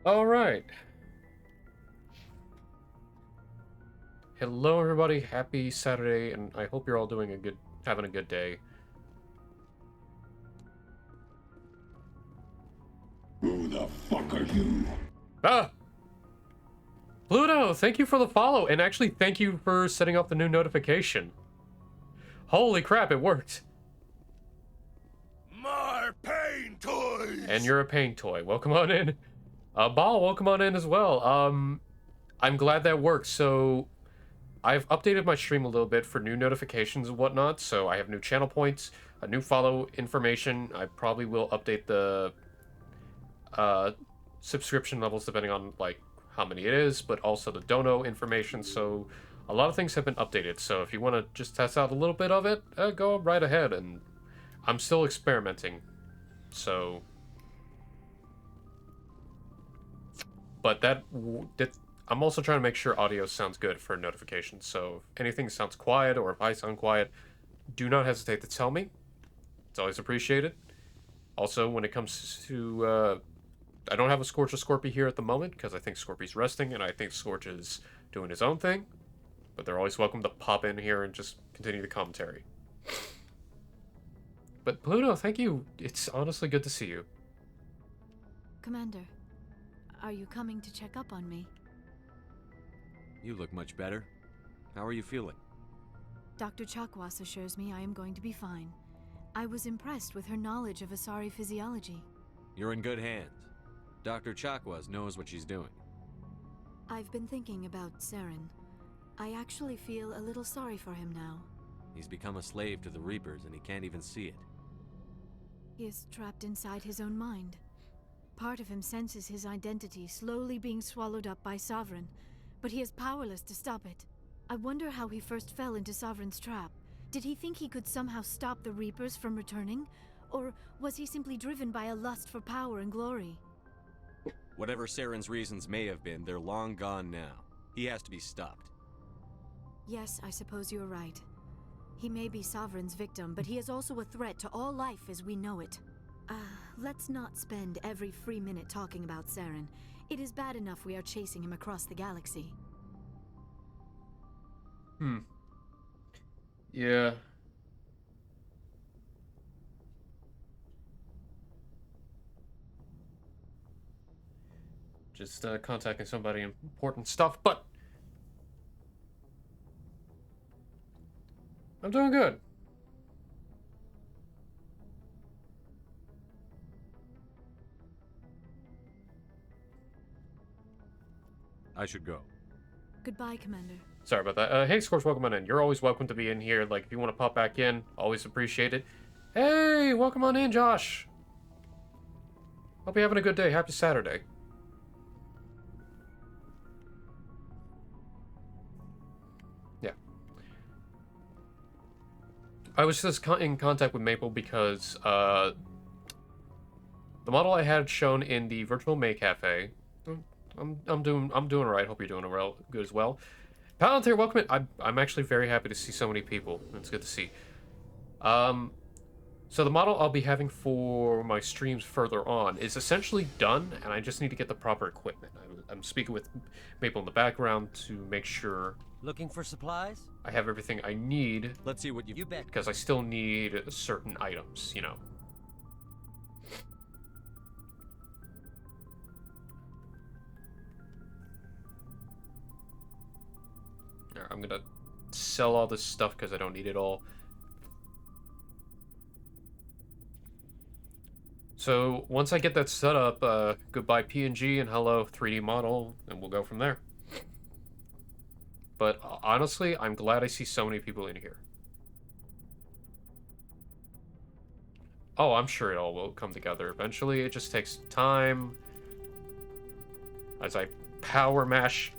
All right. Hello, everybody. Happy Saturday, and I hope you're all having a good day. Who the fuck are you? Ah! Pluto, thank you for the follow, and actually thank you for setting up the new notification. Holy crap, it worked. More pain toys! And you're a pain toy. Welcome on in. Ball, welcome on in as well. I'm glad that worked. So, I've updated my stream a little bit for new notifications and whatnot, so I have new channel points, a new follow information. I probably will update the subscription levels depending on like how many it is, but also the dono information. So a lot of things have been updated. So if you want to just test out a little bit of it, go right ahead. And I'm still experimenting. So, but I'm also trying to make sure audio sounds good for notifications. So if anything sounds quiet or if I sound quiet, do not hesitate to tell me. It's always appreciated. Also, when it comes to I don't have a Scorch or Scorpy here at the moment because I think Scorpy's resting and I think Scorch is doing his own thing. But they're always welcome to pop in here and just continue the commentary. But Pluto, thank you. It's honestly good to see you. Commander, are you coming to check up on me? You look much better. How are you feeling? Dr. Chakwas assures me I am going to be fine. I was impressed with her knowledge of Asari physiology. You're in good hands. Dr. Chakwas knows what she's doing. I've been thinking about Saren. I actually feel a little sorry for him now. He's become a slave to the Reapers and he can't even see it. He is trapped inside his own mind. Part of him senses his identity slowly being swallowed up by Sovereign, but he is powerless to stop it. I wonder how he first fell into Sovereign's trap. Did he think he could somehow stop the Reapers from returning? Or was he simply driven by a lust for power and glory? Whatever Saren's reasons may have been, they're long gone now. He has to be stopped. Yes, I suppose you're right. He may be Sovereign's victim, but he is also a threat to all life as we know it. Let's not spend every free minute talking about Saren. It is bad enough we are chasing him across the galaxy. Yeah. Just contacting somebody important stuff, but I'm doing good. I should go. Goodbye, Commander. Sorry about that. Hey, Scorch, welcome on in. You're always welcome to be in here. Like, if you want to pop back in, always appreciate it. Hey, welcome on in, Josh. Hope you're having a good day. Happy Saturday. Yeah. I was just in contact with Maple because the model I had shown in the virtual May Cafe. I'm doing alright. Hope you're doing good as well. Palantir, welcome in. I'm actually very happy to see so many people. It's good to see. So the model I'll be having for my streams further on is essentially done, and I just need to get the proper equipment. I'm speaking with Maple in the background to make sure Looking for supplies? I have everything I need, Let's see what You bet. because I still need certain items, you know. Alright, I'm gonna sell all this stuff because I don't need it all. So once I get that set up, goodbye PNG and hello 3D model, and we'll go from there. But honestly, I'm glad I see so many people in here. Oh, I'm sure it all will come together eventually. It just takes time. As I power mash.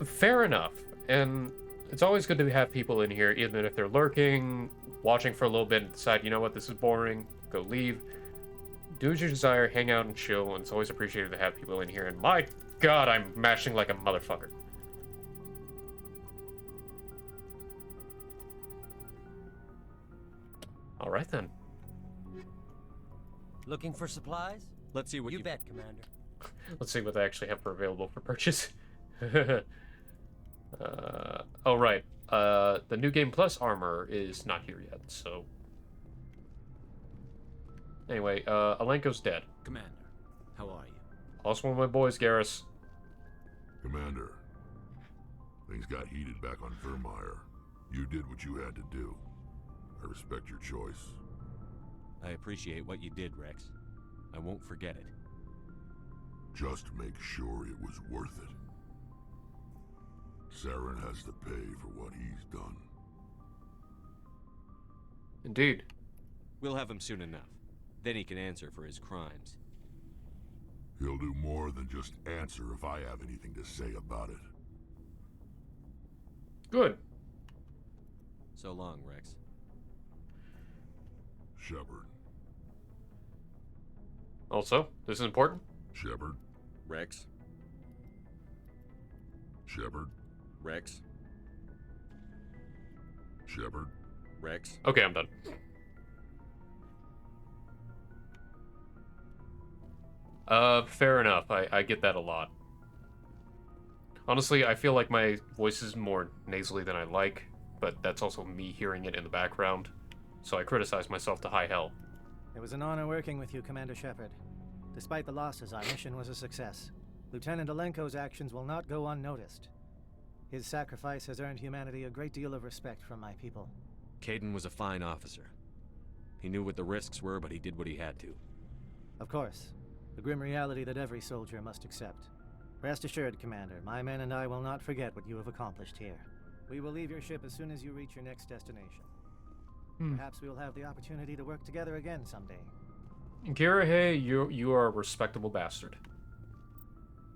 Fair enough. And it's always good to have people in here, even if they're lurking, watching for a little bit and decide, you know what, this is boring, go leave. Do as you desire, hang out and chill, and it's always appreciated to have people in here. And my god, I'm mashing like a motherfucker. Alright then. Looking for supplies? Let's see what You bet, Commander. Let's see what they actually have for available for purchase. Oh, right. The New Game Plus armor is not here yet, so... Anyway, Alenko's dead. Commander, how are you? Lost one of my boys, Garrus. Commander, things got heated back on Vermeer. You did what you had to do. I respect your choice. I appreciate what you did, Rex. I won't forget it. Just make sure it was worth it. Saren has to pay for what he's done. Indeed. We'll have him soon enough. Then he can answer for his crimes. He'll do more than just answer if I have anything to say about it. Good. So long, Rex. Shepard. Also, this is important. Shepard. Rex? Shepard. Rex? Shepard. Rex? Okay, I'm done. Fair enough. I get that a lot. Honestly, I feel like my voice is more nasally than I like, but that's also me hearing it in the background, so I criticize myself to high hell. It was an honor working with you, Commander Shepard. Despite the losses, our mission was a success. Lieutenant Alenko's actions will not go unnoticed. His sacrifice has earned humanity a great deal of respect from my people. Kaidan was a fine officer. He knew what the risks were, but he did what he had to. Of course, the grim reality that every soldier must accept. Rest assured, Commander, my men and I will not forget what you have accomplished here. We will leave your ship as soon as you reach your next destination. Perhaps we will have the opportunity to work together again someday. Girahei, you are a respectable bastard.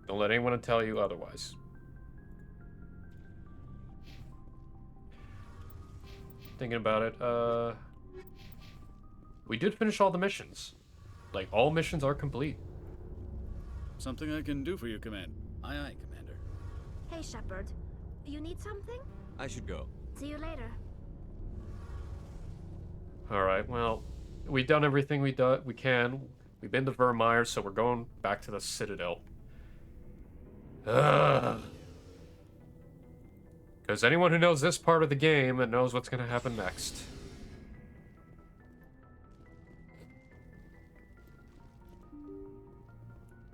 Don't let anyone tell you otherwise. Thinking about it, we did finish all the missions. Like, all missions are complete. Something I can do for you, Command. Aye, aye, Commander. Hey, Shepard. You need something? I should go. See you later. Alright, well, we've done everything we can. We've been to Vermeer, so we're going back to the Citadel. Because anyone who knows this part of the game and knows what's going to happen next.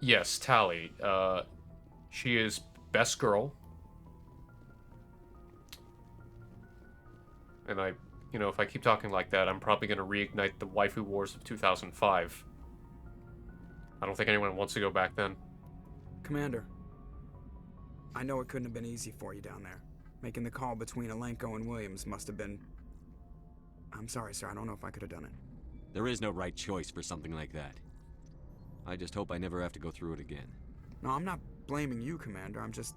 Yes, Tali. She is best girl. And if I keep talking like that, I'm probably going to reignite the waifu wars of 2005. I don't think anyone wants to go back then. Commander, I know it couldn't have been easy for you down there. Making the call between Alenko and Williams must have been... I'm sorry, sir. I don't know if I could have done it. There is no right choice for something like that. I just hope I never have to go through it again. No, I'm not blaming you, Commander. I'm just...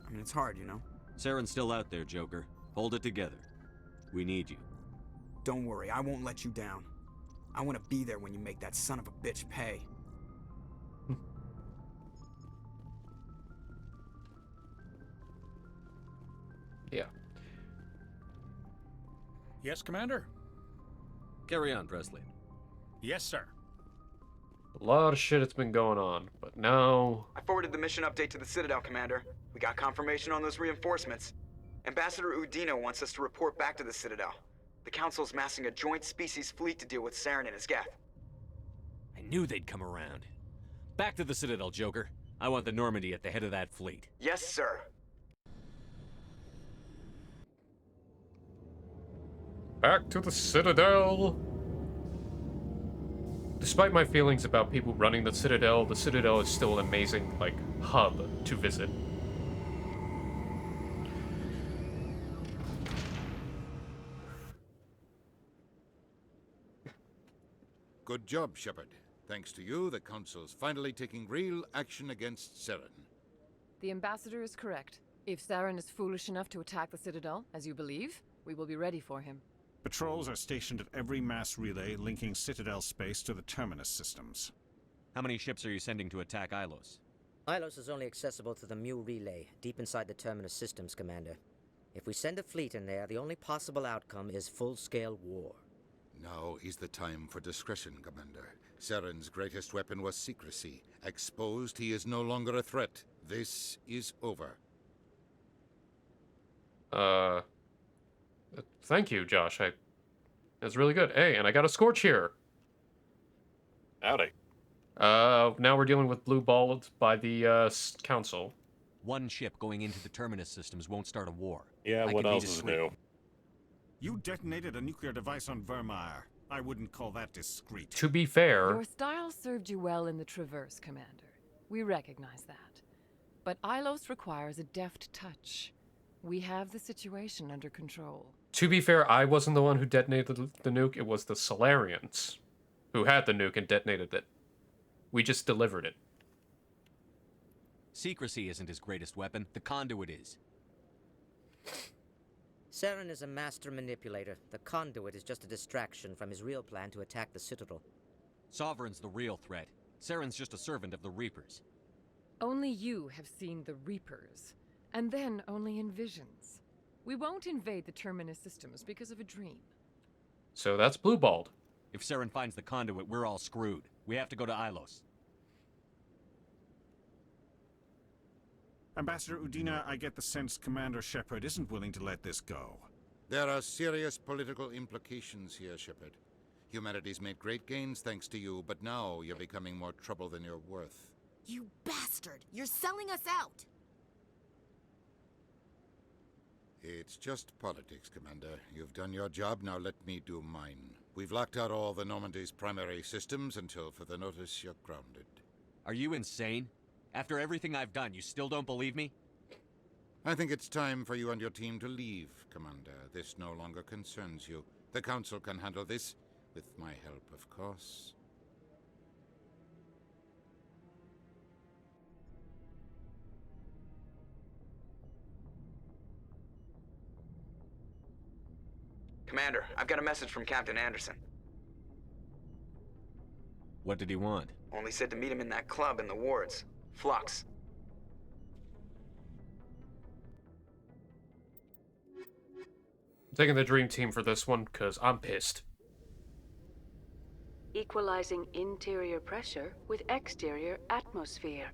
I mean, it's hard, you know? Saren's still out there, Joker. Hold it together. We need you. Don't worry, I won't let you down. I want to be there when you make that son of a bitch pay. Yeah. Yes, Commander? Carry on, Presley. Yes, sir. A lot of shit has been going on, but now... I forwarded the mission update to the Citadel, Commander. We got confirmation on those reinforcements. Ambassador Udino wants us to report back to the Citadel. The Council's massing a joint species fleet to deal with Saren and his Geth. I knew they'd come around. Back to the Citadel, Joker. I want the Normandy at the head of that fleet. Yes, sir. Back to the Citadel! Despite my feelings about people running the Citadel is still an amazing, hub to visit. Good job, Shepard. Thanks to you, the Council's finally taking real action against Saren. The Ambassador is correct. If Saren is foolish enough to attack the Citadel, as you believe, we will be ready for him. Patrols are stationed at every mass relay linking Citadel space to the Terminus systems. How many ships are you sending to attack Ilos? Ilos is only accessible to the Mu relay, deep inside the Terminus systems, Commander. If we send a fleet in there, the only possible outcome is full-scale war. Now is the time for discretion, Commander. Saren's greatest weapon was secrecy. Exposed, he is no longer a threat. This is over. Thank you, Josh. That's really good. Hey, and I got a Scorch here. Howdy. Now we're dealing with Blue Balled by the, Council. One ship going into the Terminus systems won't start a war. Yeah, I what can read else his is sleep. new? You detonated a nuclear device on Vermeer. I wouldn't call that discreet. To be fair... Your style served you well in the Traverse, Commander. We recognize that. But Ilos requires a deft touch. We have the situation under control. To be fair, I wasn't the one who detonated the nuke. It was the Solarians who had the nuke and detonated it. We just delivered it. Secrecy isn't his greatest weapon. The conduit is. Saren is a master manipulator. The conduit is just a distraction from his real plan to attack the Citadel. Sovereign's the real threat. Saren's just a servant of the Reapers. Only you have seen the Reapers, and then only in visions. We won't invade the Terminus systems because of a dream. So that's Blue Balled. If Saren finds the conduit, we're all screwed. We have to go to Ilos. Ambassador Udina, I get the sense Commander Shepard isn't willing to let this go. There are serious political implications here, Shepard. Humanity's made great gains thanks to you, but now you're becoming more trouble than you're worth. You bastard! You're selling us out! It's just politics, Commander. You've done your job, now let me do mine. We've locked out all the Normandy's primary systems until further notice you're grounded. Are you insane? After everything I've done, you still don't believe me? I think it's time for you and your team to leave, Commander. This no longer concerns you. The Council can handle this, with my help, of course. Commander, I've got a message from Captain Anderson. What did he want? Only said to meet him in that club in the wards. Flux. I'm taking the Dream Team for this one, because I'm pissed. Equalizing interior pressure with exterior atmosphere.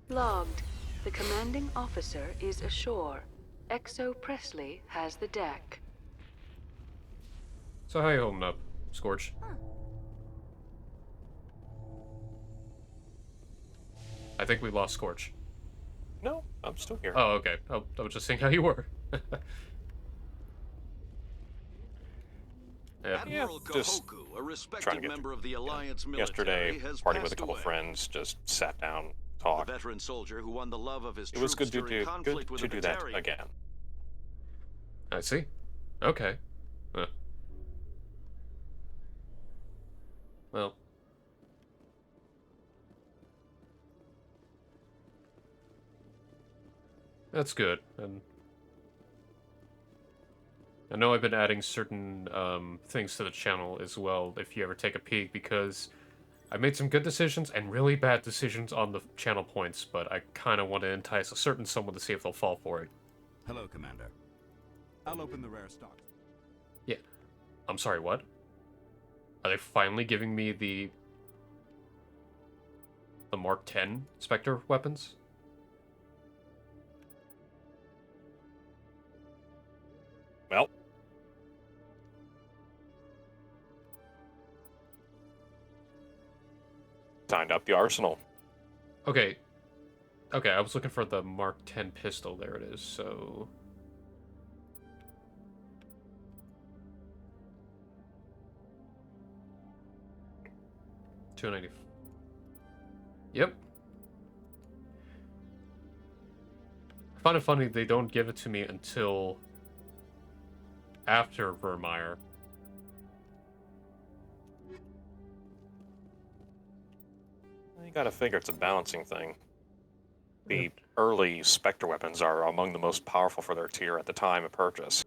Logged. The commanding officer is ashore. Exo Presley has the deck. So how you holding up, Scorch? I think we lost Scorch. No, I'm still here. Oh, okay. I was just seeing how you were. Admiral just Kohoku, a respected trying to get member of the Alliance military, yesterday, has partying with a passed couple away. friends, just sat down, talked. The veteran soldier who won the love of his It was troops good to during do, conflict good with to the do that Batarian. again. I see. Okay. Well. That's good. And I know I've been adding certain things to the channel as well, if you ever take a peek, because I made some good decisions and really bad decisions on the channel points, but I kind of want to entice a certain someone to see if they'll fall for it. Hello, Commander. I'll open the rare stock. Yeah. I'm sorry, what? Are they finally giving me the Mark 10 Spectre weapons? Well. Signed up the arsenal. Okay. Okay, I was looking for the Mark 10 pistol. There it is, so... $290. Yep. I find it funny they don't give it to me until after Vermeer. You gotta figure it's a balancing thing. The early Spectre weapons are among the most powerful for their tier at the time of purchase.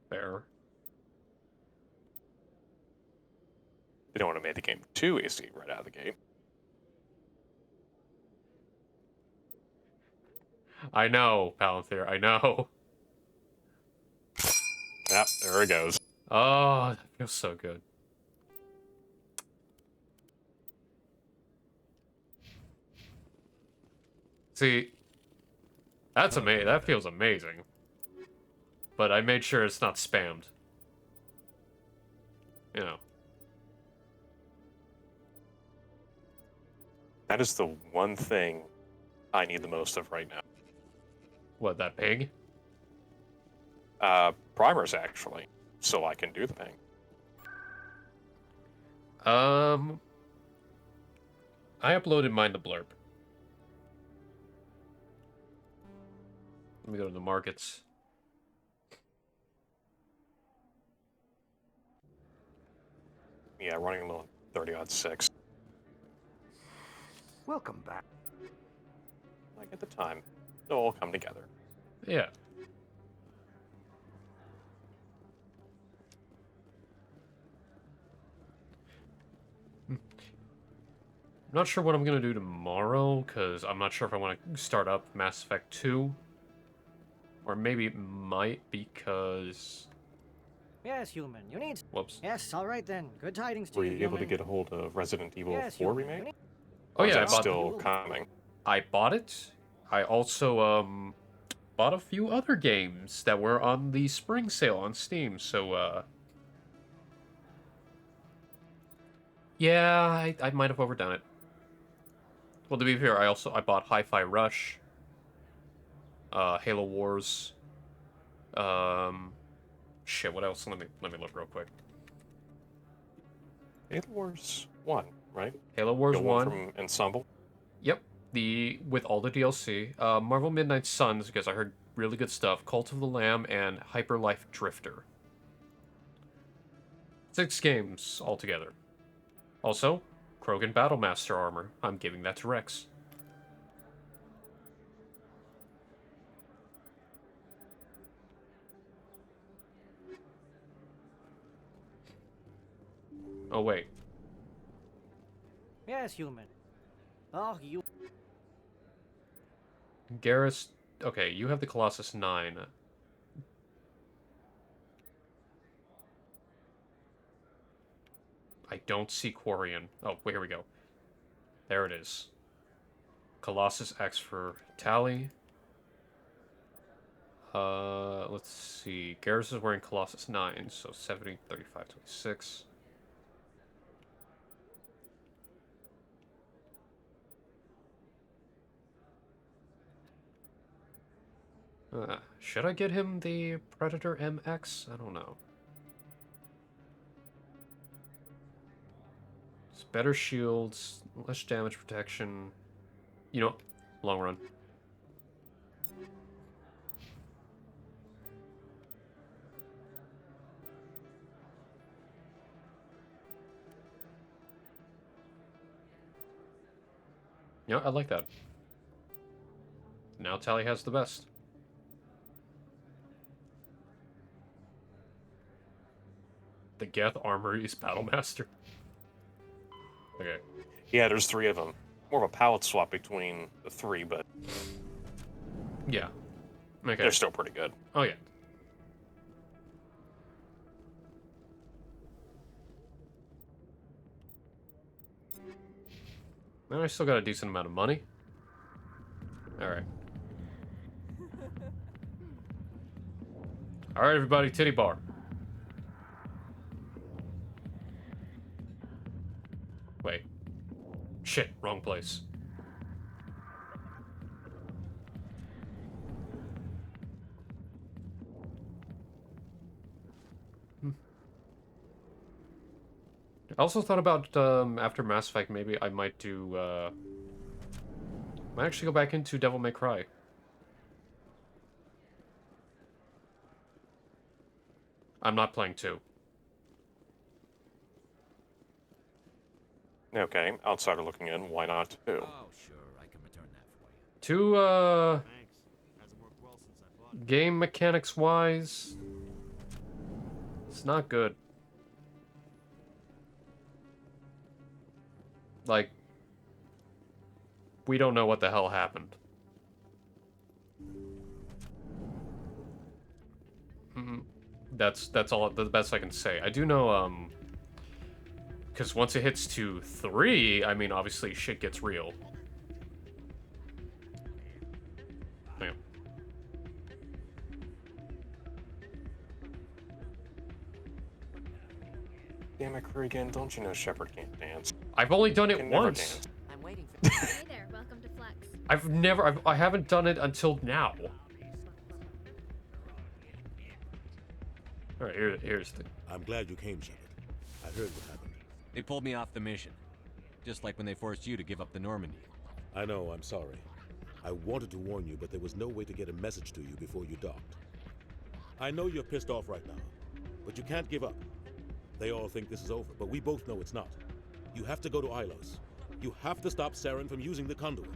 Fair. They don't want to make the game too easy right out of the gate. I know, Palantir, I know. Yep, there it goes. Oh, that feels so good. See, that's amazing. That feels amazing. But I made sure it's not spammed. You know. That is the one thing I need the most of right now. What, that ping? Primers, actually. So I can do the ping. I uploaded mine to Blurb. Let me go to the markets. Yeah, running a little 30-6. Welcome back. Like at the time. It'll all come together. Yeah. I'm not sure what I'm gonna do tomorrow, because I'm not sure if I want to start up Mass Effect 2. Or maybe it might, because... Yes, human. You need... Whoops. Yes, all right then. Good tidings to Were you, you able to human. get a hold of Resident Evil Yes, 4 human. remake? Oh Or is yeah, I that bought still coming? I bought it. I also bought a few other games that were on the spring sale on Steam. So yeah, I might have overdone it. Well, to be fair, I bought Hi-Fi Rush, Halo Wars. Shit, what else? Let me look real quick. Halo Wars 1, right? Halo Wars The 1 from Ensemble. Yep, with all the DLC. Marvel Midnight Suns, because I heard really good stuff. Cult of the Lamb and Hyper Life Drifter. 6 games altogether. Also, Krogan Battlemaster armor. I'm giving that to Rex. Oh, wait. Yes, human. Oh, you... Garrus... Okay, you have the Colossus 9. I don't see Quarian. Oh, wait, here we go. There it is. Colossus X for Tally. Let's see. Garrus is wearing Colossus 9, so 70, 35, 26. Should I get him the Predator MX? I don't know. It's better shields, less damage protection. You know, long run. Yeah, I like that. Now Tally has the best. The Geth Armory is Battlemaster. Okay. Yeah, there's 3 of them. More of a palette swap between the 3, but Yeah. Okay. they're still pretty good. Oh, yeah. And I still got a decent amount of money. Alright. Alright, everybody, titty bar. Wait. Shit, wrong place. I also thought about, after Mass Effect, maybe I might do, might actually go back into Devil May Cry. I'm not playing 2. Okay, outsider looking in, why not 2? Oh, sure, I can return that for you. 2, game mechanics-wise, it's not good. Like, we don't know what the hell happened. That's all the best I can say. I do know because once it hits to 3, I mean obviously shit gets real. Yeah. Damn it, Cregan, don't you know Shepard can't dance? I've only done it Can never once. dance. I'm waiting for Hey there, welcome to Flex. I haven't done it until now. All right, here's the. I'm glad you came, Shepard. I heard what happened. They pulled me off the mission. Just like when they forced you to give up the Normandy. I know, I'm sorry. I wanted to warn you, but there was no way to get a message to you before you docked. I know you're pissed off right now, but you can't give up. They all think this is over, but we both know it's not. You have to go to Ilos. You have to stop Saren from using the conduit.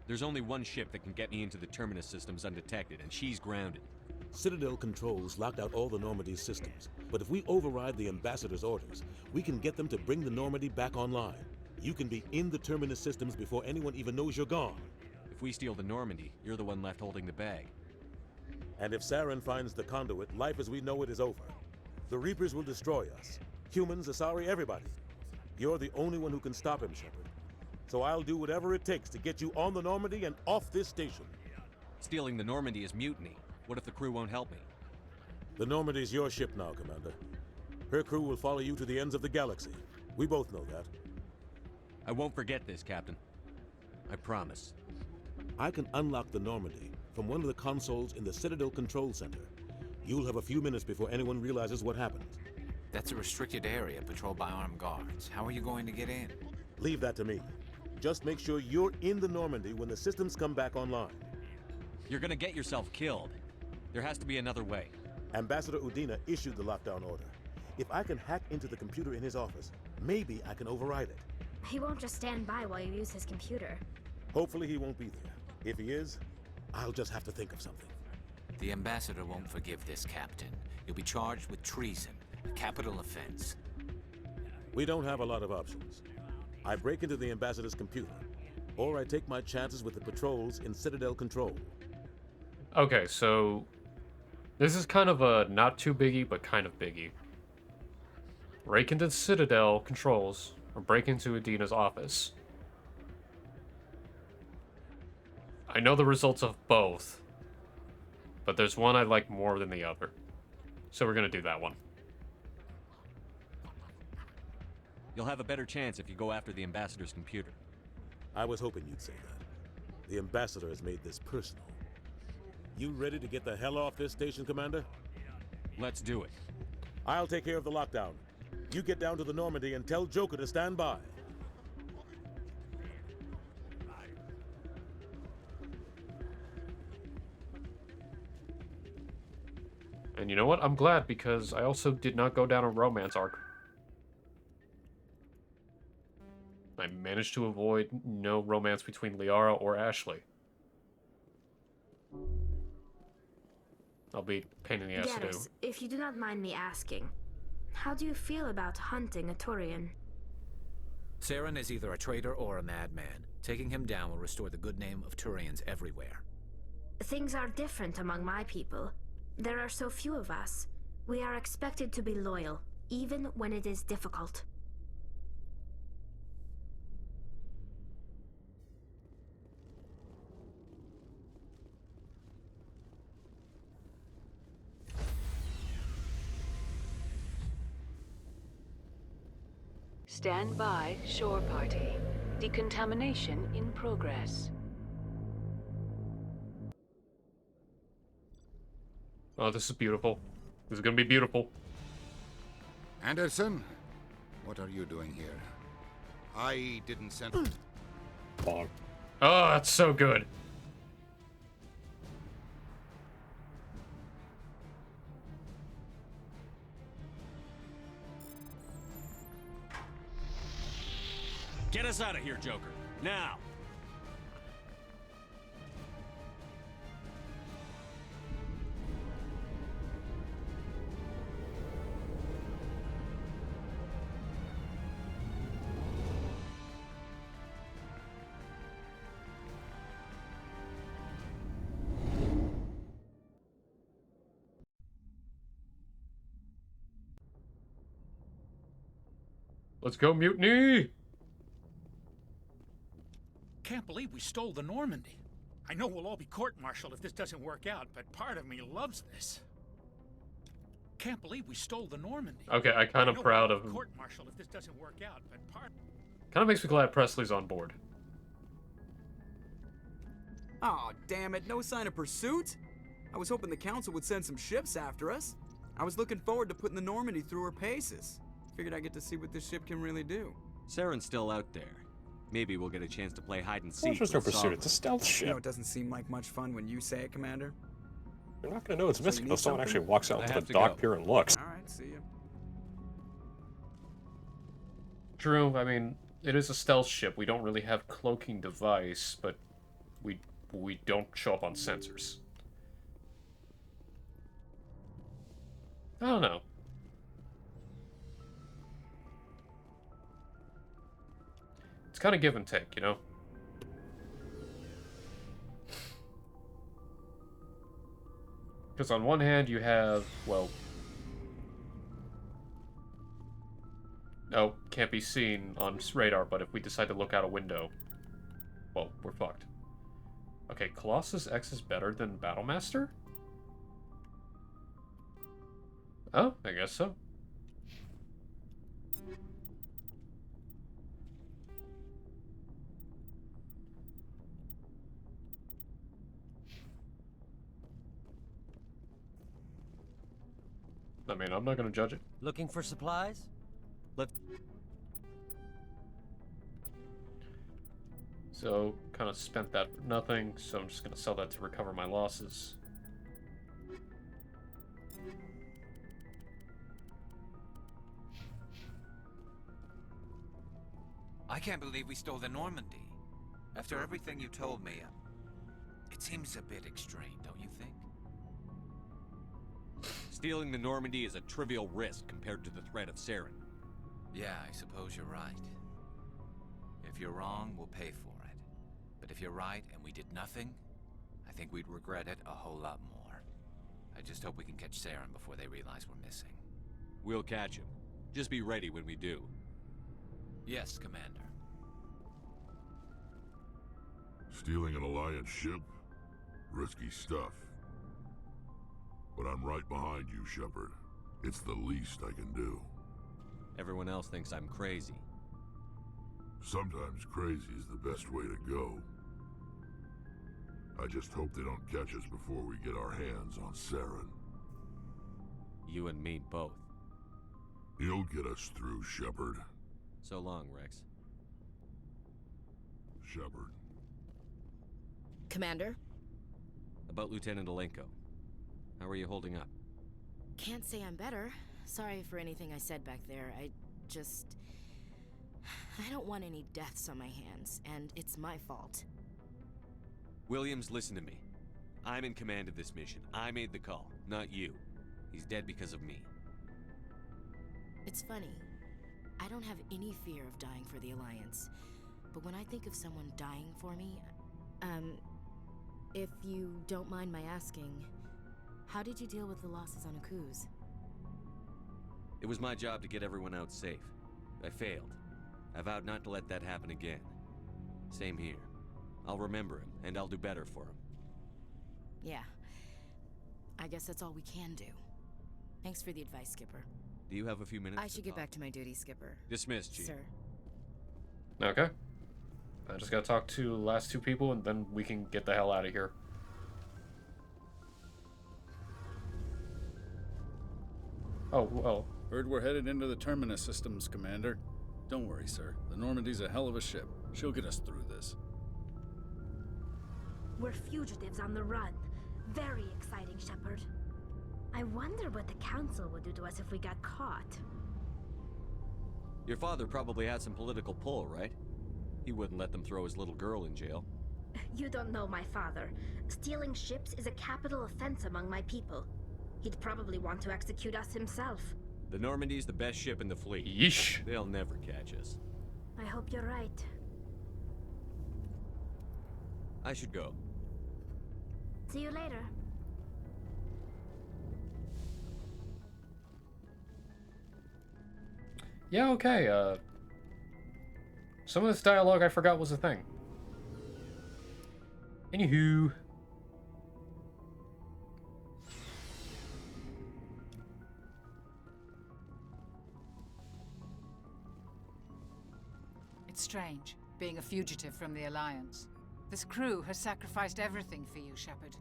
There's only one ship that can get me into the Terminus systems undetected, and she's grounded. Citadel controls locked out all the Normandy's systems, but if we override the Ambassador's orders, we can get them to bring the Normandy back online. You can be in the Terminus systems before anyone even knows you're gone. If we steal the Normandy, you're the one left holding the bag. And if Saren finds the conduit, life as we know it is over. The Reapers will destroy us. Humans, Asari, everybody. You're the only one who can stop him, Shepard. So I'll do whatever it takes to get you on the Normandy and off this station. Stealing the Normandy is mutiny. What if the crew won't help me? The Normandy's your ship now, Commander. Her crew will follow you to the ends of the galaxy. We both know that. I won't forget this, Captain. I promise. I can unlock the Normandy from one of the consoles in the Citadel Control Center. You'll have a few minutes before anyone realizes what happened. That's a restricted area patrolled by armed guards. How are you going to get in? Leave that to me. Just make sure you're in the Normandy when the systems come back online. You're gonna get yourself killed. There has to be another way. Ambassador Udina issued the lockdown order. If I can hack into the computer in his office, maybe I can override it. He won't just stand by while you use his computer. Hopefully he won't be there. If he is, I'll just have to think of something. The ambassador won't forgive this, Captain. You'll be charged with treason, a capital offense. We don't have a lot of options. I break into the ambassador's computer, or I take my chances with the patrols in Citadel Control. Okay, so this is kind of a not too biggie, but kind of biggie. Break into Citadel controls, or break into Udina's office. I know the results of both, but there's one I like more than the other. So we're gonna do that one. You'll have a better chance if you go after the ambassador's computer. I was hoping you'd say that. The ambassador has made this personal. You ready to get the hell off this station, Commander? Let's do it. I'll take care of the lockdown. You get down to the Normandy and tell Joker to stand by. And you know what? I'm glad, because I also did not go down a romance arc. I managed to avoid no romance between Liara or Ashley. I'll be a pain in the ass to do. Garrus, if you do not mind me asking, how do you feel about hunting a Turian? Saren is either a traitor or a madman. Taking him down will restore the good name of Turians everywhere. Things are different among my people. There are so few of us. We are expected to be loyal, even when it is difficult. Stand by, shore party. Decontamination in progress. Oh, this is beautiful. This is gonna be beautiful. Anderson, what are you doing here? I didn't send... Oh, that's so good. Get us out of here, Joker. Now! Let's go, mutiny! Can't believe we stole the Normandy. I know we'll all be court-martialed if this doesn't work out, but part of me loves this. Can't believe we stole the Normandy. Okay, I'm kind of proud of him. Court-martialed if this doesn't work out, but part. Kind of makes me glad Presley's on board. Oh, damn it, no sign of pursuit? I was hoping the council would send some ships after us. I was looking forward to putting the Normandy through her paces. Figured I'd get to see what this ship can really do. Saren's still out there. Maybe we'll get a chance to play hide and seek. There's no with pursuit. Sovereign. It's a stealth You ship. know, it doesn't seem like much fun when you say it, Commander. You're not gonna know it's So missing you until need someone something? actually walks out I to have the to dock go. pier and looks. Alright, see ya. True, I mean, it is a stealth ship. We don't really have cloaking device, but we don't show up on sensors. I don't know. It's kind of give and take, you know? Because on one hand, you have, well... No, can't be seen on radar, but if we decide to look out a window, well, we're fucked. Okay, Colossus X is better than Battlemaster? Oh, I guess so. I mean, I'm not gonna judge it. Looking for supplies? So, kind of spent that for nothing, so I'm just gonna sell that to recover my losses. I can't believe we stole the Normandy. After everything you told me, it seems a bit extreme, don't you think? Stealing the Normandy is a trivial risk compared to the threat of Saren. Yeah, I suppose you're right. If you're wrong, we'll pay for it. But if you're right and we did nothing, I think we'd regret it a whole lot more. I just hope we can catch Saren before they realize we're missing. We'll catch him. Just be ready when we do. Yes, Commander. Stealing an Alliance ship? Risky stuff. But I'm right behind you, Shepard. It's the least I can do. Everyone else thinks I'm crazy. Sometimes crazy is the best way to go. I just hope they don't catch us before we get our hands on Saren. You and me both. He'll get us through, Shepard. So long, Rex. Shepard. Commander? About Lieutenant Alenko. How are you holding up? Can't say I'm better. Sorry for anything I said back there. I don't want any deaths on my hands, and it's my fault. Williams, listen to me. I'm in command of this mission. I made the call, not you. He's dead because of me. It's funny. I don't have any fear of dying for the Alliance. But when I think of someone dying for me, if you don't mind my asking, how did you deal with the losses on Akuz? It was my job to get everyone out safe. I failed. I vowed not to let that happen again. Same here. I'll remember him, and I'll do better for him. Yeah. I guess that's all we can do. Thanks for the advice, Skipper. Do you have a few minutes? I should get back to my duty, Skipper. Dismissed, Chief. Sir. Okay. I just gotta talk to the last two people, and then we can get the hell out of here. Oh, well. Heard we're headed into the Terminus systems, Commander. Don't worry, sir. The Normandy's a hell of a ship. She'll get us through this. We're fugitives on the run. Very exciting, Shepard. I wonder what the Council would do to us if we got caught. Your father probably had some political pull, right? He wouldn't let them throw his little girl in jail. You don't know my father. Stealing ships is a capital offense among my people. He'd probably want to execute us himself. The Normandy's the best ship in the fleet. Yeesh. They'll never catch us. I hope you're right. I should go. See you later. Yeah, okay, Some of this dialogue I forgot was a thing. Anywho. It's strange, being a fugitive from the Alliance. This crew has sacrificed everything for you, Shepard.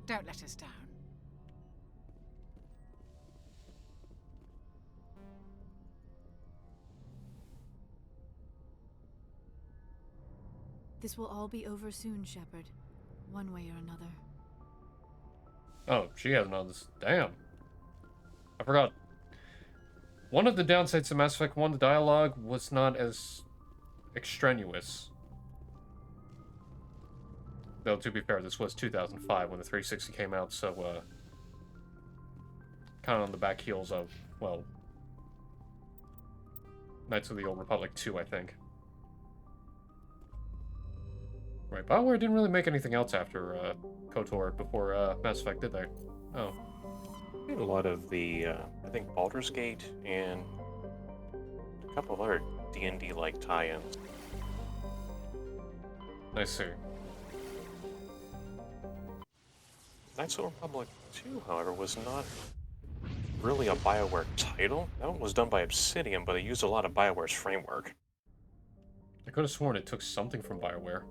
Don't let us down. This will all be over soon, Shepard. One way or another. Oh, she has none of this. Damn. I forgot. One of the downsides to Mass Effect 1, the dialogue was not as extraneous. Though, to be fair, this was 2005 when the 360 came out, so, kind of on the back heels of, well, Knights of the Old Republic 2, I think. Right, BioWare didn't really make anything else after KOTOR before Mass Effect, did they? Oh. We had a lot of the, I think, Baldur's Gate and a couple of other D&D-like tie-ins. I see. Knights of the Republic 2, however, was not really a BioWare title. That one was done by Obsidian, but it used a lot of BioWare's framework. I could have sworn it took something from BioWare.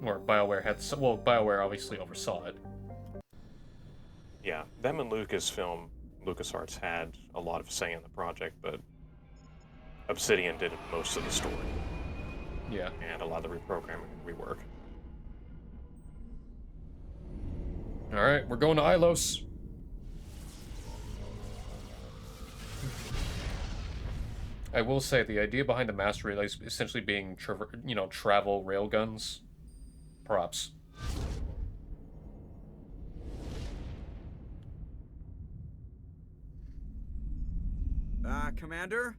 Or BioWare had... Well, BioWare obviously oversaw it. Yeah, them and Lucasfilm, LucasArts had a lot of say in the project, but Obsidian did most of the story. Yeah. And a lot of the reprogramming and rework. Alright, we're going to Ilos. I will say, the idea behind the Master Relays essentially being, travel railguns. Props. Commander?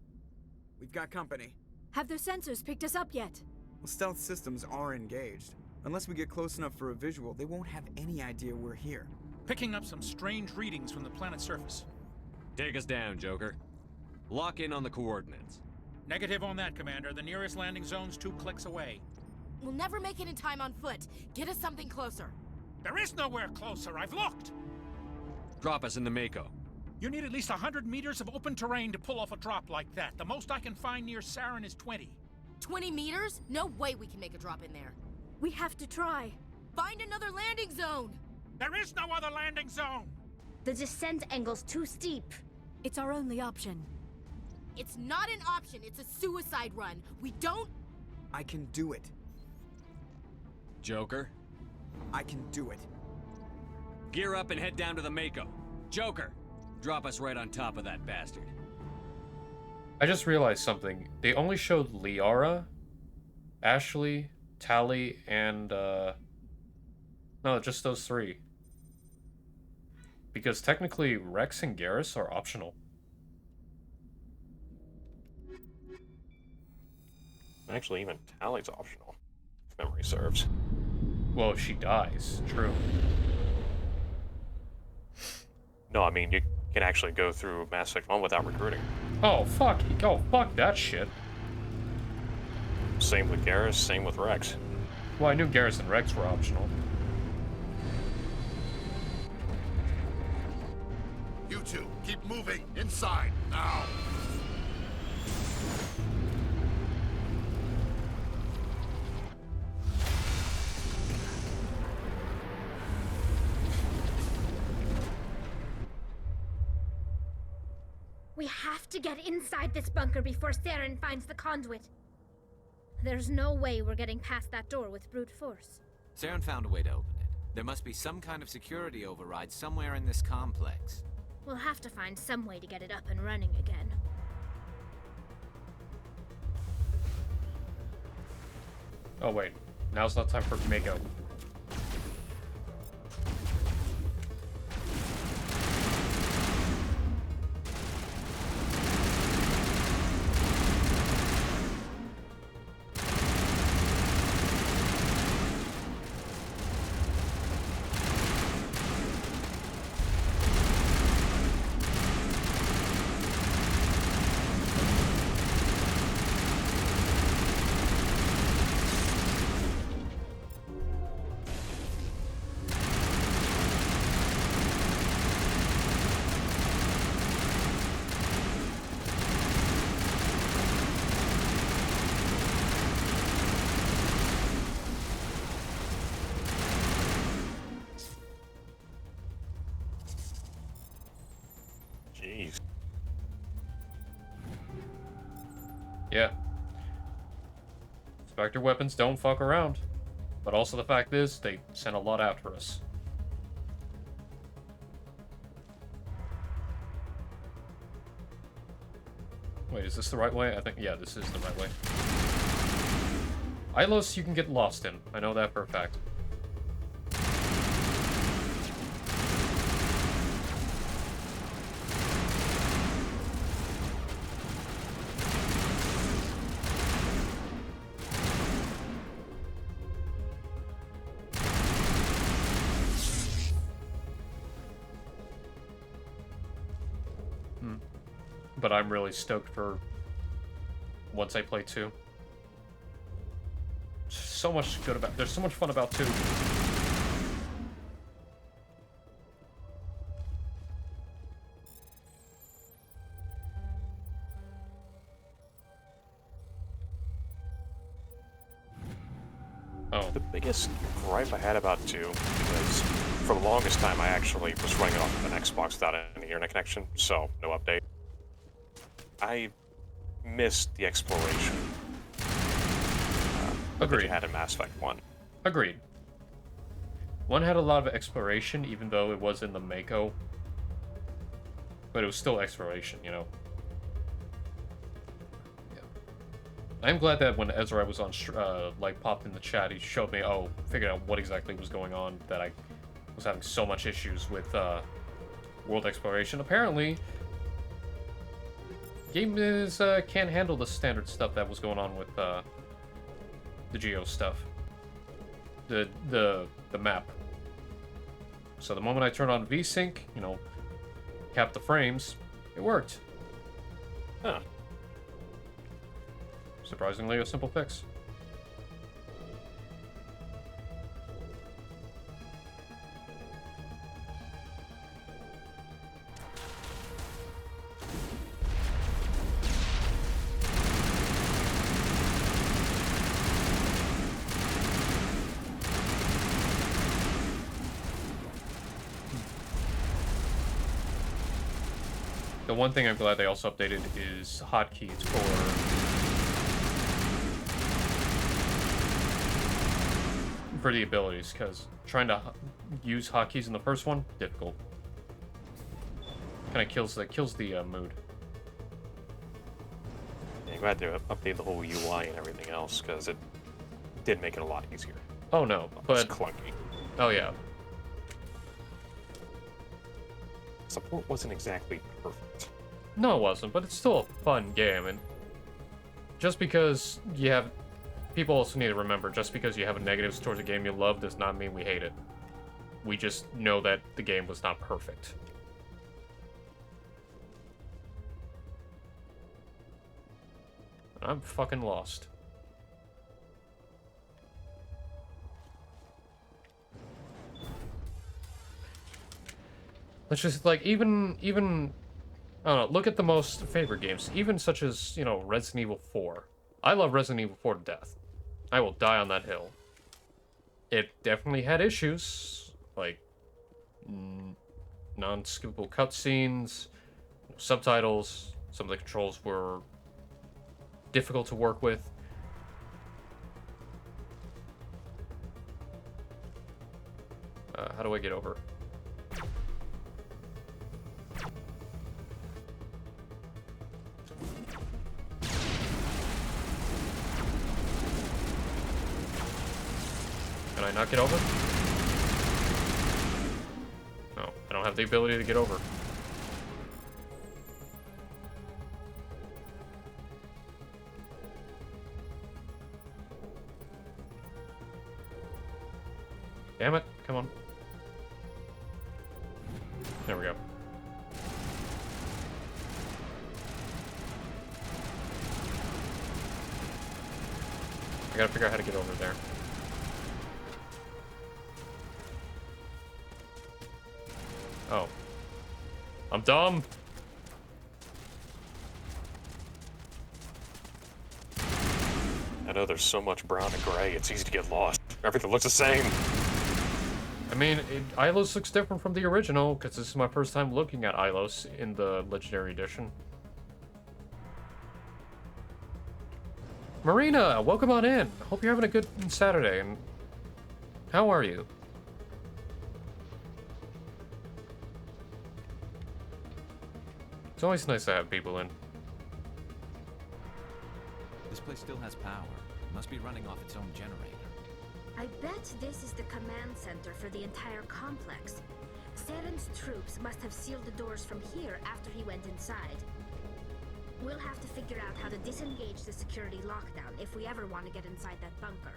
We've got company. Have their sensors picked us up yet? Well, stealth systems are engaged. Unless we get close enough for a visual, they won't have any idea we're here. Picking up some strange readings from the planet's surface. Take us down, Joker. Lock in on the coordinates. Negative on that, Commander. The nearest landing zone's 2 clicks away. We'll never make it in time on foot. Get us something closer. There is nowhere closer. I've looked. Drop us in the Mako. You need at least 100 meters of open terrain to pull off a drop like that. The most I can find near Saren is 20. 20 meters? No way we can make a drop in there. We have to try. Find another landing zone! There is no other landing zone! The descent angle's too steep. It's our only option. It's not an option, it's a suicide run. We don't... I can do it. Joker? I can do it. Gear up and head down to the Mako. Joker, drop us right on top of that bastard. I just realized something. They only showed Liara, Ashley, Tali, and, no, just those 3. Because technically, Rex and Garrus are optional. Actually, even Tali's optional, if memory serves. Well, if she dies, true. No, I mean, you can actually go through Mass Effect 1 without recruiting. Oh, fuck. Oh, fuck that shit. Same with Garrus, same with Rex. Well, I knew Garrus and Rex were optional. You two, keep moving inside now. We have to get inside this bunker before Saren finds the conduit. There's no way we're getting past that door with brute force. Saren found a way to open it. There must be some kind of security override somewhere in this complex. We'll have to find some way to get it up and running again. Oh, wait. Now's not time for Mako. Yeah. Spectre weapons don't fuck around. But also the fact is, they sent a lot after us. Wait, is this the right way? I think, yeah, this is the right way. Ilos you can get lost in. I know that for a fact. But I'm really stoked for once I play 2. So much good about. There's so much fun about 2. Oh. The biggest gripe I had about 2 was for the longest time I actually was running it off of an Xbox without any internet connection, so no update. I missed the exploration that you had in Mass Effect 1. Agreed. 1 had a lot of exploration, even though it was in the Mako. But it was still exploration, you know? Yeah. I'm glad that when Ezra was on, like, popped in the chat, he showed me, figured out what exactly was going on, that I was having so much issues with, world exploration. Apparently, game is can't handle the standard stuff that was going on with the Geo stuff, the map. So the moment I turned on VSync, you know, cap the frames, it worked. Huh. Surprisingly, a simple fix. The one thing I'm glad they also updated is hotkeys for the abilities, because trying to use hotkeys in the first one, difficult. Kind of kills the mood. Yeah, I'm glad they updated the whole UI and everything else, because it did make it a lot easier. Oh no, but it's clunky. Oh yeah. Support wasn't exactly perfect. No, it wasn't, but it's still a fun game, and just because you have... People also need to remember, just because you have negatives towards a game you love does not mean we hate it. We just know that the game was not perfect. I'm fucking lost. Let's just, like, even, I don't know, look at the most favorite games, even such as, you know, Resident Evil 4. I love Resident Evil 4 to death. I will die on that hill. It definitely had issues, like, non-skippable cutscenes, subtitles, some of the controls were difficult to work with. How do I get over? Can I not get over? No, I don't have the ability to get over. Damn it, come on. There we go. I gotta figure out how to get over there. Oh. I'm dumb! I know there's so much brown and gray, it's easy to get lost. Everything looks the same. I mean, Ilos looks different from the original, because this is my first time looking at Ilos in the Legendary Edition. Marina, welcome on in. Hope you're having a good Saturday. And how are you? It's always nice to have people in. This place still has power. It must be running off its own generator. I bet this is the command center for the entire complex. Saren's troops must have sealed the doors from here after he went inside. We'll have to figure out how to disengage the security lockdown if we ever want to get inside that bunker.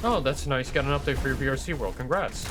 Oh, that's nice. You got an update for your VRC world. Congrats.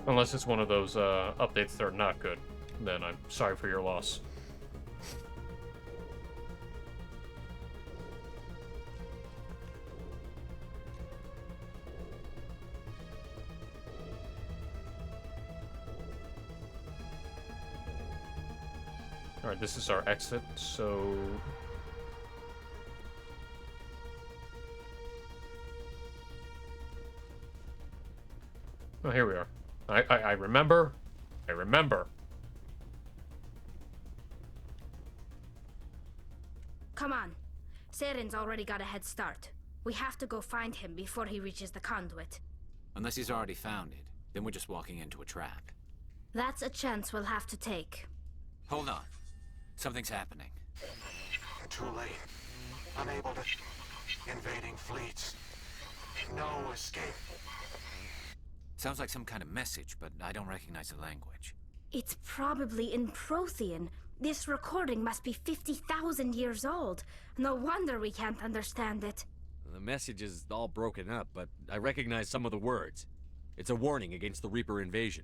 Unless it's one of those updates that are not good, then I'm sorry for your loss. Alright, this is our exit, so... Oh, here we are. I remember. I remember. Come on. Saren's already got a head start. We have to go find him before he reaches the conduit. Unless he's already found it, then we're just walking into a trap. That's a chance we'll have to take. Hold on. Something's happening. Too late. Unable to... Invading fleets. No escape. Sounds like some kind of message, but I don't recognize the language. It's probably in Prothean. This recording must be 50,000 years old. No wonder we can't understand it. The message is all broken up, but I recognize some of the words. It's a warning against the Reaper invasion.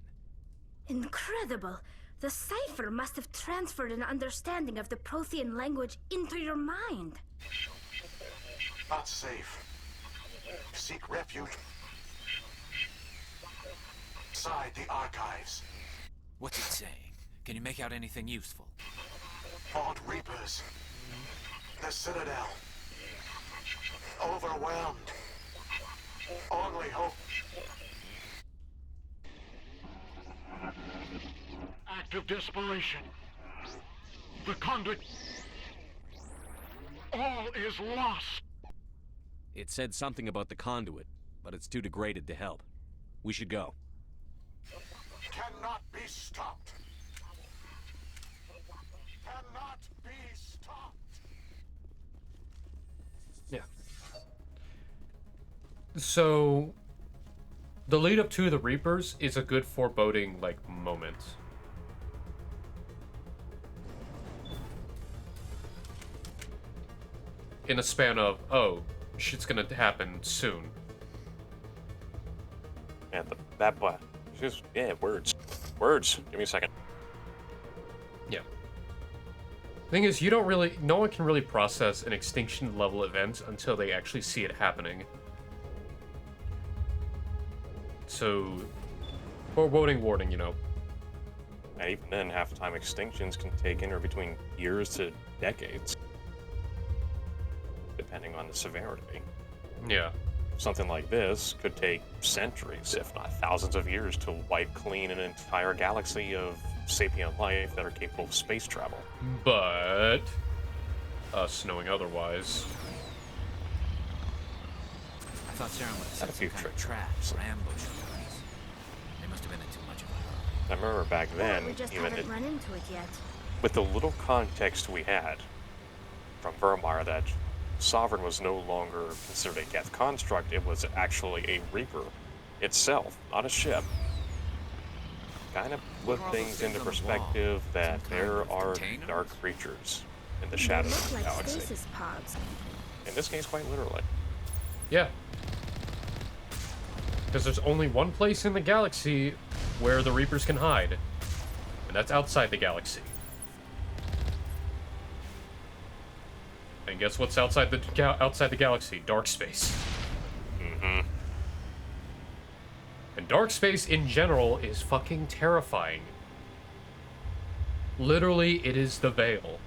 Incredible! The cipher must have transferred an understanding of the Prothean language into your mind. Not safe. Seek refuge inside the archives. What's it saying? Can you make out anything useful? Fought Reapers. The Citadel. Overwhelmed. Only hope. Act of desperation. The conduit. All is lost. It said something about the conduit, but it's too degraded to help. We should go. Cannot be stopped. Cannot be stopped. Yeah. So, the lead up to the Reapers is a good foreboding, like, moment. In a span of, oh, shit's gonna happen soon. Yeah, that part. Just, yeah, words. Words. Give me a second. Yeah. Thing is, you don't really, no one can really process an extinction level event until they actually see it happening. So, foreboding warning, you know. And even then, half-time extinctions can take anywhere between years to decades, depending on the severity. Yeah. Something like this could take centuries, if not thousands of years, to wipe clean an entire galaxy of sapient life that are capable of space travel. But us knowing otherwise. I thought Saren would have set some kind of traps or ambush for us. They must have been in too much of a hurry. I remember back then, We just even haven't run into it yet. with the little context we had from Vermeer that Sovereign was no longer considered a Geth construct, it was actually a Reaper itself, not a ship. Kind of put things into perspective that there are dark creatures in the shadows of the galaxy. Stasis pods. In this case, quite literally. Yeah. Because there's only one place in the galaxy where the Reapers can hide, and that's outside the galaxy. And guess what's outside the galaxy? Dark space. Mm-hmm. And dark space in general is fucking terrifying. Literally, it is the veil.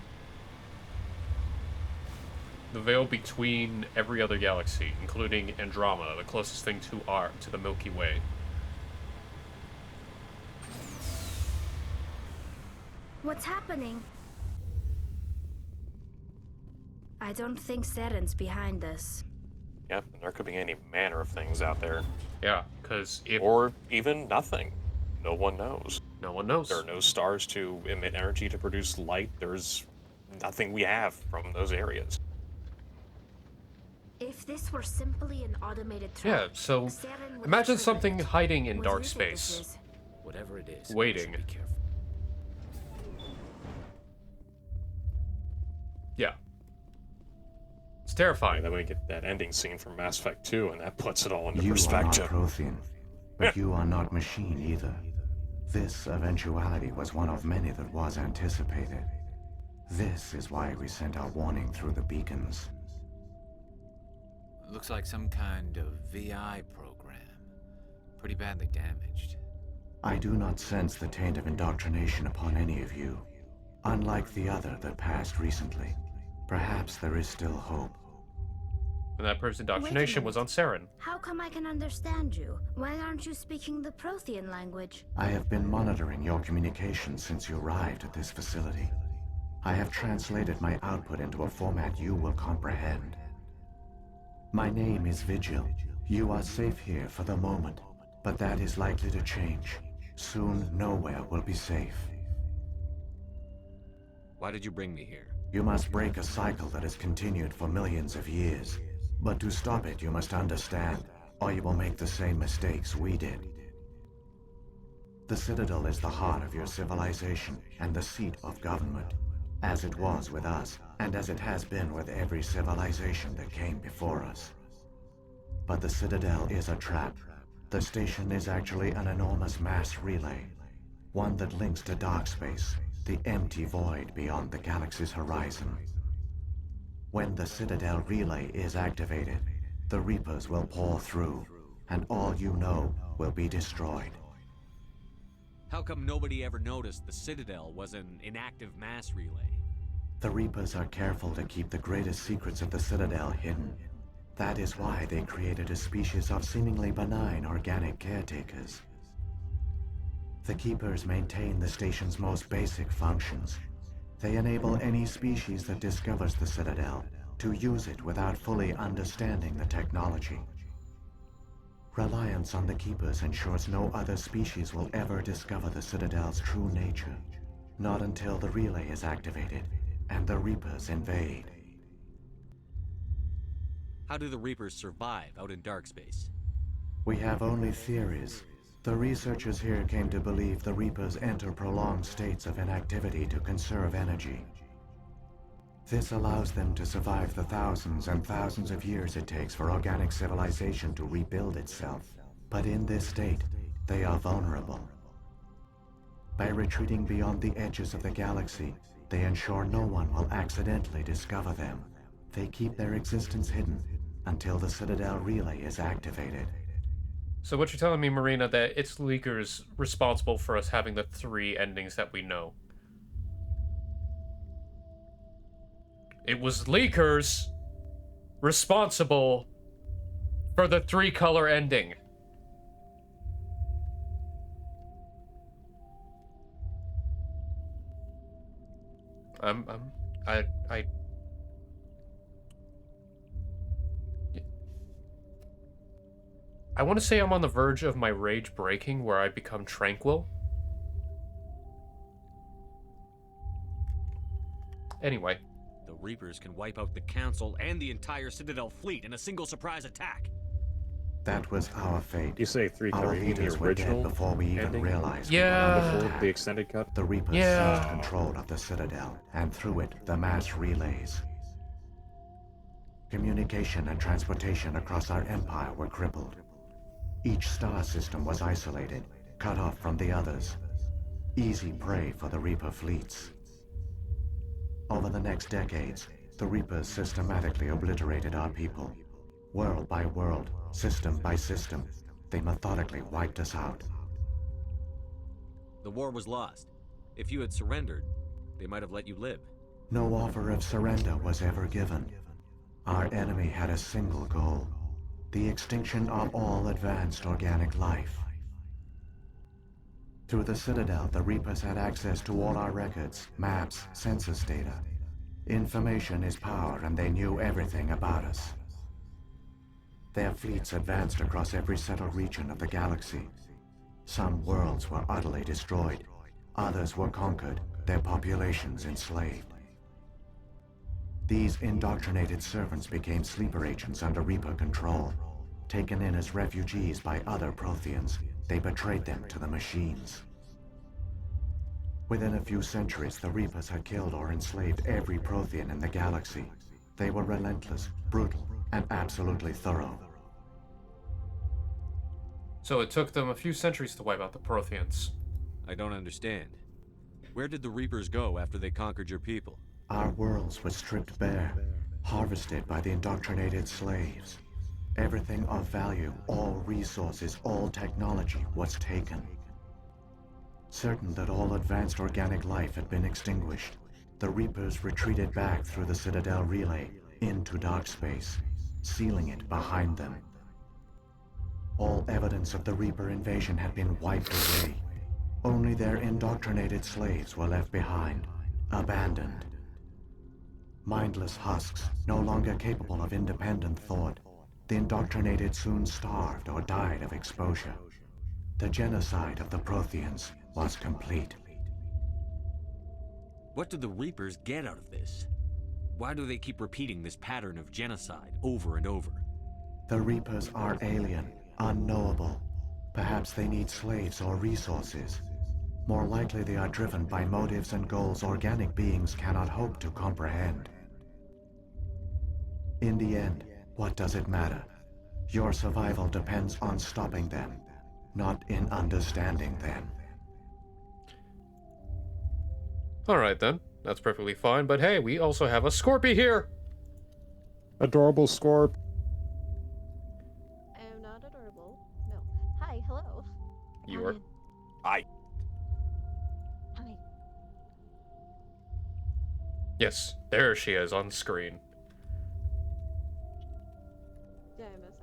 The veil between every other galaxy, including Andromeda, the closest thing to the Milky Way. What's happening? I don't think Saren's behind this. Yep, and there could be any manner of things out there. Yeah, because if... Or even nothing. No one knows. No one knows. There are no stars to emit energy to produce light. There's nothing we have from those areas. If this were simply an automated trap, Yeah, so Saren would imagine have something triggered it. hiding in What dark do you think this space. is? Whatever it is, Waiting. we should be careful. Yeah. It's terrifying. Then we get that ending scene from Mass Effect 2, and that puts it all into You perspective. are not Prothean, but you are not machine either. This eventuality was one of many that was anticipated. This is why we sent our warning through the beacons. Looks like some kind of VI program. Pretty badly damaged. I do not sense the taint of indoctrination upon any of you. Unlike the other that passed recently, perhaps there is still hope. And that person's indoctrination was on Saren. How come I can understand you? Why aren't you speaking the Prothean language? I have been monitoring your communications since you arrived at this facility. I have translated my output into a format you will comprehend. My name is Vigil. You are safe here for the moment, but that is likely to change. Soon, nowhere will be safe. Why did you bring me here? You must break a cycle that has continued for millions of years. But to stop it, you must understand, or you will make the same mistakes we did. The Citadel is the heart of your civilization and the seat of government, as it was with us, and as it has been with every civilization that came before us. But the Citadel is a trap. The station is actually an enormous mass relay, one that links to dark space, the empty void beyond the galaxy's horizon. When the Citadel relay is activated, the Reapers will pour through, and all you know will be destroyed. How come nobody ever noticed the Citadel was an inactive mass relay? The Reapers are careful to keep the greatest secrets of the Citadel hidden. That is why they created a species of seemingly benign organic caretakers. The Keepers maintain the station's most basic functions. They enable any species that discovers the Citadel to use it without fully understanding the technology. Reliance on the Keepers ensures no other species will ever discover the Citadel's true nature. Not until the relay is activated and the Reapers invade. How do the Reapers survive out in dark space? We have only theories. The researchers here came to believe the Reapers enter prolonged states of inactivity to conserve energy. This allows them to survive the thousands and thousands of years it takes for organic civilization to rebuild itself. But in this state, they are vulnerable. By retreating beyond the edges of the galaxy, they ensure no one will accidentally discover them. They keep their existence hidden until the Citadel relay is activated. So what you're telling me, Marina, that it's leakers responsible for us having the 3 endings that we know. It was leakers responsible for the 3-color ending. I want to say I'm on the verge of my rage breaking where I become tranquil. Anyway. The Reapers can wipe out the Council and the entire Citadel fleet in a single surprise attack. That was our fate. You say 3 Our you mean the leaders were dead original before we even ending? realized Yeah. we were under Before attack. the extended cut? The Reapers Yeah. seized control of the Citadel, and through it, the mass relays. Communication and transportation across our empire were crippled. Each star system was isolated, cut off from the others. Easy prey for the Reaper fleets. Over the next decades, the Reapers systematically obliterated our people. World by world, system by system, they methodically wiped us out. The war was lost. If you had surrendered, they might have let you live. No offer of surrender was ever given. Our enemy had a single goal: the extinction of all advanced organic life. Through the Citadel, the Reapers had access to all our records, maps, census data. Information is power, and they knew everything about us. Their fleets advanced across every settled region of the galaxy. Some worlds were utterly destroyed. Others were conquered, their populations enslaved. These indoctrinated servants became sleeper agents under Reaper control. Taken in as refugees by other Protheans, they betrayed them to the machines. Within a few centuries, the Reapers had killed or enslaved every Prothean in the galaxy. They were relentless, brutal, and absolutely thorough. So it took them a few centuries to wipe out the Protheans. I don't understand. Where did the Reapers go after they conquered your people? Our worlds were stripped bare, harvested by the indoctrinated slaves. Everything of value, all resources, all technology was taken. Certain that all advanced organic life had been extinguished, the Reapers retreated back through the Citadel relay into dark space, sealing it behind them. All evidence of the Reaper invasion had been wiped away. Only their indoctrinated slaves were left behind, abandoned. Mindless husks, no longer capable of independent thought, the indoctrinated soon starved or died of exposure. The genocide of the Protheans was complete. What do the Reapers get out of this? Why do they keep repeating this pattern of genocide over and over? The Reapers are alien, unknowable. Perhaps they need slaves or resources. More likely they are driven by motives and goals organic beings cannot hope to comprehend. In the end, what does it matter? Your survival depends on stopping them, not in understanding them. Alright then, that's perfectly fine, but hey, we also have a Scorpy here! Adorable Scorp. I am not adorable. No. Hi, hello. You are? Hi. Hi. Yes, there she is on screen. Did I miss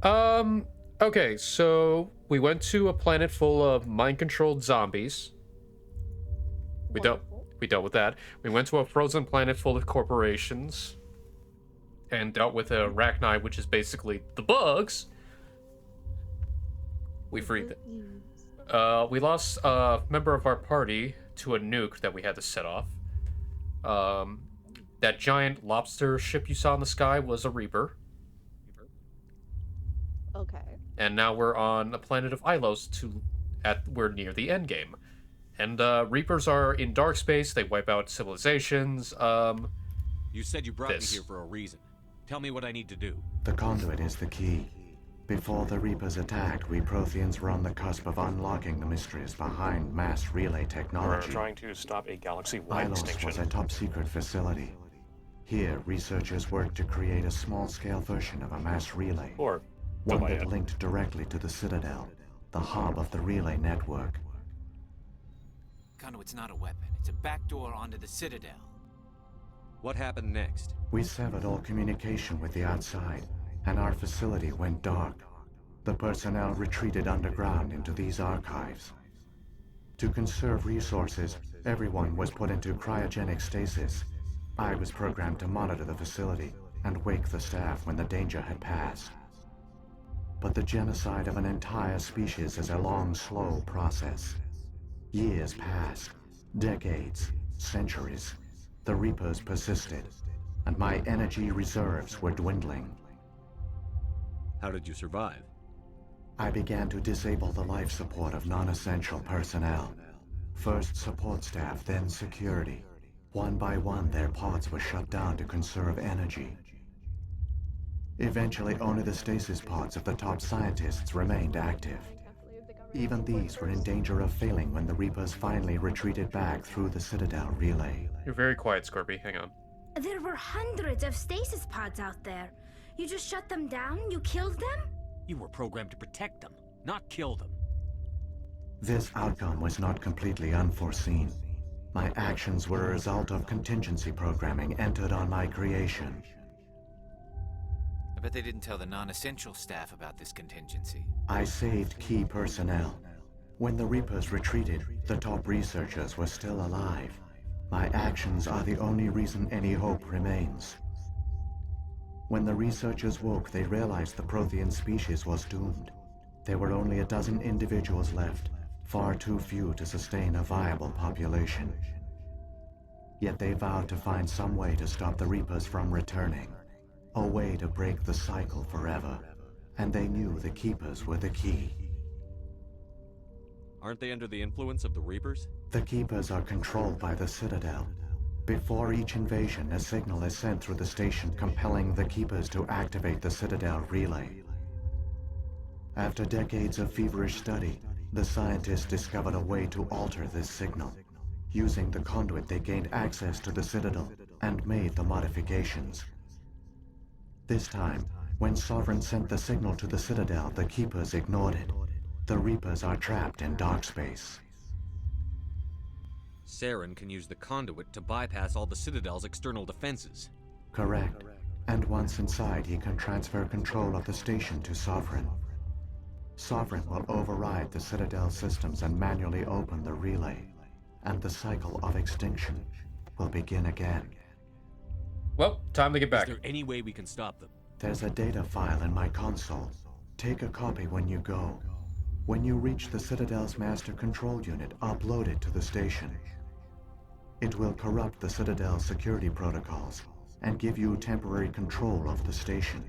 anything? Okay, so we went to a planet full of mind-controlled zombies. We dealt with that. We went to a frozen planet full of corporations and dealt with a Arachnide, which is basically the bugs. We freed them. We lost a member of our party to a nuke that we had to set off. That giant lobster ship you saw in the sky was a Reaper. Okay. And now we're on a planet of Ilos we're near the end game. And Reapers are in dark space, they wipe out civilizations. You said you brought me here for a reason. Tell me what I need to do. The conduit is the key. Before the Reapers attacked, we Protheans were on the cusp of unlocking the mysteries behind mass relay technology. We're trying to stop a galaxy-wide Ilos extinction. was a top-secret facility. Here, researchers worked to create a small-scale version of a mass relay. Or one that linked directly to the Citadel, the hub of the relay network. Conduit's not a weapon. It's a backdoor onto the Citadel. What happened next? We severed all communication with the outside, and our facility went dark. The personnel retreated underground into these archives. To conserve resources, everyone was put into cryogenic stasis. I was programmed to monitor the facility and wake the staff when the danger had passed. But the genocide of an entire species is a long, slow process. Years passed, decades, centuries. the Reapers persisted, and my energy reserves were dwindling. How did you survive? I began to disable the life support of non-essential personnel. First support staff, then security. One by one, their pods were shut down to conserve energy. Eventually, only the stasis pods of the top scientists remained active. Even these were in danger of failing when the Reapers finally retreated back through the Citadel relay. You're very quiet, Scorpy. Hang on. There were hundreds of stasis pods out there. You just shut them down? You killed them? You were programmed to protect them, not kill them. This outcome was not completely unforeseen. My actions were a result of contingency programming entered on my creation. I bet they didn't tell the non-essential staff about this contingency. I saved key personnel. When the Reapers retreated, the top researchers were still alive. My actions are the only reason any hope remains. When the researchers woke, they realized the Prothean species was doomed. There were only a dozen individuals left, far too few to sustain a viable population. Yet they vowed to find some way to stop the Reapers from returning. A way to break the cycle forever. And they knew the Keepers were the key. Aren't they under the influence of the Reapers? The Keepers are controlled by the Citadel. Before each invasion, a signal is sent through the station compelling the Keepers to activate the Citadel relay. After decades of feverish study, the scientists discovered a way to alter this signal. Using the conduit, they gained access to the Citadel and made the modifications. This time, when Sovereign sent the signal to the Citadel, the Keepers ignored it. The Reapers are trapped in dark space. Saren can use the conduit to bypass all the Citadel's external defenses. Correct. And once inside, he can transfer control of the station to Sovereign. Sovereign will override the Citadel systems and manually open the relay. And the cycle of extinction will begin again. Well, time to get back. Is there any way we can stop them? There's a data file in my console. Take a copy when you go. When you reach the Citadel's master control unit, upload it to the station. It will corrupt the Citadel's security protocols and give you temporary control of the station.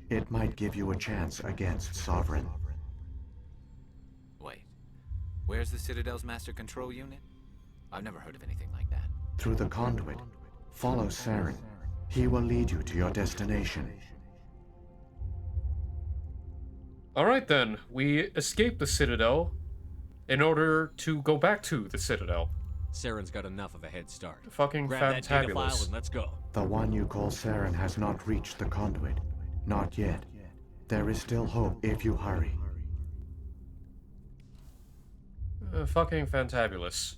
It might give you a chance against Sovereign. Wait, where's the Citadel's master control unit? I've never heard of anything like that. Through the conduit, follow Saren. He will lead you to your destination. Alright then, we escaped the Citadel in order to go back to the Citadel. Saren's got enough of a head start. Fucking Grab that data file fantabulous. and let's go. The one you call Saren has not reached the conduit. Not yet. There is still hope if you hurry. Fucking fantabulous.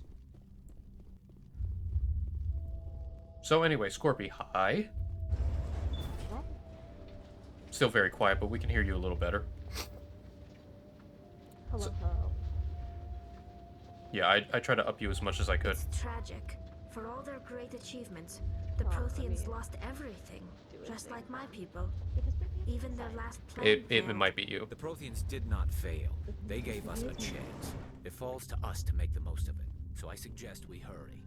So anyway, Scorpy, hi. Still very quiet, but we can hear you a little better. Hello, hello. Yeah, I tried to up you as much as I could. It's tragic. For all their great achievements, the Protheans lost everything. Just like my people. Even their last plan It failed. might be you. The Protheans did not fail. They gave us a chance. It falls to us to make the most of it. So I suggest we hurry.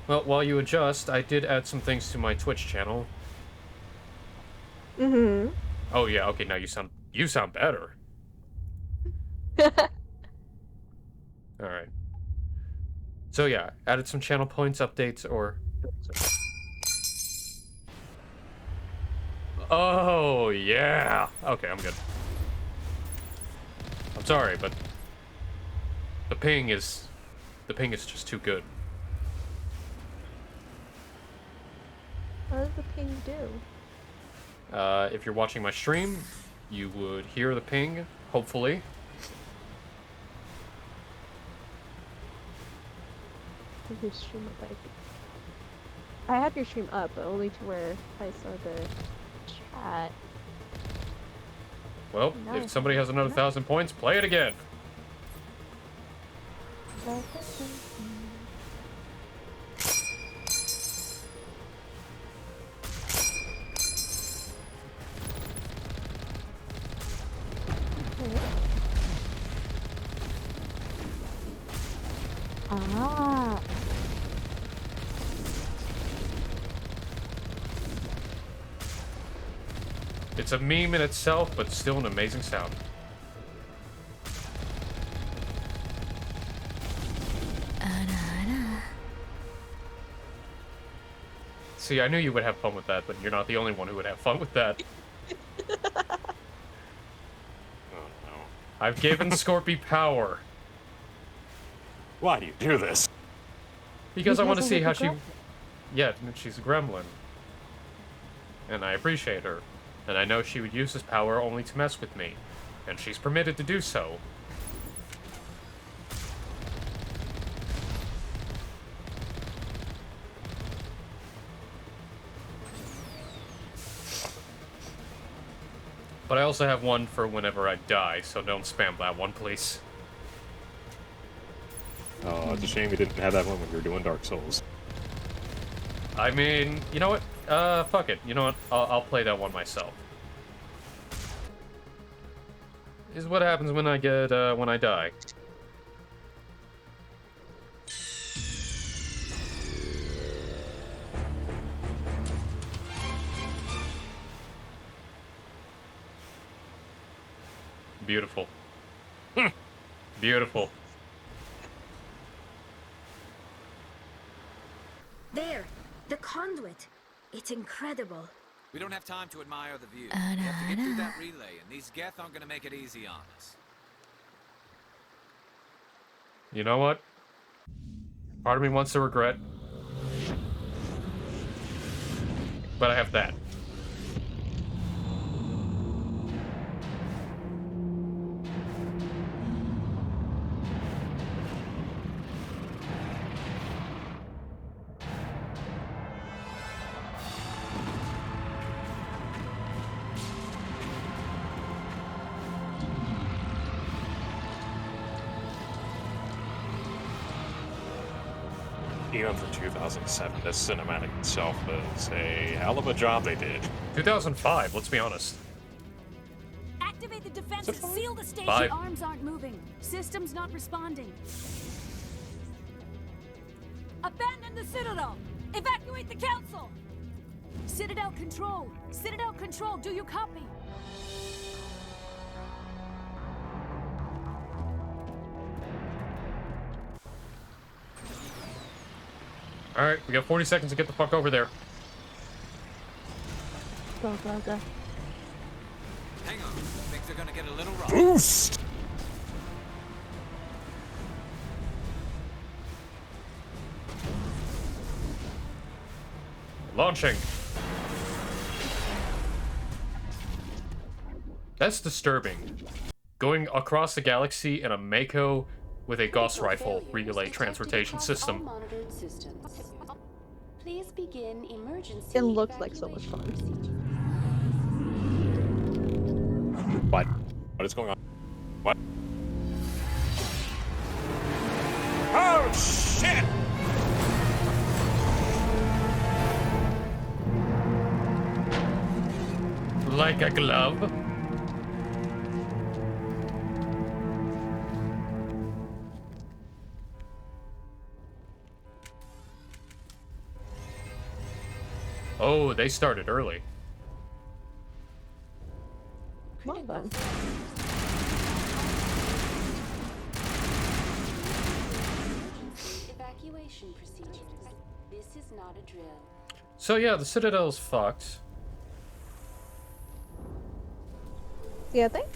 Well, while you adjust, I did add some things to my Twitch channel. Mm-hmm. Oh yeah, okay, now you sound better. Alright. So yeah, added some channel points updates or... Oh, yeah! Okay, I'm good. I'm sorry, but... The ping is just too good. What does the ping do? If you're watching my stream, you would hear the ping, hopefully. Your stream up, I had your stream up, but only to where I saw the chat. Well, Now I if somebody has another 1,000 points, play it again. Ah. It's a meme in itself, but still an amazing sound. See, I knew you would have fun with that, but you're not the only one who would have fun with that. Oh no. I've given Scorpy power. Why do you do this? Because I want to Because see of how the she... gremlin. Yeah, she's a gremlin. And I appreciate her. And I know she would use this power only to mess with me. And she's permitted to do so. But I also have one for whenever I die, so don't spam that one, please. Oh, it's a shame you didn't have that one when you were doing Dark Souls. I mean, you know what? Fuck it. You know what? I'll play that one myself. This is what happens when I get, when I die. Beautiful. Beautiful. There, the conduit. It's incredible. We don't have time to admire the view. We have to get through that relay, and these Geth aren't gonna make it easy on us. You know what? Part of me wants to regret. But I have that. Even for 2007, this cinematic itself is a hell of a job they did. 2005, let's be honest. Activate the defenses. Seal the station. 5. Arms aren't moving. Systems not responding. Abandon the Citadel. Evacuate the Council. Citadel Control. Citadel Control. Do you copy? Alright, we got 40 seconds to get the fuck over there. Go, go, go. Hang on. Things are gonna get a little rough. Boost! Launching. That's disturbing. Going across the galaxy in a Mako with a Gauss rifle relay transportation system. Please begin emergency. It looks like so much fun. What? What is going on? What? Oh, shit! Like a glove. Oh, they started early. Well done. Evacuation procedures. This is not a drill. So yeah, the Citadel's fucked. Yeah, I think.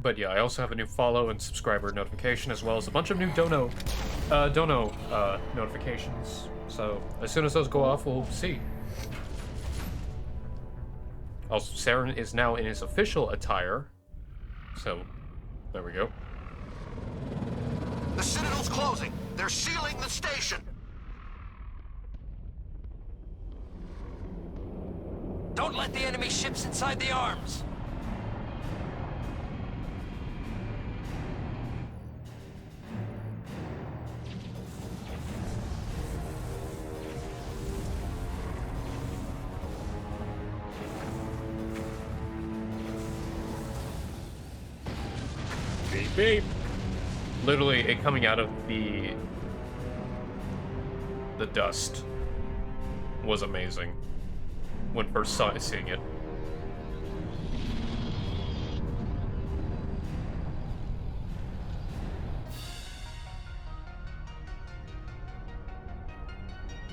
But yeah, I also have a new follow and subscriber notification, as well as a bunch of new dono notifications. So as soon as those go off, we'll see. Also, Saren is now in his official attire. So, there we go. The Citadel's closing. They're sealing the station. Don't let the enemy ships inside the arms. beep. Literally, it coming out of the dust was amazing when first seeing it.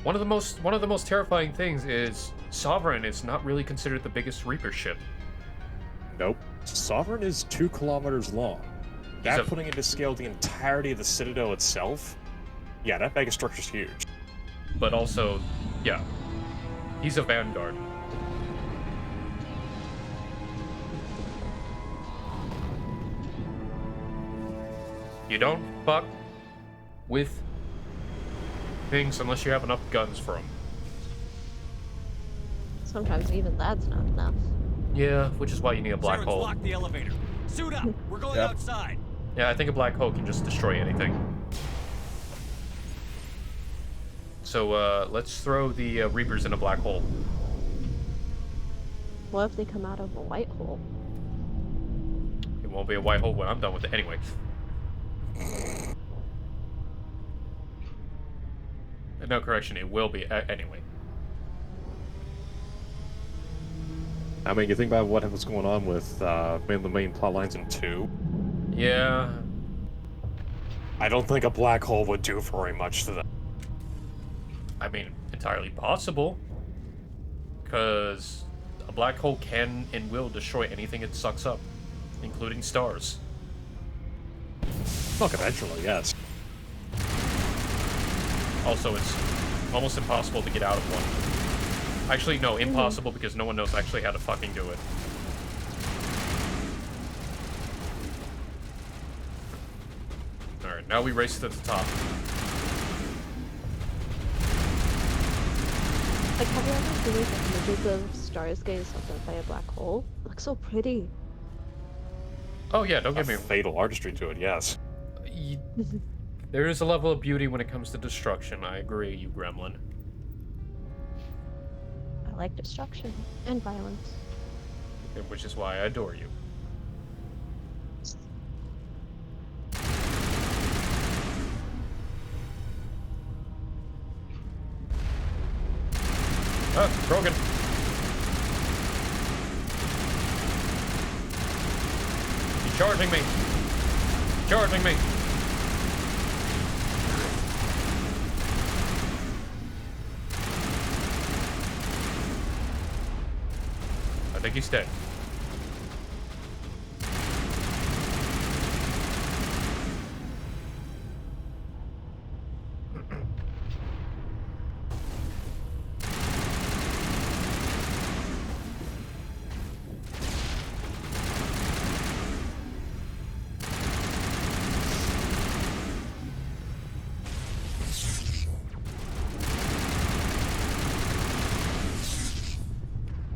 One of the most terrifying things is Sovereign is not really considered the biggest Reaper ship. Nope. Sovereign is 2 kilometers long. That putting into scale the entirety of the Citadel itself, yeah, that megastructure's huge. But also, yeah, he's a Vanguard. You don't fuck with things unless you have enough guns for them. Sometimes even that's not enough. Yeah, which is why you need a black hole. Lock the elevator. Suit up. We're going Yep. outside. Yeah, I think a black hole can just destroy anything. So, let's throw the Reapers in a black hole. What if they come out of a white hole? It won't be a white hole when I'm done with it anyway. No, correction, it will be anyway. I mean, you think about what was going on with the main plot lines in 2. Yeah. I don't think a black hole would do very much to them. I mean, entirely possible. Because a black hole can and will destroy anything it sucks up, including stars. Look, eventually, yes. Also, it's almost impossible to get out of one. Actually, no, impossible because no one knows actually how to fucking do it. Alright, now we race to the top. Like, have you ever seen these images of stars getting sucked up by a black hole? It looks so pretty. Oh yeah, don't get me fatal artistry to it, yes. There is a level of beauty when it comes to destruction. I agree, you gremlin. I like destruction and violence. Which is why I adore you. Ah, Krogan. He's charging me. Charging me. I think he's dead.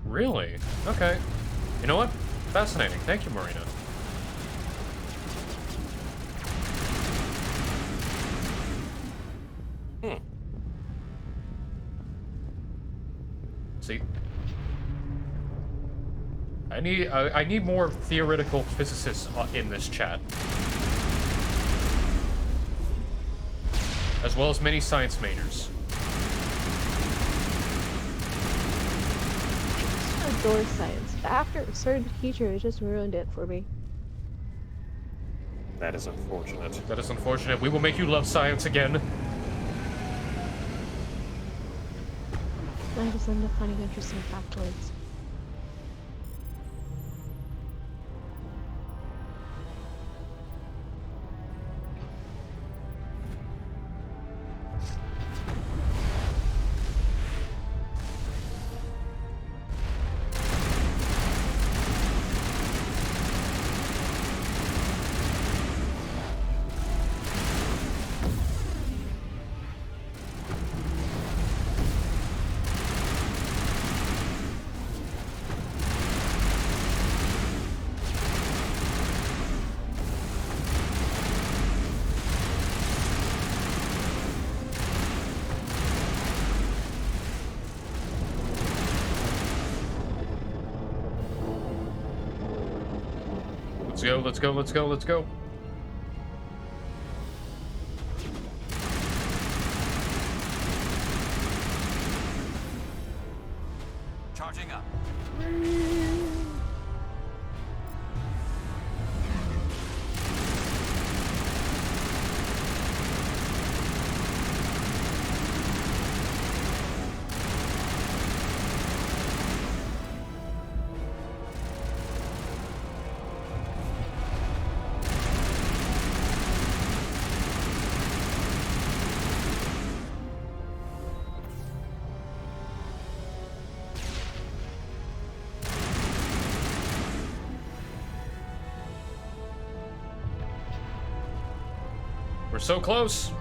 Really? Okay. You know what? Fascinating. Thank you, Marina. See? I need more theoretical physicists in this chat. As well as many science majors. Adore science. After a certain teacher, it just ruined it for me. That is unfortunate. That is unfortunate. We will make you love science again. I just end up finding interesting factoids. Let's go, let's go, let's go, let's go. Charging up. We're so close.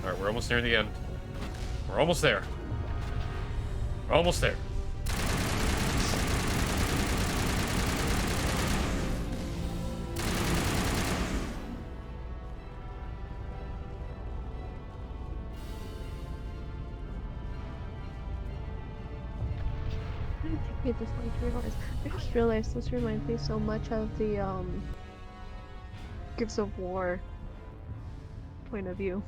Alright, we're almost near the end. We're almost there. We're almost there. This like 3 hours. I just realized this reminds me so much of the Gears of War point of view.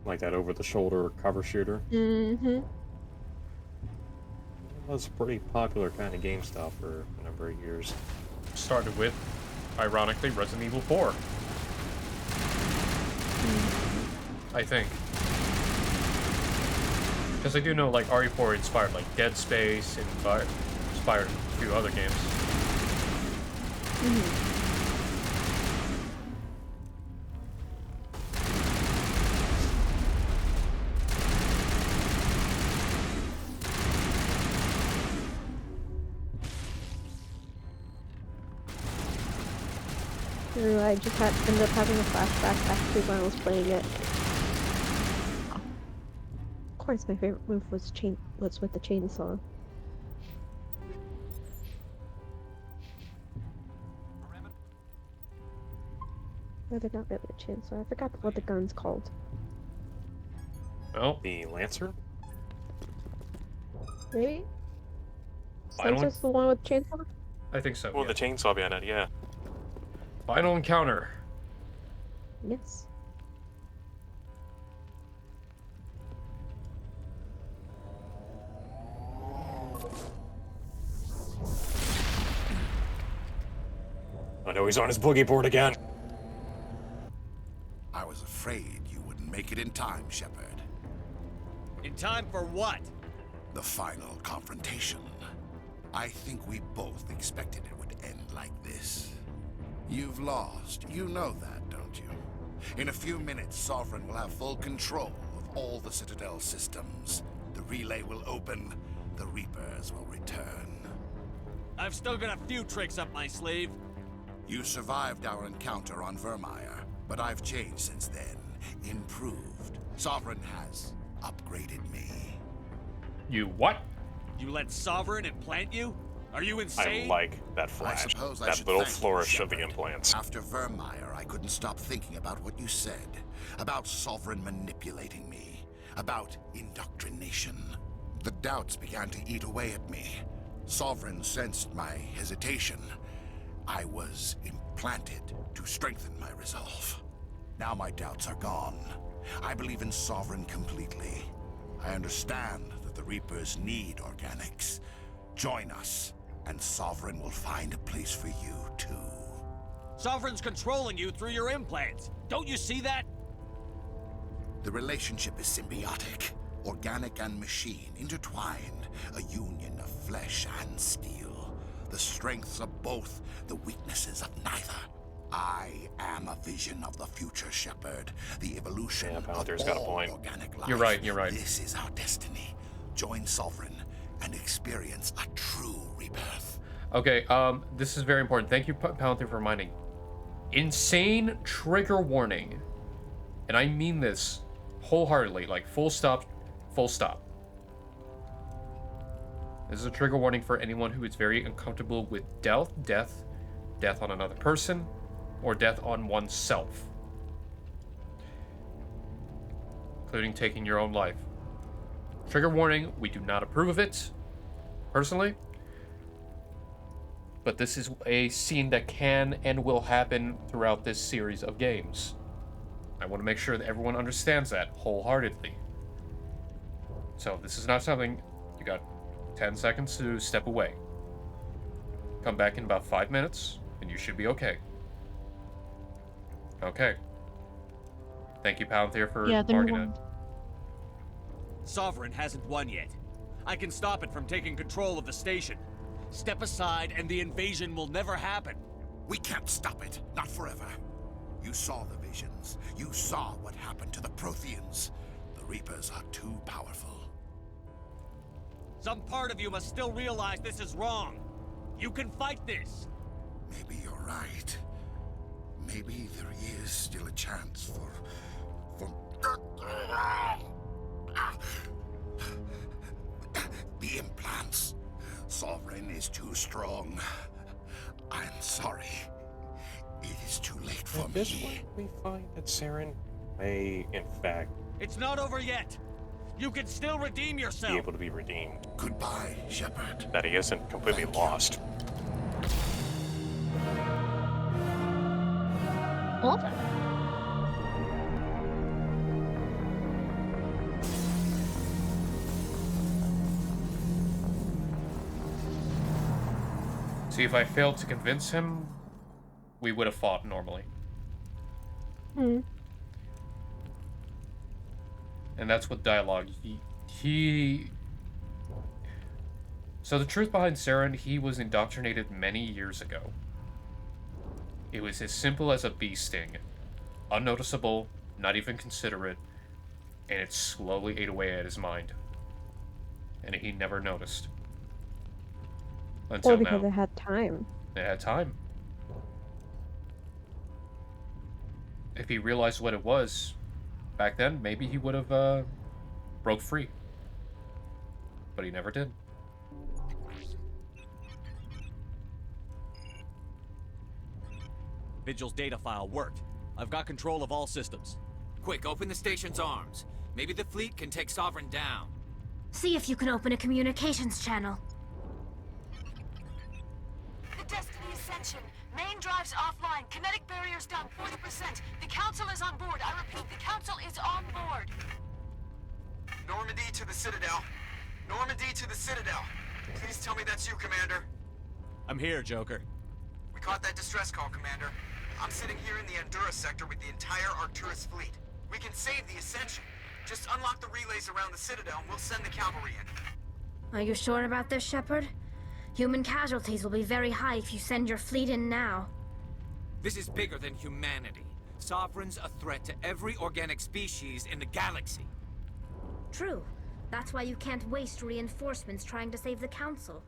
Like that over-the-shoulder cover shooter. Mm-hmm. That was a pretty popular kind of game style for a number of years. Started with, ironically, Resident Evil 4. I think. Because I do know, like, RE4 inspired, like, Dead Space, inspired a few other games. I just ended up having a flashback actually when I was playing it. Of course, my favorite move was with the chainsaw. Or they're not really a chainsaw. I forgot what the gun's called. Well, the Lancer? Maybe? Final Lancer's the one with the chainsaw? I think so. Well, yeah. the chainsaw behind it, yeah. Final encounter. Yes. I know he's on his boogie board again. I was afraid you wouldn't make it in time, Shepard. In time for what? The final confrontation. I think we both expected it would end like this. You've lost. You know that, don't you? In a few minutes, Sovereign will have full control of all the Citadel systems. The relay will open. The Reapers will return. I've still got a few tricks up my sleeve. You survived our encounter on Vermeer, but I've changed since then. Improved. Sovereign has upgraded me. You what? You let Sovereign implant you? Are you insane? I like that flash. I suppose I that should little thank you, flourish of the Shepard. implants. After Vermeer, I couldn't stop thinking about what you said. About Sovereign manipulating me. About indoctrination. The doubts began to eat away at me. Sovereign sensed my hesitation. I was implanted to strengthen my resolve. Now my doubts are gone. I believe in Sovereign completely. I understand that the Reapers need organics. Join us, and Sovereign will find a place for you, too. Sovereign's controlling you through your implants. Don't you see that? The relationship is symbiotic. Organic and machine, intertwined. A union of flesh and steel. The strengths of both, the weaknesses of neither. I am a vision of the future, Shepard. The evolution of got a all point. organic life. You're right, you're right. This is our destiny. Join Sovereign, and experience a true rebirth. Okay, this is very important. Thank you, Panther, for reminding. Insane trigger warning. And I mean this wholeheartedly, like full stop, full stop. This is a trigger warning for anyone who is very uncomfortable with death on another person, or death on oneself. Including taking your own life. Trigger warning, we do not approve of it, personally. But this is a scene that can and will happen throughout this series of games. I want to make sure that everyone understands that wholeheartedly. So this is not something, you got 10 seconds to step away. Come back in about 5 minutes, and you should be okay. Okay. Thank you, Panther, for marking it. Sovereign hasn't won yet. I can stop it from taking control of the station. Step aside and the invasion will never happen. We can't stop it, not forever. You saw the visions. You saw what happened to the Protheans. The Reapers are too powerful. Some part of you must still realize this is wrong. You can fight this. Maybe you're right. Maybe there is still a chance for... The implants. Sovereign is too strong. I'm sorry. It is too late for At this point, we find that Saren may, in fact... It's not over yet. You can still redeem yourself. ...be able to be redeemed. Goodbye, Shepard. That he isn't completely lost. Hold on. See, if I failed to convince him, we would have fought normally. Hmm. And that's what dialogue. He... So the truth behind Saren, he was indoctrinated many years ago. It was as simple as a bee sting. Unnoticeable, not even considerate, and it slowly ate away at his mind. And he never noticed. Until Or because now. it had time. It had time. If he realized what it was back then, maybe he would have broke free. But he never did. Vigil's data file worked. I've got control of all systems. Quick, open the station's arms. Maybe the fleet can take Sovereign down. See if you can open a communications channel. The Destiny Ascension. Main drives offline. Kinetic barriers down 40%. The Council is on board. I repeat, the Council is on board. Normandy to the Citadel. Normandy to the Citadel. Please tell me that's you, Commander. I'm here, Joker. We caught that distress call, Commander. I'm sitting here in the Endura sector with the entire Arcturus fleet. We can save the Ascension. Just unlock the relays around the Citadel and we'll send the cavalry in. Are you sure about this, Shepard? Human casualties will be very high if you send your fleet in now. This is bigger than humanity. Sovereign's a threat to every organic species in the galaxy. True. That's why you can't waste reinforcements trying to save the Council.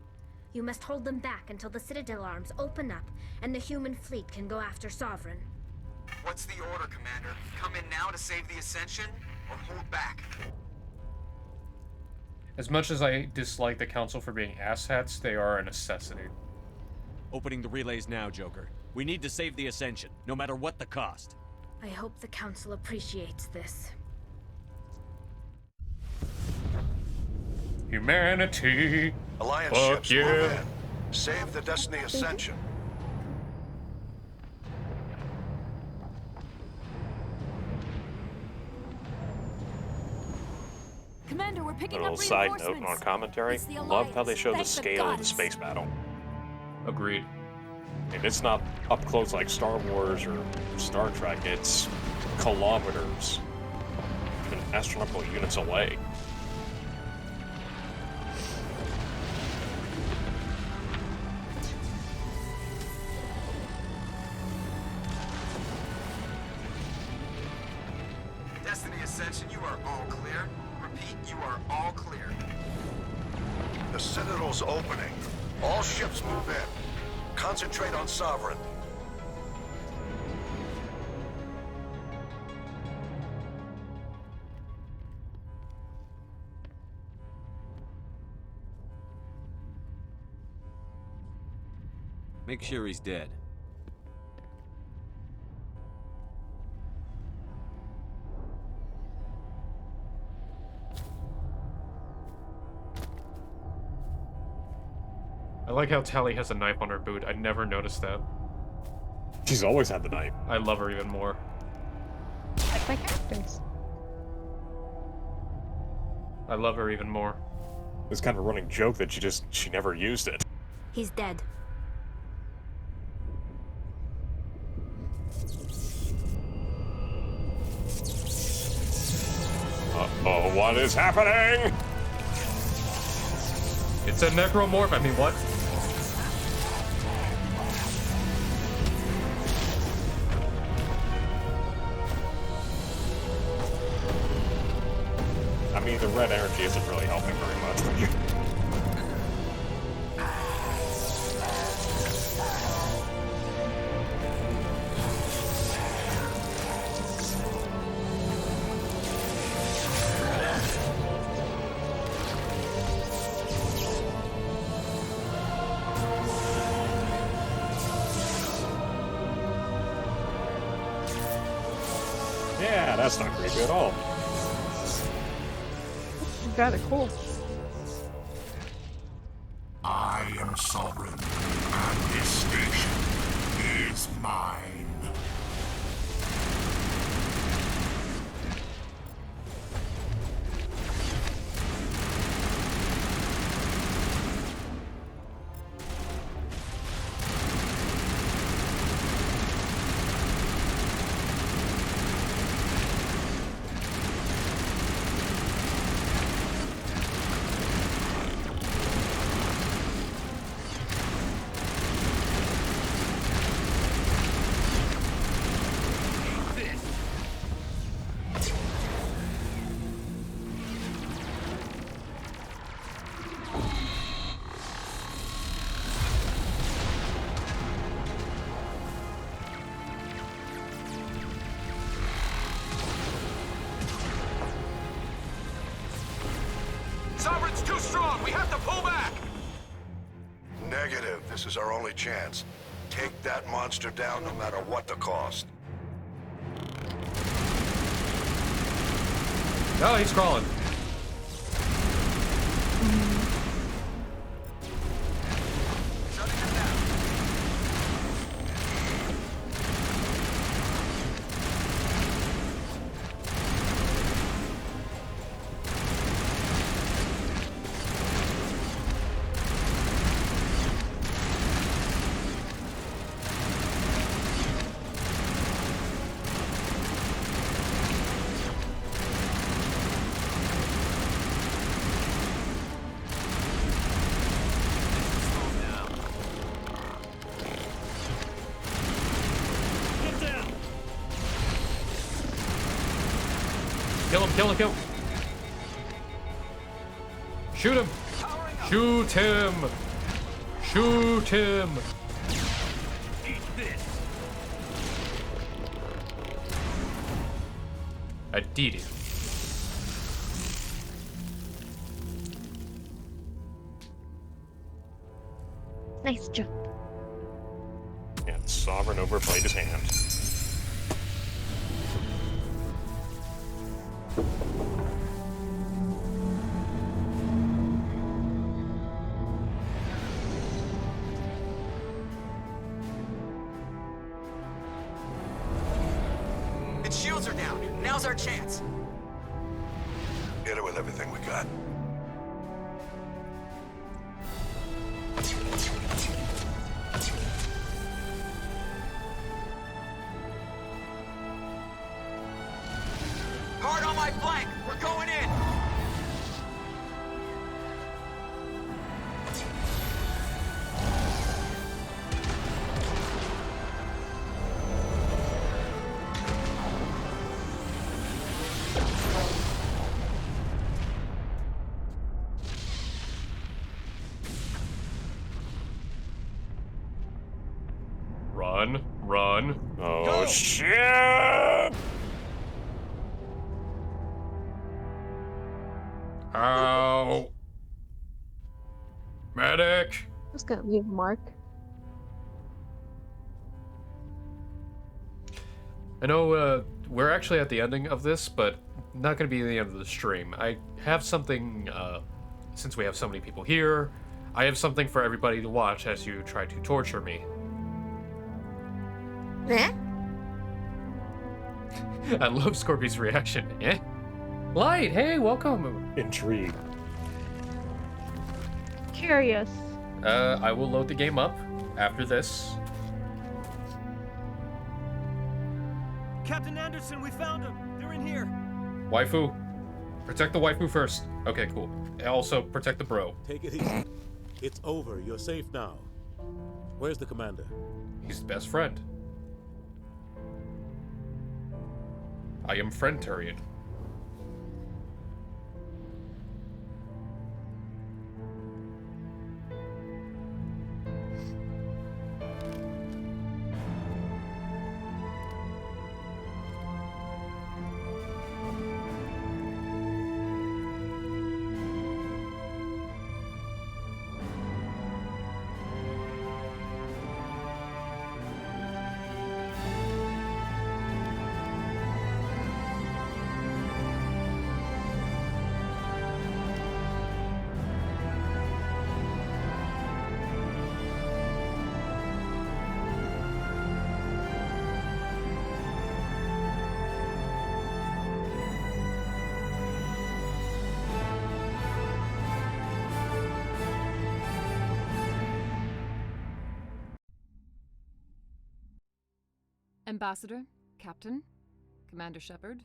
You must hold them back until the Citadel arms open up and the human fleet can go after Sovereign. What's the order, Commander? Come in now to save the Ascension, or hold back? As much as I dislike the Council for being asshats, they are a necessity. Opening the relays now, Joker. We need to save the Ascension, no matter what the cost. I hope the Council appreciates this. Humanity! Alliance Fuck ships yeah. move in. Save the Destiny Ascension. Commander, we're A picking little up side reinforcements. note on commentary. It's the Loved how they Alliance. showed the Thank the scale of the gods. space battle. Agreed. And it's not up close like Star Wars or Star Trek. It's kilometers, even astronomical units away. Destiny Ascension, you are all clear. Repeat, you are all clear. The Citadel's opening. All ships move in. Concentrate on Sovereign. Make sure he's dead. I like how Tally has a knife on her boot. I never noticed that. She's always had the knife. I love her even more. Like my characters. I love her even more. It's kind of a running joke that she never used it. He's dead. Uh-oh, what is happening? It's a necromorph. I mean, what? I mean, the red energy isn't really helping very much. Yeah, that's not creepy at all. Rather cool. I am Sovereign, and this station is mine. Sovereign's too strong! We have to pull back! Negative. This is our only chance. Take that monster down no matter what the cost. Oh, he's crawling. Kill him, kill him, kill him. Shoot him. Shoot him. Shoot him. Eat this. I did it. Nice jump. And Sovereign overplayed his hand. Its shields are down. Now's our chance. Hit it with everything we got. Hard on my flank. We're going in. Run. Oh, Go. shit! Ow. Medic. I'm just gonna leave a mark. I know we're actually at the ending of this, but not going to be the end of the stream. I have something, since we have so many people here, I have something for everybody to watch as you try to torture me. Eh? I love Scorpy's reaction. Eh? Light, hey, welcome. Intrigue. Curious. I will load the game up after this. Captain Anderson, we found them. They're in here. Waifu. Protect the waifu first. Okay, cool. Also, protect the bro. Take it easy. It's over. You're safe now. Where's the commander? He's the best friend. I am friend Turian. Ambassador, Captain, Commander Shepard,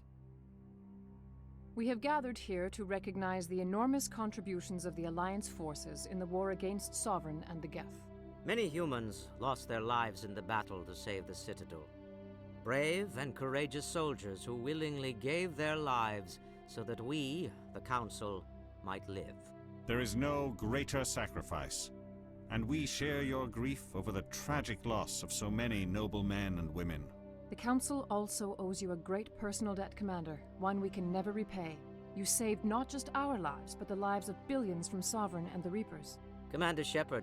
we have gathered here to recognize the enormous contributions of the Alliance forces in the war against Sovereign and the Geth. Many humans lost their lives in the battle to save the Citadel. Brave and courageous soldiers who willingly gave their lives so that we, the Council, might live. There is no greater sacrifice, and we share your grief over the tragic loss of so many noble men and women. The Council also owes you a great personal debt, Commander, one we can never repay. You saved not just our lives, but the lives of billions from Sovereign and the Reapers. Commander Shepard,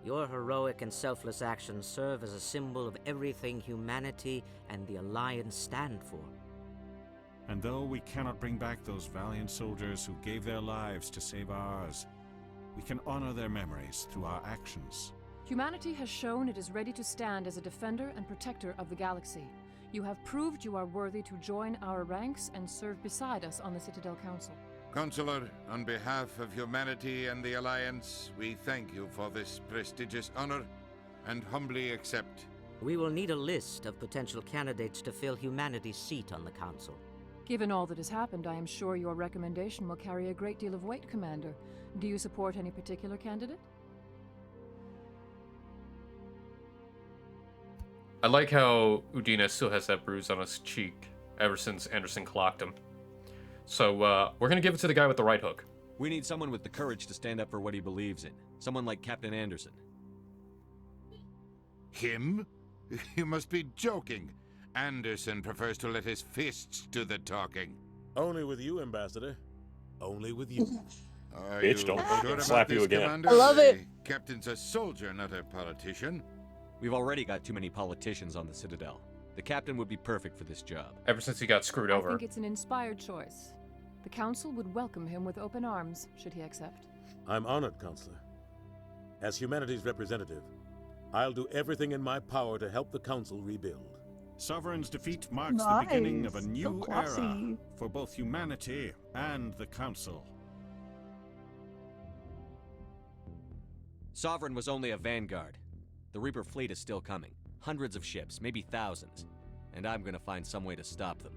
your heroic and selfless actions serve as a symbol of everything humanity and the Alliance stand for. And though we cannot bring back those valiant soldiers who gave their lives to save ours, we can honor their memories through our actions. Humanity has shown it is ready to stand as a defender and protector of the galaxy. You have proved you are worthy to join our ranks and serve beside us on the Citadel Council. Counselor, on behalf of humanity and the Alliance, we thank you for this prestigious honor and humbly accept. We will need a list of potential candidates to fill humanity's seat on the Council. Given all that has happened, I am sure your recommendation will carry a great deal of weight, Commander. Do you support any particular candidate? I like how Udina still has that bruise on his cheek ever since Anderson clocked him. So, we're gonna give it to the guy with the right hook. We need someone with the courage to stand up for what he believes in. Someone like Captain Anderson. Him? You must be joking. Anderson prefers to let his fists do the talking. Only with you, Ambassador. Only with you. Are Bitch, you don't sure about slap this, you again. Commander? I love it. The captain's a soldier, not a politician. We've already got too many politicians on the Citadel. The captain would be perfect for this job. Ever since he got screwed over. I think it's an inspired choice. The Council would welcome him with open arms, should he accept. I'm honored, Counselor. As humanity's representative, I'll do everything in my power to help the Council rebuild. Sovereign's defeat marks the beginning of a new era for both humanity and the Council. Sovereign was only a vanguard. The Reaper fleet is still coming. Hundreds of ships, maybe thousands. And I'm gonna find some way to stop them.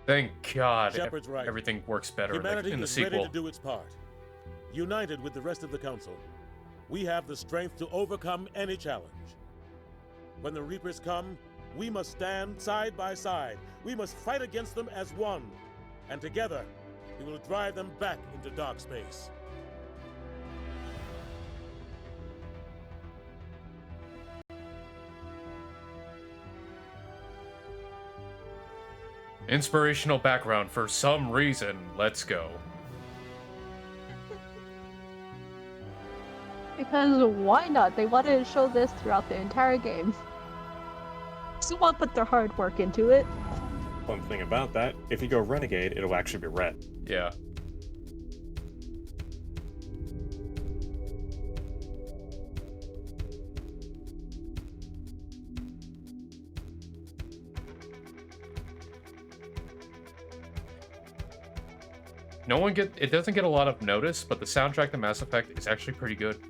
Thank God Shepard's right. everything works better Humanity in the is sequel. ready to do its part. United with the rest of the Council, we have the strength to overcome any challenge. When the Reapers come, we must stand side by side. We must fight against them as one. And together, We will drive them back into dark space. Inspirational background for some reason. Let's go. Because why not? They wanted to show this throughout the entire game. Someone put their hard work into it. One thing about that, if you go Renegade, it'll actually be red. Yeah. It doesn't get a lot of notice, but the soundtrack to Mass Effect is actually pretty good.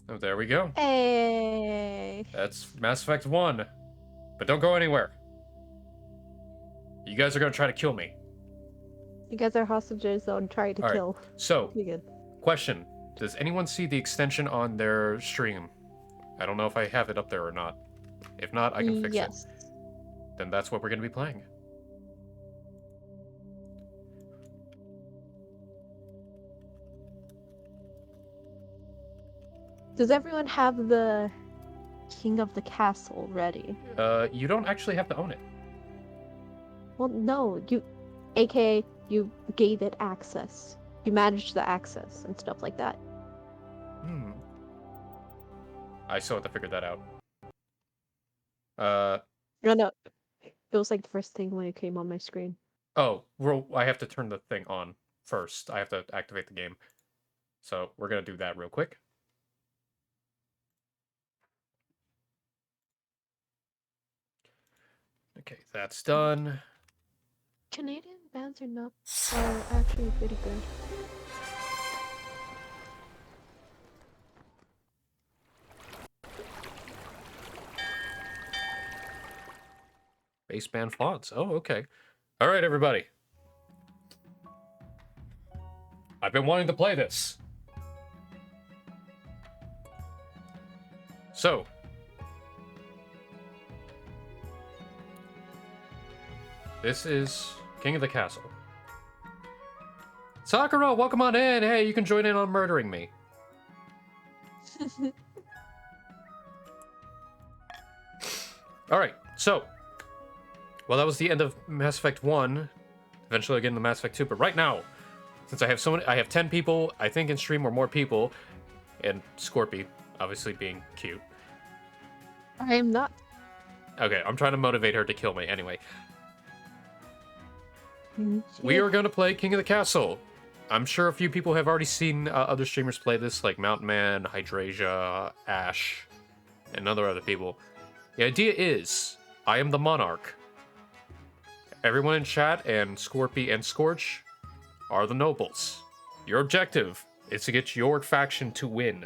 Oh, there we go. Hey. That's Mass Effect 1. But don't go anywhere. You guys are gonna try to kill me. You guys are hostages on trying to All right, kill. So, Pretty good. question. Does anyone see the extension on their stream? I don't know if I have it up there or not. If not, I can fix it. Then that's what we're going to be playing. Does everyone have the King of the Castle ready? You don't actually have to own it. Well, no, aka you gave it access. You managed the access and stuff like that. I still have to figure that out. No, it was like the first thing when it came on my screen. Oh, well, I have to turn the thing on first. I have to activate the game. So we're going to do that real quick. Okay, that's done. Canadian bands are actually pretty good. Baseband fonts. Oh, okay. All right, everybody. I've been wanting to play this. So. This is King of the Castle. Sakura, welcome on in. Hey, you can join in on murdering me. All right, so. Well, that was the end of Mass Effect 1. Eventually, again, the Mass Effect 2. But right now, since I have 10 people, I think in stream or more people, and Scorpy, obviously being cute. I am not. Okay, I'm trying to motivate her to kill me. Anyway. Yeah. We are going to play King of the Castle. I'm sure a few people have already seen other streamers play this, like Mountain Man, Hydrasia, Ash, and other people. The idea is, I am the Monarch. Everyone in chat and Scorpy and Scorch are the nobles. Your objective is to get your faction to win,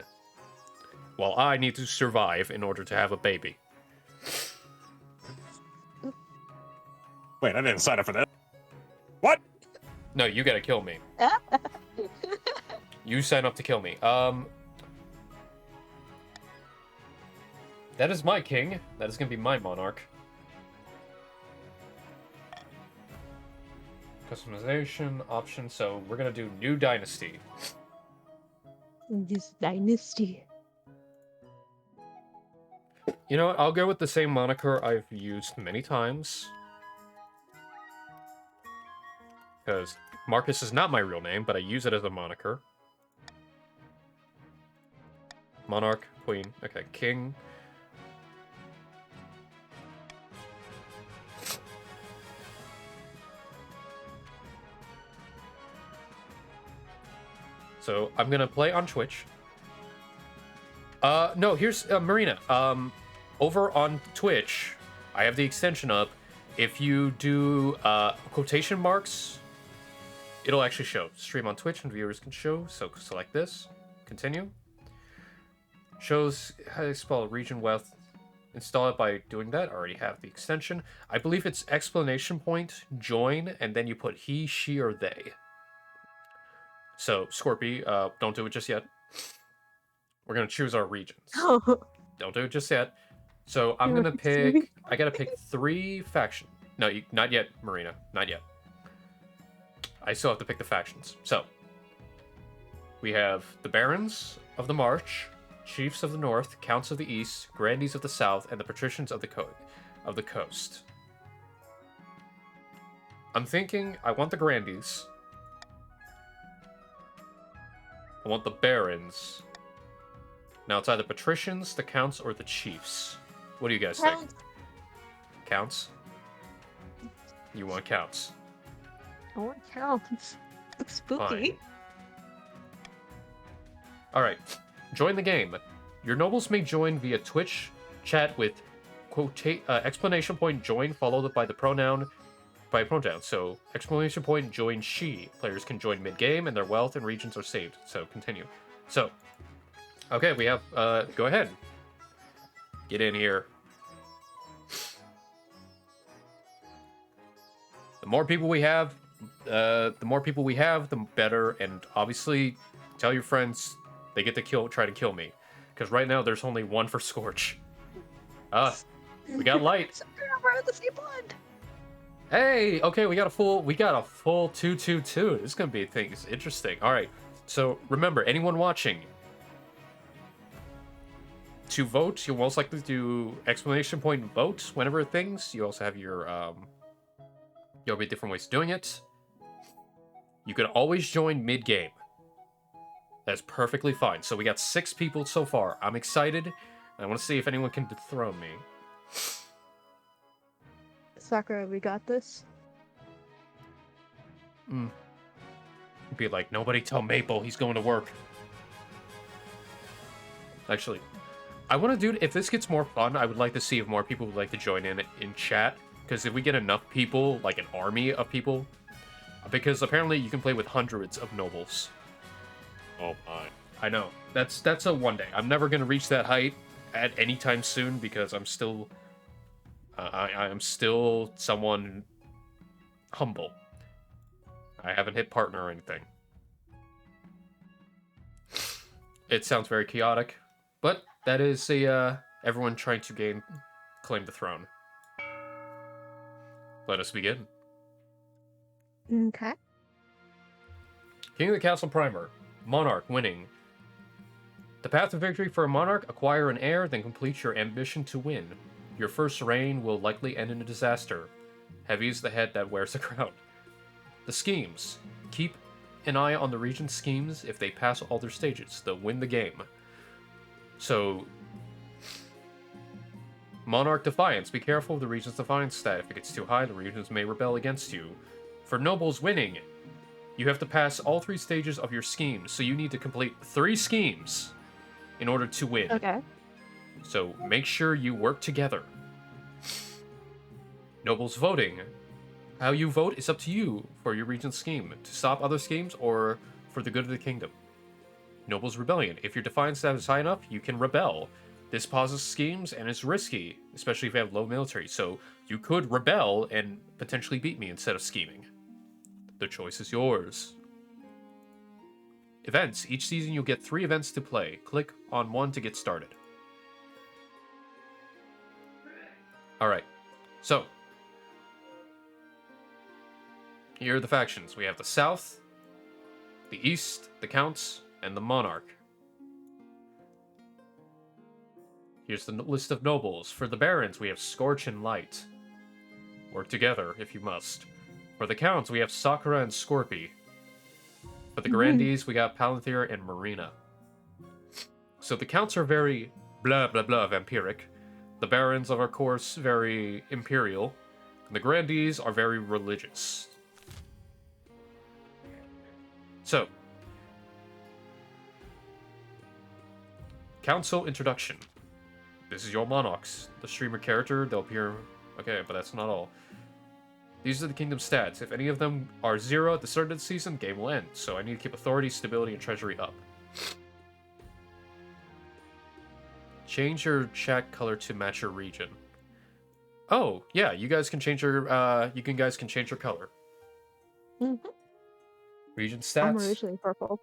while I need to survive in order to have a baby. Wait, I didn't sign up for that. What? No, you gotta kill me. You sign up to kill me. That is my king. That is gonna be my monarch. Customization option. So we're gonna do new dynasty. This dynasty. You know what? I'll go with the same moniker I've used many times. Because Marcus is not my real name, but I use it as a moniker. Monarch, Queen, okay, King. So I'm gonna play on Twitch. No, here's Marina. Over on Twitch, I have the extension up. If you do quotation marks, it'll actually show. Stream on Twitch and viewers can show. So select this. Continue. Shows how to spell region wealth. Install it by doing that. I already have the extension. I believe it's exclamation point, join, and then you put he, she, or they. So, Scorpy, don't do it just yet. We're gonna choose our regions. Oh. Don't do it just yet. So I'm gonna pick. I gotta pick 3 factions. No, not yet, Marina. Not yet. I still have to pick the factions. So we have the Barons of the March, Chiefs of the North, Counts of the East, Grandees of the South, and the Patricians of the Coast. I'm thinking I want the Grandees. I want the Barons. Now it's either Patricians, the Counts, or the Chiefs. What do you guys think? Counts? You want Counts? I want counts. Looks spooky. Fine. Alright. Join the game. Your nobles may join via Twitch chat with exclamation point join followed by the pronoun So exclamation point join she. Players can join mid-game and their wealth and regions are saved. So continue. So okay, we have go ahead. Get in here. The more people we have, the better. And obviously, tell your friends they get to try to kill me, because right now there's only 1 for Scorch. We got light. Hey, okay, we got a full 222. This is gonna be things interesting. All right, so remember, anyone watching, to vote, you'll most likely do exclamation point vote whenever things. You also have your there'll be different ways of doing it. You can always join mid-game. That's perfectly fine. So we got 6 people so far. I'm excited. I want to see if anyone can dethrone me. Sakura, we got this. Be like, nobody tell Maple he's going to work. Actually, I want to do, if this gets more fun, I would like to see if more people would like to join in chat. Because if we get enough people, like an army of people, because apparently you can play with hundreds of nobles. Oh my. I know. That's a one day. I'm never going to reach that height at any time soon because I'm still... I am still someone humble. I haven't hit partner or anything. It sounds very chaotic, but that is everyone trying to claim the throne. Let us begin. Okay. King of the Castle Primer. Monarch winning. The path to victory for a monarch: acquire an heir, then complete your ambition to win. Your first reign will likely end in a disaster. Heavy is the head that wears the crown. The schemes. Keep an eye on the region's schemes. If they pass all their stages, they'll win the game. So, Monarch Defiance. Be careful of the region's defiance stat. If it gets too high, the regions may rebel against you. For nobles winning, you have to pass all 3 stages of your schemes. So you need to complete 3 schemes in order to win. Okay. So make sure you work together. Nobles voting. How you vote is up to you for your region's scheme, to stop other schemes or for the good of the kingdom. Nobles rebellion. If your defiance stat is high enough, you can rebel. This pauses schemes and is risky, especially if you have low military, so you could rebel and potentially beat me instead of scheming. The choice is yours. Events. Each season you'll get 3 events to play. Click on one to get started. Alright, so here are the factions. We have the South, the East, the Counts, and the Monarch. Here's the list of nobles. For the Barons, we have Scorch and Light. Work together, if you must. For the Counts, we have Sakura and Scorpy. For the Grandees, we got Palantir and Marina. So the Counts are very blah blah blah vampiric. The Barons, of course, very imperial. And the Grandees are very religious. So, Council Introduction. This is your monarchs. The streamer character, they'll appear... Okay, but that's not all. These are the kingdom stats. If any of them are 0 at the start of the season, game will end. So I need to keep authority, stability, and treasury up. Change your chat color to match your region. Oh, yeah, you guys can change your guys can change your color. Mm-hmm. Region stats. I'm originally purple.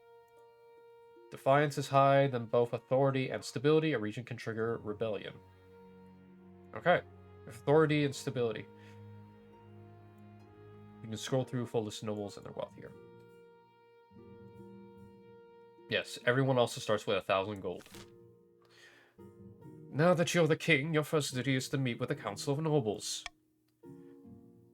defiance is high, then both authority and stability, a region can trigger rebellion. Okay. Authority and stability. You can scroll through full list of nobles and their wealth here. Yes, everyone also starts with 1,000 gold. Now that you're the king, your first duty is to meet with the Council of Nobles.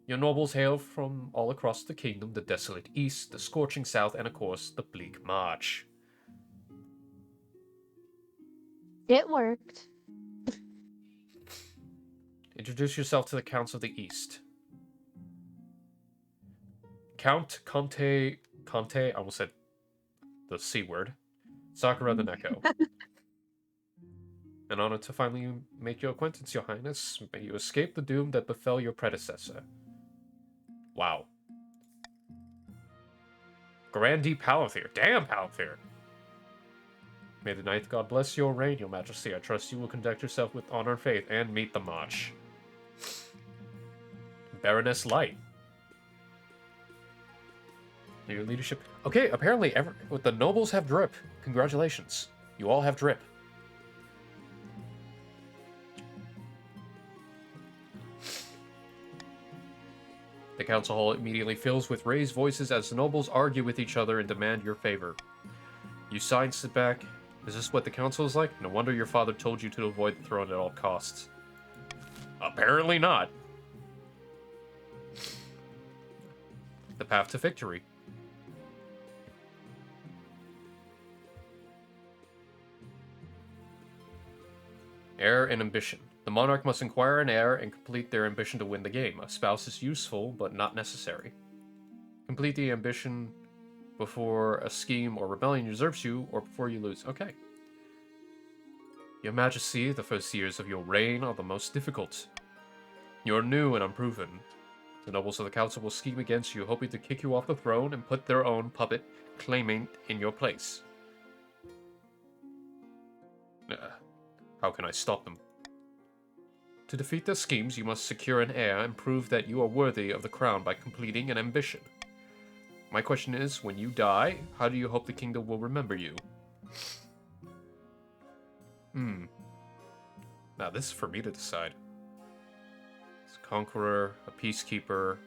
Your nobles hail from all across the kingdom, the desolate east, the scorching south, and of course, the bleak march. It worked. Introduce yourself to the Counts of the East. Count Conte, I almost said the C word, Sakura the Neko. An honor to finally make your acquaintance, Your Highness. May you escape the doom that befell your predecessor. Wow. Grandi Palanthir. Damn, Palanthir. May the Ninth God bless your reign, Your Majesty. I trust you will conduct yourself with honor and faith and meet the march. Baroness Light. Your leadership. Okay, apparently the nobles have drip. Congratulations. You all have drip. The council hall immediately fills with raised voices as the nobles argue with each other and demand your favor. You sign, sit back. Is this what the council is like? No wonder your father told you to avoid the throne at all costs. Apparently not. The path to victory. Heir and ambition. The monarch must inquire an heir and complete their ambition to win the game. A spouse is useful, but not necessary. Complete the ambition before a scheme or rebellion usurps you, or before you lose. Okay. Your Majesty, the first years of your reign are the most difficult. You are new and unproven. The nobles of the council will scheme against you, hoping to kick you off the throne and put their own puppet claimant in your place. How can I stop them? To defeat their schemes, you must secure an heir and prove that you are worthy of the crown by completing an ambition. My question is, when you die, how do you hope the kingdom will remember you? Now this is for me to decide. As a conqueror, a peacekeeper,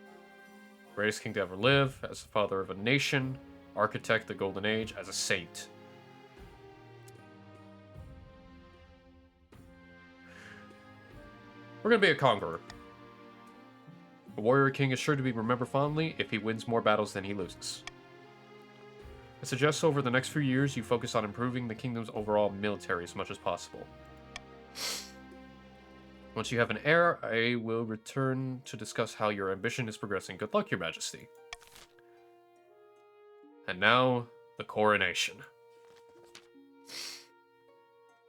greatest king to ever live, as the father of a nation, architect of the golden age, as a saint. We're gonna be a conqueror. A warrior king is sure to be remembered fondly if he wins more battles than he loses. I suggest over the next few years you focus on improving the kingdom's overall military as much as possible. Once you have an heir, I will return to discuss how your ambition is progressing. Good luck, Your Majesty. And now, the coronation.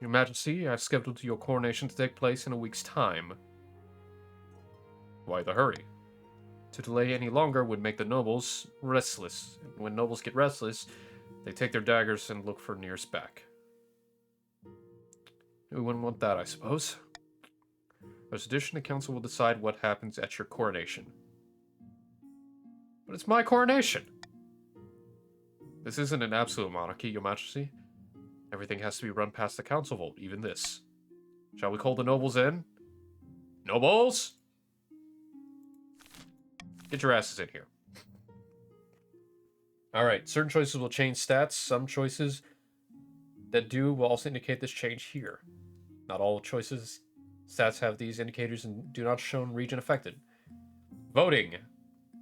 Your Majesty, I've scheduled your coronation to take place in a week's time. Why the hurry? To delay any longer would make the nobles restless. And when nobles get restless, they take their daggers and look for nearest back. We wouldn't want that, I suppose. As addition, the council will decide what happens at your coronation. But it's my coronation! This isn't an absolute monarchy, Your Majesty. Everything has to be run past the council vote, even this. Shall we call the nobles in? Nobles? Get your asses in here. Alright, certain choices will change stats. Some choices that do will also indicate this change here. Not all choices stats have these indicators and do not show region affected. Voting.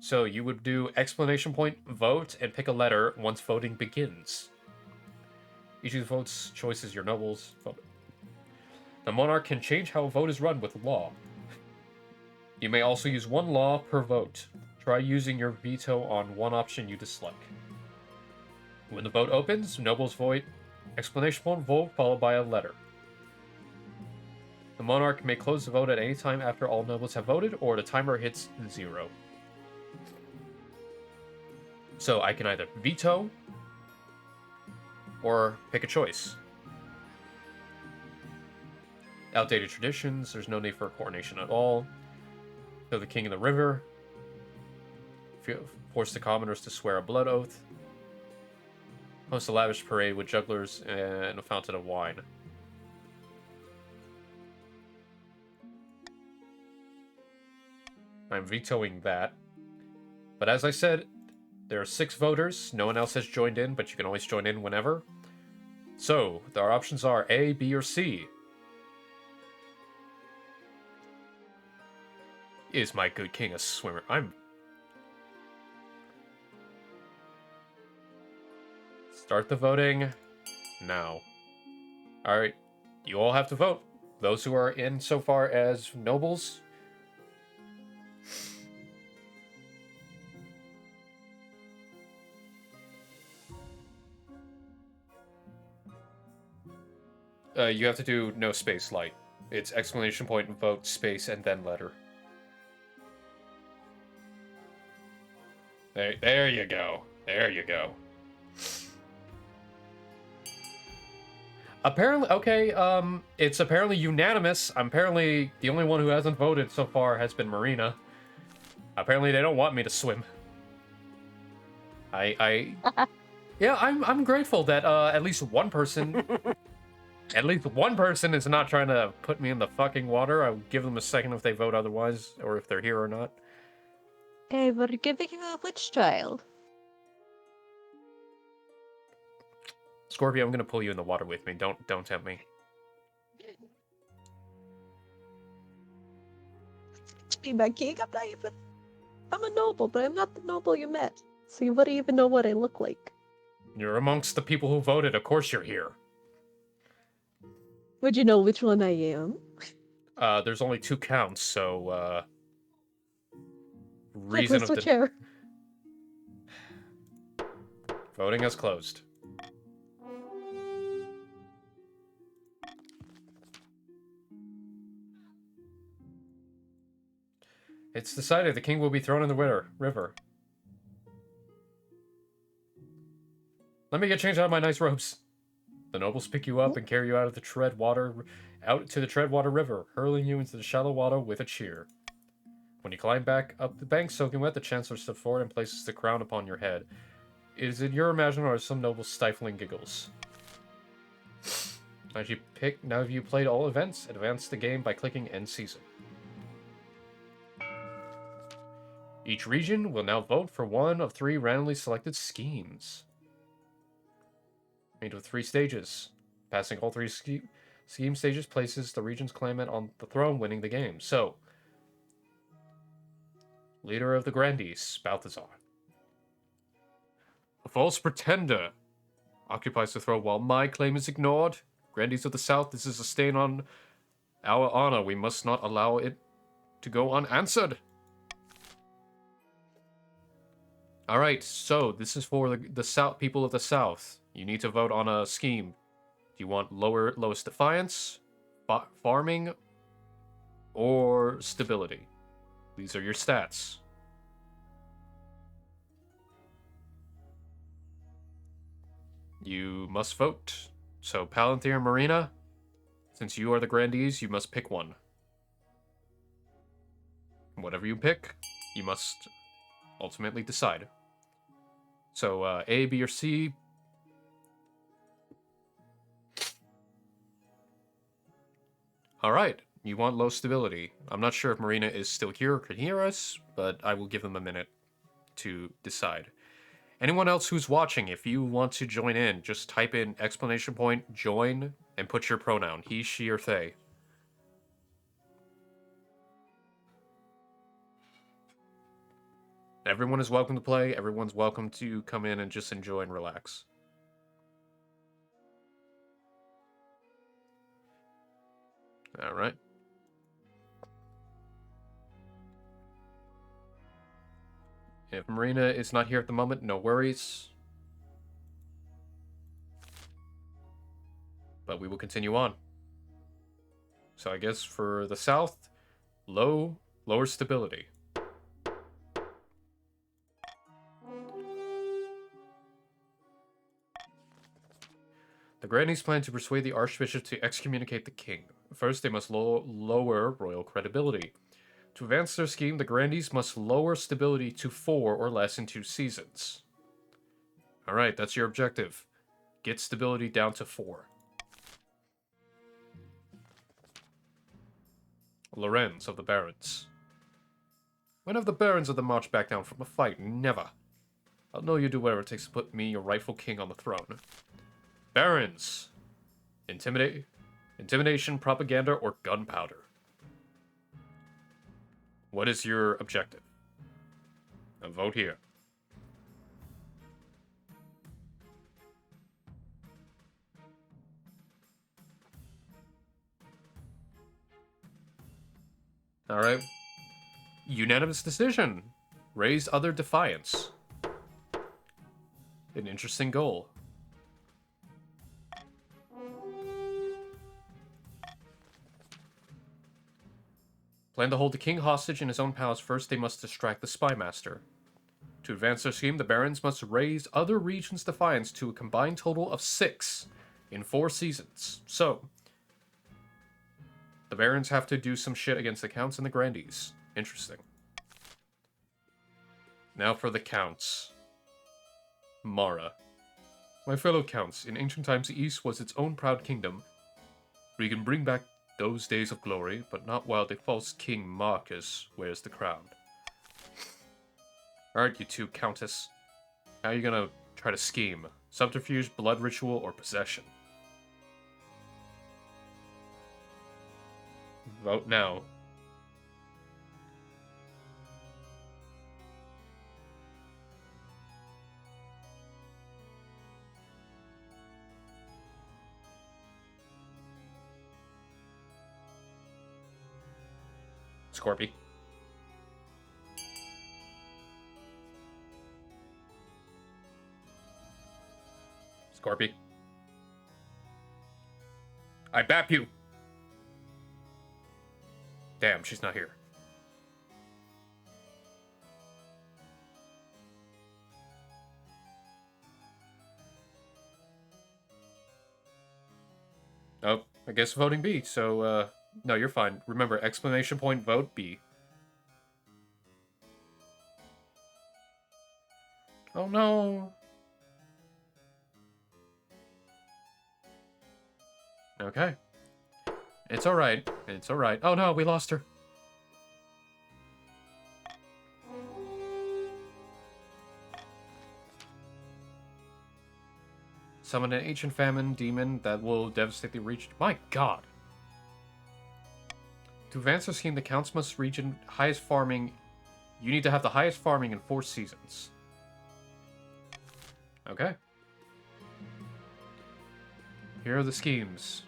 So you would do exclamation point, vote, and pick a letter once voting begins. Each of the votes choices your nobles vote. The monarch can change how a vote is run with law. You may also use one law per vote. Try using your veto on one option you dislike. When the vote opens, nobles vote, exclamation point, vote, followed by a letter. The monarch may close the vote at any time after all nobles have voted, or the timer hits 0. So I can either veto, or pick a choice. Outdated traditions, there's no need for a coronation at all. Kill the king in the river. Force the commoners to swear a blood oath. Host a lavish parade with jugglers and a fountain of wine. I'm vetoing that. But as I said, there are 6 voters. No one else has joined in, but you can always join in whenever. So, our options are A, B, or C. Is my good king a swimmer? Start the voting now. Alright, you all have to vote. Those who are in so far as nobles. You have to do no space light. It's exclamation point, vote, space, and then letter. There you go. There you go. Apparently, okay, it's apparently unanimous. Apparently, the only one who hasn't voted so far has been Marina. Apparently, they don't want me to swim. Yeah, I'm grateful that, at least one person... At least one person is not trying to put me in the fucking water. I'll give them a second if they vote otherwise, or if they're here or not. Hey, we're giving you a witch trial. Scorpio, I'm gonna pull you in the water with me. Don't tempt me. Be my king. I'm a noble, but I'm not the noble you met. So you wouldn't even know what I look like. You're amongst the people who voted. Of course you're here. Would you know which one I am? There's only 2 counts, so, reason of the... Voting has closed. It's decided the king will be thrown in the river. Let me get changed out of my nice robes. The nobles pick you up and carry you out to the Treadwater River, hurling you into the shallow water with a cheer. When you climb back up the bank soaking wet, the chancellor steps forward and places the crown upon your head. Is it your imagination or some noble stifling giggles? Now have you played all events? Advance the game by clicking End Season. Each region will now vote for one of 3 randomly selected schemes. Made with 3 stages. Passing all 3 scheme stages places the region's claimant on the throne, winning the game. So, leader of the Grandees, Balthazar. A false pretender occupies the throne while my claim is ignored. Grandees of the South, this is a stain on our honor. We must not allow it to go unanswered. Alright, so this is for the South people of the South. You need to vote on a scheme. Do you want lowest defiance, farming, or stability? These are your stats. You must vote. So, Palantir and Marina, since you are the Grandees, you must pick one. Whatever you pick, you must ultimately decide. So, A, B, or C. Alright, you want low stability. I'm not sure if Marina is still here or can hear us, but I will give them a minute to decide. Anyone else who's watching, if you want to join in, just type in !join and put your pronoun, he, she, or they. Everyone is welcome to play. Everyone's welcome to come in and just enjoy and relax. All right. If Marina is not here at the moment, no worries. But we will continue on. So I guess for the South, lower stability. The Grandees plan to persuade the Archbishop to excommunicate the king. First, they must lower royal credibility. To advance their scheme, the Grandees must lower stability to 4 or less in 2 seasons. Alright, that's your objective. Get stability down to 4. Lorenz of the Barons. When have the Barons of the March backed down from a fight? Never. I'll know you do whatever it takes to put me, your rightful king, on the throne. Barons. Intimidation, propaganda, or gunpowder? What is your objective? A vote here. Alright. Unanimous decision. Raise other defiance. An interesting goal. Plan to hold the king hostage in his own palace. First, they must distract the spy master. To advance their scheme, the barons must raise other regions' defiance to a combined total of 6 in 4 seasons. So, the barons have to do some shit against the counts and the grandees. Interesting. Now for the counts. Mara. My fellow counts, in ancient times the East was its own proud kingdom. We can bring back those days of glory, but not while the false king Marcus wears the crown. Alright, you two, countess. How are you gonna try to scheme? Subterfuge, blood ritual, or possession? Vote now. Scorpy. Scorpy. I bap you. Damn, she's not here. Oh, I guess voting B, so, no, you're fine. Remember, exclamation point, vote B. Oh no! Okay. It's alright. It's alright. Oh no, we lost her. Summon an ancient famine demon that will devastate the region. My god! To advance our scheme, the counts must reach highest farming. You need to have the highest farming in 4 seasons. Okay. Here are the schemes.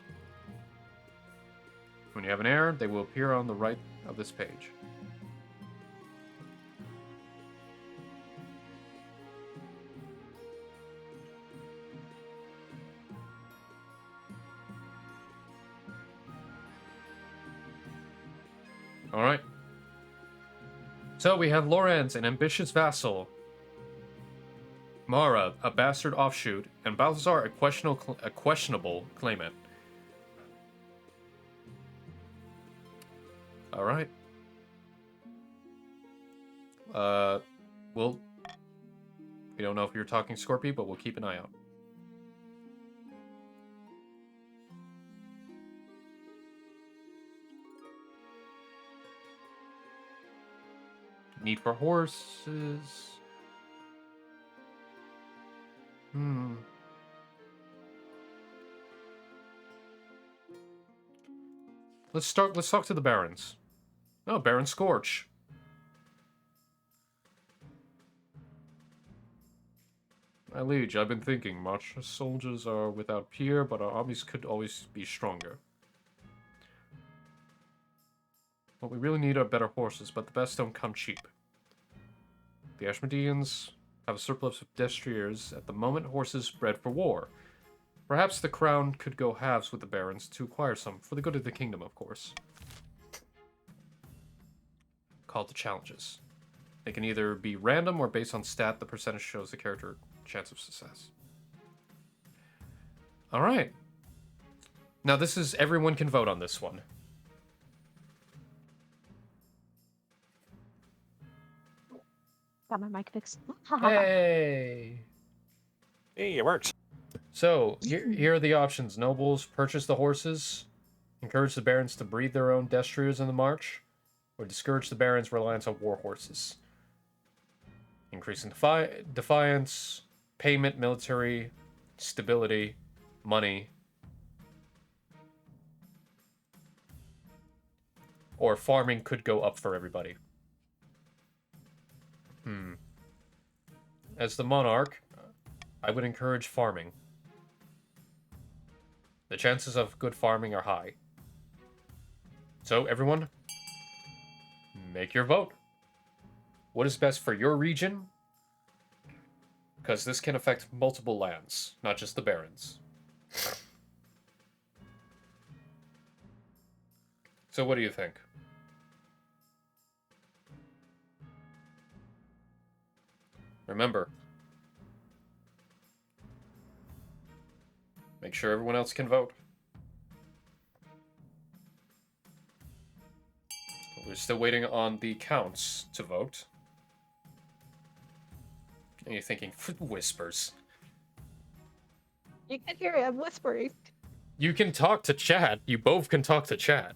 When you have an error, they will appear on the right of this page. Alright. So we have Lorenz, an ambitious vassal. Mara, a bastard offshoot. And Balthazar, a questionable claimant. Alright. We don't know if you're talking Scorpy, but we'll keep an eye out. Need for horses. Let's talk to the barons. Oh, Baron Scorch. My liege, I've been thinking. Much soldiers are without peer, but our armies could always be stronger. What we really need are better horses, but the best don't come cheap. The Ashmodeans have a surplus of destriers at the moment, horses bred for war. Perhaps the crown could go halves with the barons to acquire some, for the good of the kingdom, of course. Call to challenges. They can either be random or based on stat. The percentage shows the character chance of success. Alright. Now this is, everyone can vote on this one. Got my mic fixed. Hey! Hey, it works. So, here are the options. Nobles, purchase the horses, encourage the barons to breed their own destriers in the march, or discourage the barons' reliance on war horses. Increasing defiance, payment, military, stability, money, or farming could go up for everybody. As the monarch, I would encourage farming. The chances of good farming are high. So, everyone, make your vote. What is best for your region? Because this can affect multiple lands, not just the barons. So, what do you think? Remember, make sure everyone else can vote. We're still waiting on the counts to vote. And you're thinking, whispers. You can hear it, I'm whispering. You can talk to chat. You both can talk to chat.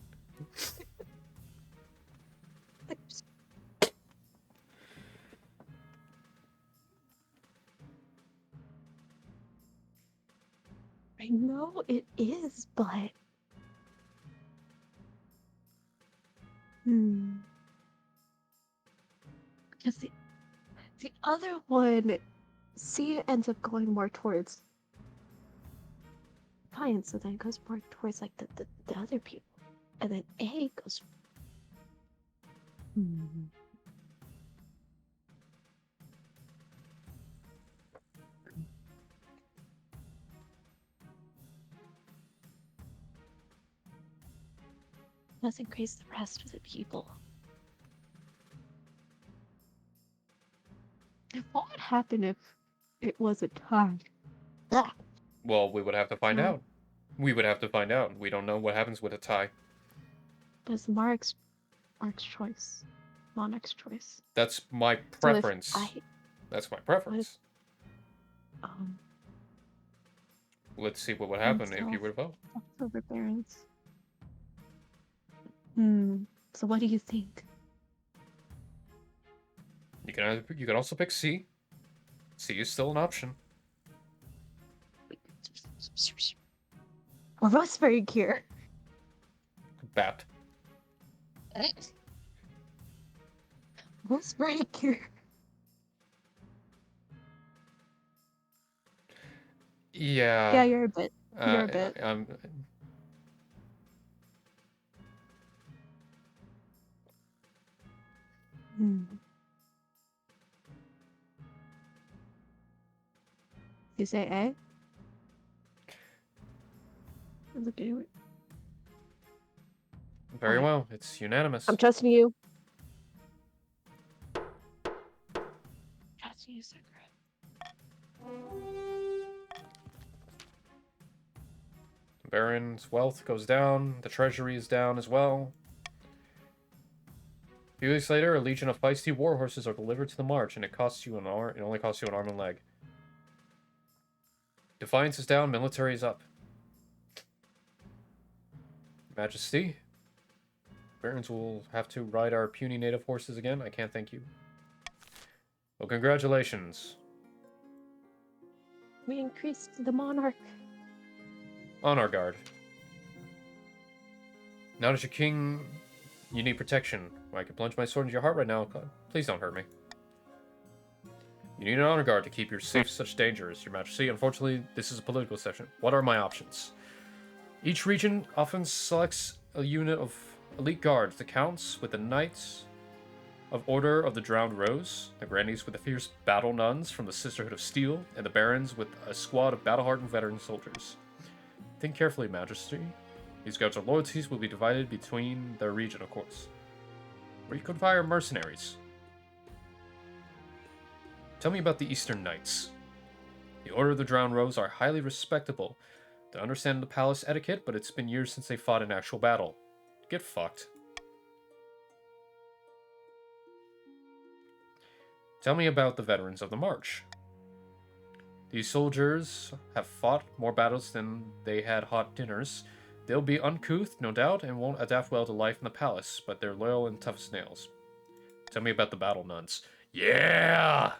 I know it is, but... Because the other one, C ends up going more towards Pine, so then it goes more towards like the other people. And then A goes... Let's increase the rest of the people. What would happen if it was a tie? Ah. Well, we would have to find out. We would have to find out. We don't know what happens with a tie. But it's Mark's choice. Monarch's choice. That's my preference. That's my preference. Let's see what would happen if you were to vote. October Barons. So what do you think? You can also pick C. C is still an option. We're whispering here. Bat. Whispering here. Yeah. Yeah, you're a bit. You're a bit. You say A? Look at it. Very well. It's unanimous. I'm trusting you. Trusting you, Secret. Baron's wealth goes down. The treasury is down as well. A few weeks later, a legion of feisty war horses are delivered to the march, and it costs you an arm. It only costs you an arm and leg. Defiance is down. Military is up. Majesty, barons will have to ride our puny native horses again. I can't thank you. Well, congratulations. We increased the monarch. On our guard. Now that you're king, you need protection. I can plunge my sword into your heart right now. Please don't hurt me. You need an honor guard to keep you safe from such dangers, Your Majesty. Unfortunately, this is a political session. What are my options? Each region often selects a unit of elite guards, the counts with the knights of Order of the Drowned Rose, the grandees with the fierce battle nuns from the Sisterhood of Steel, and the barons with a squad of battle-hardened veteran soldiers. Think carefully, Majesty. These guards' loyalties will be divided between their region, of course. Or you could hire mercenaries. Tell me about the Eastern Knights. The Order of the Drowned Rose are highly respectable. They understand the palace etiquette, but it's been years since they fought in actual battle. Get fucked. Tell me about the veterans of the March. These soldiers have fought more battles than they had hot dinners. They'll be uncouth, no doubt, and won't adapt well to life in the palace, but they're loyal and tough as nails. Tell me about the battle nuns. Yeah!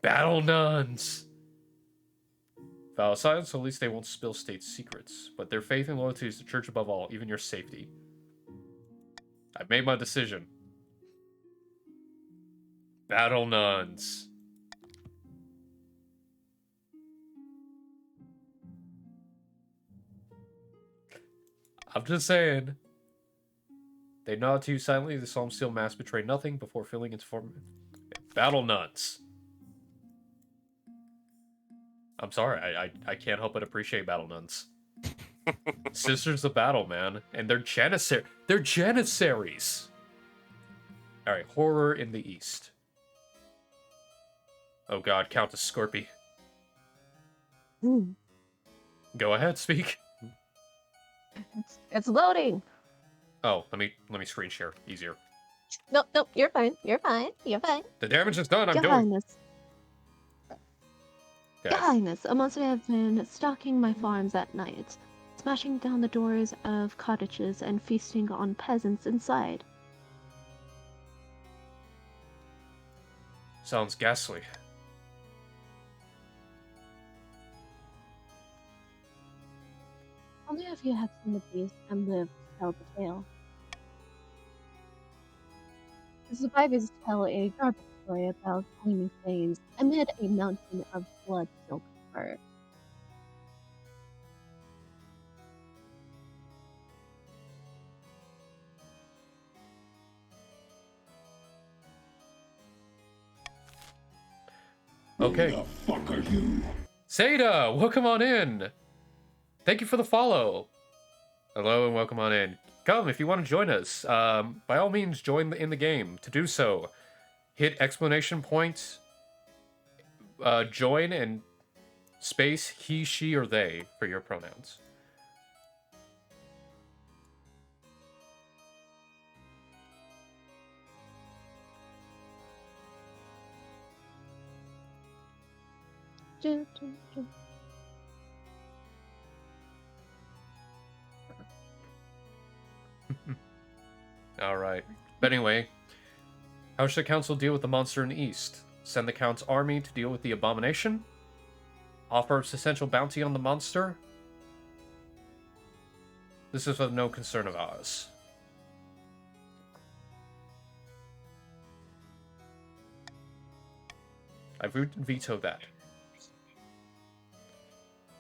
Battle nuns! Vow of silence, so at least they won't spill state secrets. But their faith and loyalty is the church above all, even your safety. I've made my decision. Battle nuns. I'm just saying. They nod to you silently. The solemn steel mask betray nothing before filling its form. Battle nuns. I'm sorry, I can't help but appreciate battle nuns. Sisters of battle, man. And they're janissaries. They're janissaries! Alright, horror in the east. Oh god, Countess Scorpy. Go ahead, speak. It's loading. Oh, let me screen share. Easier. Nope, you're fine. You're fine. You're fine. The damage is done, I'm Your doing. Highness. Okay. Your Highness, a monster has been stalking my farms at night, smashing down the doors of cottages and feasting on peasants inside. Sounds ghastly. Only if you have seen the beast and lived to tell the tale. The survivors tell a garbage story about gleaming flames amid a mountain of blood-soaked fur. Okay. Who the fuck are you? Seda, welcome on in. Thank you for the follow. Hello and welcome on in. Come, if you want to join us, by all means, join in the game. To do so, hit exclamation point, join, and space he, she, or they for your pronouns. Alright. But anyway, how should the council deal with the monster in the east? Send the count's army to deal with the abomination? Offer a substantial bounty on the monster? This is of no concern of ours. I veto that.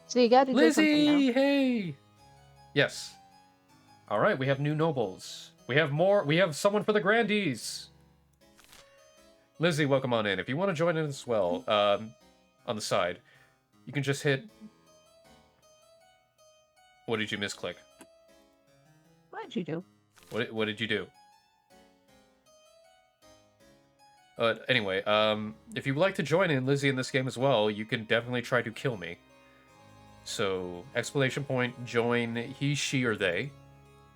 So you gotta do something now. Lizzie, hey! Yes. Alright, we have new nobles. We have more. We have someone for the grandees. Lizzie, welcome on in. If you want to join in as well, on the side, you can just hit... What did you misclick? What did you do? What did you do? Anyway, if you'd like to join in, Lizzie, in this game as well, you can definitely try to kill me. So, exclamation point, join he, she, or they,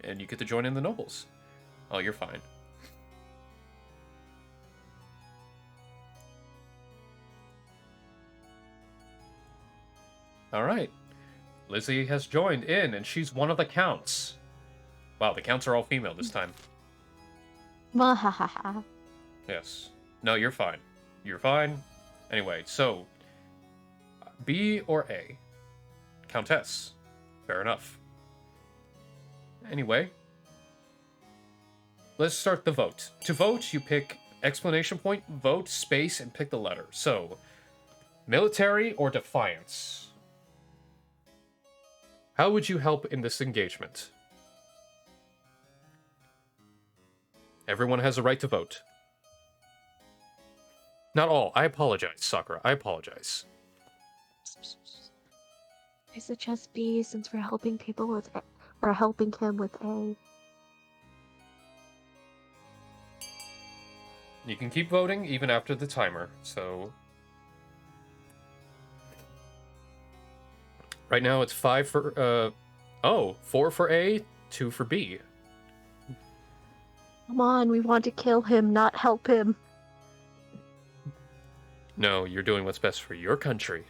and you get to join in the nobles. Oh, you're fine. Alright. Lizzie has joined in, and she's one of the counts. Wow, the counts are all female this time. Mwahaha. Yes. No, you're fine. You're fine. Anyway, so... B or A? Countess. Fair enough. Anyway... Let's start the vote. To vote, you pick exclamation point, vote, space, and pick the letter. So, military or defiance? How would you help in this engagement? Everyone has a right to vote. Not all. I apologize, Sakura. I apologize. I suggest B since we're helping people with A. We're helping him with A. You can keep voting even after the timer, so... Right now it's 5 for, 4 for A, 2 for B. Come on, we want to kill him, not help him. No, you're doing what's best for your country.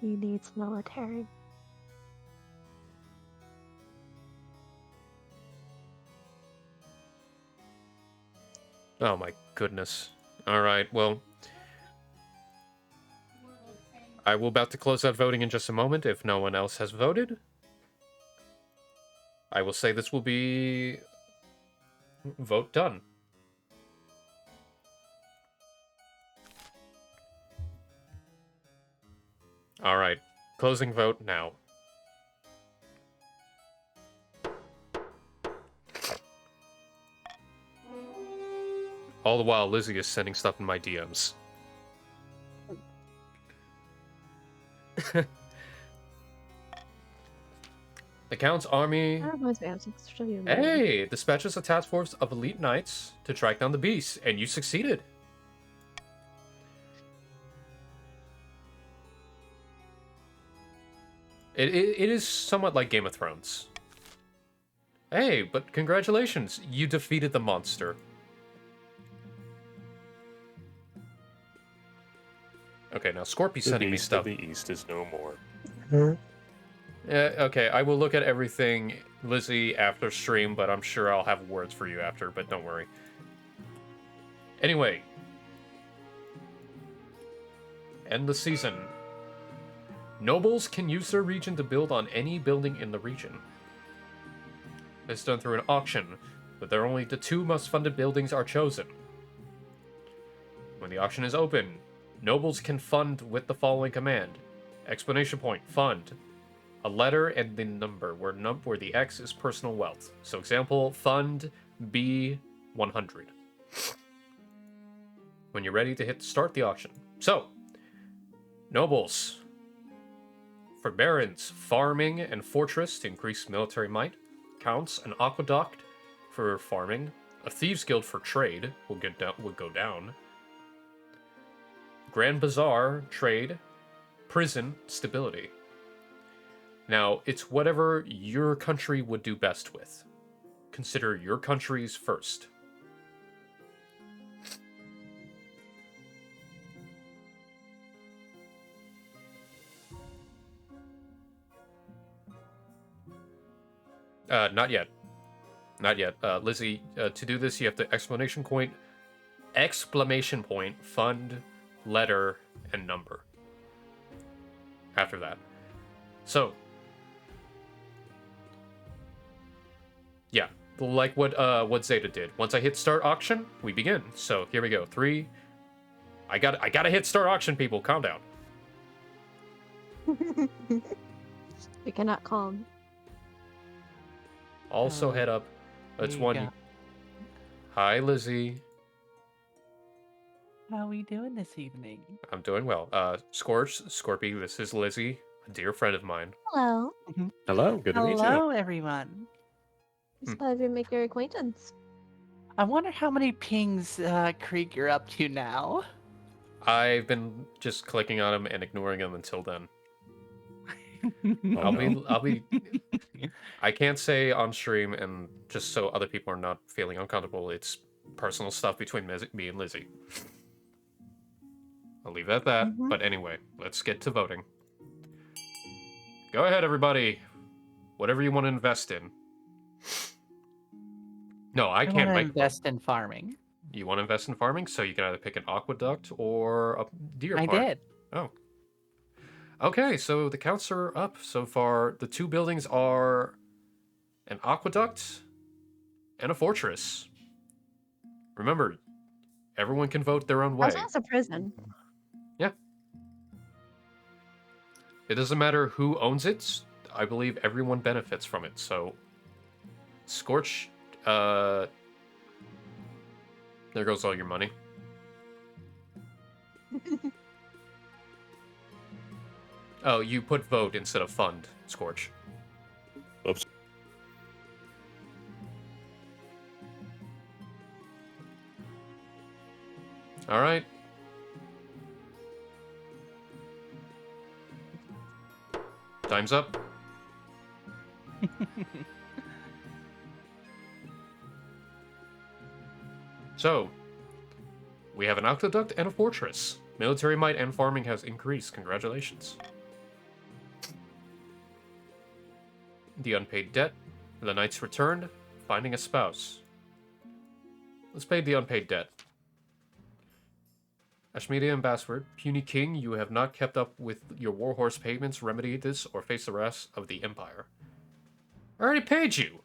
He needs military. Oh my goodness. Alright, well... I will about to close out voting in just a moment if no one else has voted. I will say this will be... vote done. Alright, closing vote now. All the while, Lizzie is sending stuff in my DMs. The Count's army... That reminds me, I was supposed to show you. Hey! Dispatches a task force of elite knights to track down the beast, and you succeeded. It is somewhat like Game of Thrones. Hey, but congratulations, you defeated the monster. Okay, now Scorpy's sending me stuff. The East is no more. Okay, I will look at everything, Lizzie, after stream, but I'm sure I'll have words for you after, but don't worry. Anyway. End the season. Nobles can use their region to build on any building in the region. It's done through an auction, but there are only the 2 most funded buildings are chosen. When the auction is open, nobles can fund with the following command. Explanation point, fund. A letter and the number, where the X is personal wealth. So example, fund B100. When you're ready to start the auction. So, nobles. For barons, farming and fortress to increase military might. Counts, an aqueduct for farming. A thieves guild for trade will go down. Grand Bazaar, trade. Prison, stability. Now, it's whatever your country would do best with. Consider your countries first. Not yet. Not yet. Lizzie, to do this, you have to exclamation point, fund, letter, and number. After that. So. Yeah, like what Zeta did. Once I hit start auction, we begin. So here we go. 3. I gotta hit start auction, people. Calm down. We cannot calm. Also head up. That's one. Go. Hi, Lizzie. How are we doing this evening? I'm doing well. Scorpy, this is Lizzie, a dear friend of mine. Hello. Hello, good to meet you. Hello, everyone. It's a pleasure to make your acquaintance. I wonder how many pings, Krieg, you're up to now. I've been just clicking on them and ignoring them until then. I'll be. I can't say on stream, and just so other people are not feeling uncomfortable, it's personal stuff between me and Lizzie. I'll leave it at that. But anyway, let's get to voting. Go ahead, everybody. Whatever you want to invest in. No, I can't want to make. invest in farming. You want to invest in farming, so you can either pick an aqueduct or a deer park. I did. Oh. Okay, so the counts are up so far. The 2 buildings are an aqueduct and a fortress. Remember, everyone can vote their own way. Also has a prison. Yeah. It doesn't matter who owns it. I believe everyone benefits from it. So, Scorch, there goes all your money. Oh, you put vote instead of fund, Scorch. Oops. All right. Time's up. So, we have an aqueduct and a fortress. Military might and farming has increased. Congratulations. The unpaid debt. The knights returned. Finding a spouse. Let's pay the unpaid debt. Ashmedia Ambassador, Puny King, you have not kept up with your warhorse payments. Remedy this or face the rest of the Empire. I already paid you!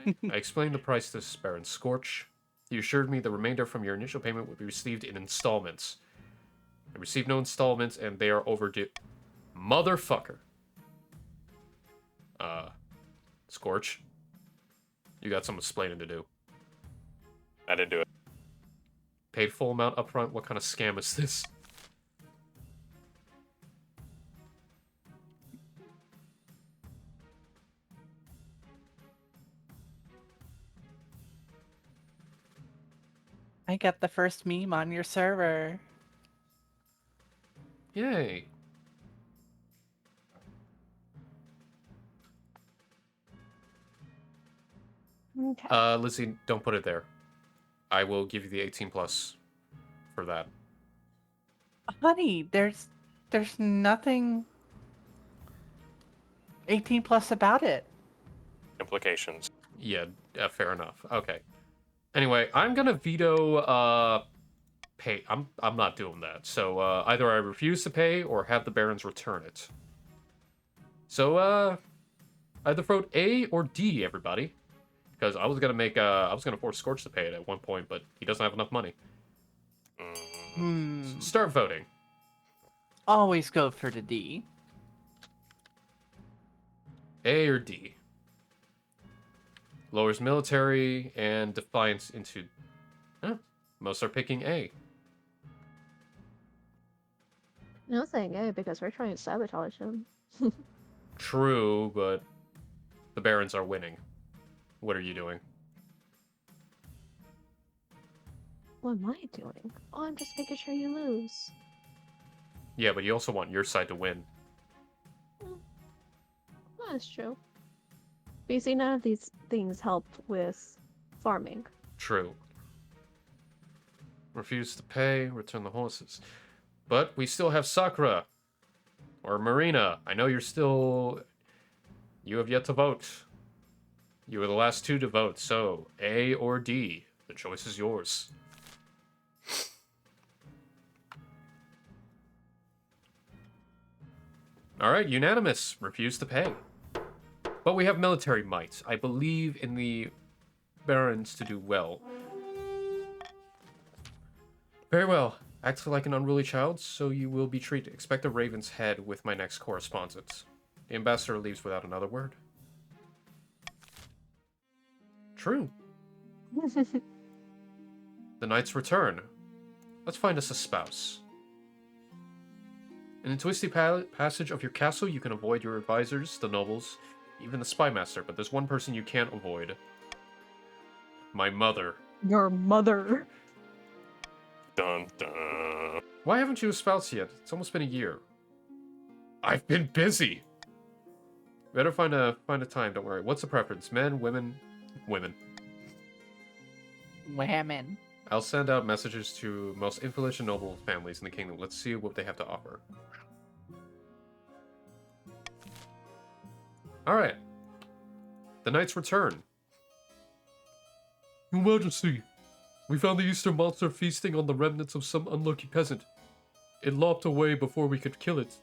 I explained the price to Baron Scorch. You assured me the remainder from your initial payment would be received in installments. I received no installments and they are overdue. Motherfucker. Scorch. You got some explaining to do. I didn't do it. Paid full amount upfront? What kind of scam is this? I got the first meme on your server. Yay. Okay. Lizzie, don't put it there. I will give you the 18 plus for that. Honey, there's nothing 18 plus about it. Implications. Yeah, fair enough. Okay. Anyway, I'm gonna veto pay. I'm not doing that. So either I refuse to pay or have the barons return it. So either vote A or D, everybody. Because I was gonna make I was gonna force Scorch to pay it at one point, but he doesn't have enough money. Start voting. Always go for the D. A or D. Lowers military and defiance into... Huh, most are picking A. No saying A because we're trying to sabotage him. True, but the barons are winning. What are you doing? What am I doing? Oh, I'm just making sure you lose. Yeah, but you also want your side to win. Well, that's true. But you see, none of these things help with farming. True. Refuse to pay, return the horses. But we still have Sakura. Or Marina. I know you're still... You have yet to vote. You were the last two to vote, so A or D. The choice is yours. Alright, unanimous. Refuse to pay. But we have military might. I believe in the barons to do well. Very well. Act like an unruly child, so you will be treated. Expect a raven's head with my next correspondence. The ambassador leaves without another word. True. The knights return. Let's find us a spouse. In the twisty passage of your castle, you can avoid your advisors, the nobles, even the spy master, but there's one person you can't avoid. My mother. Your mother. Dun dun. Why haven't you espoused yet? It's almost been a year. I've been busy. Better find a time, don't worry. What's the preference? Men, women? Women. Women. I'll send out messages to most influential and noble families in the kingdom. Let's see what they have to offer. Alright. The knights return. Your Majesty, we found the Eastern monster feasting on the remnants of some unlucky peasant. It lopped away before we could kill it,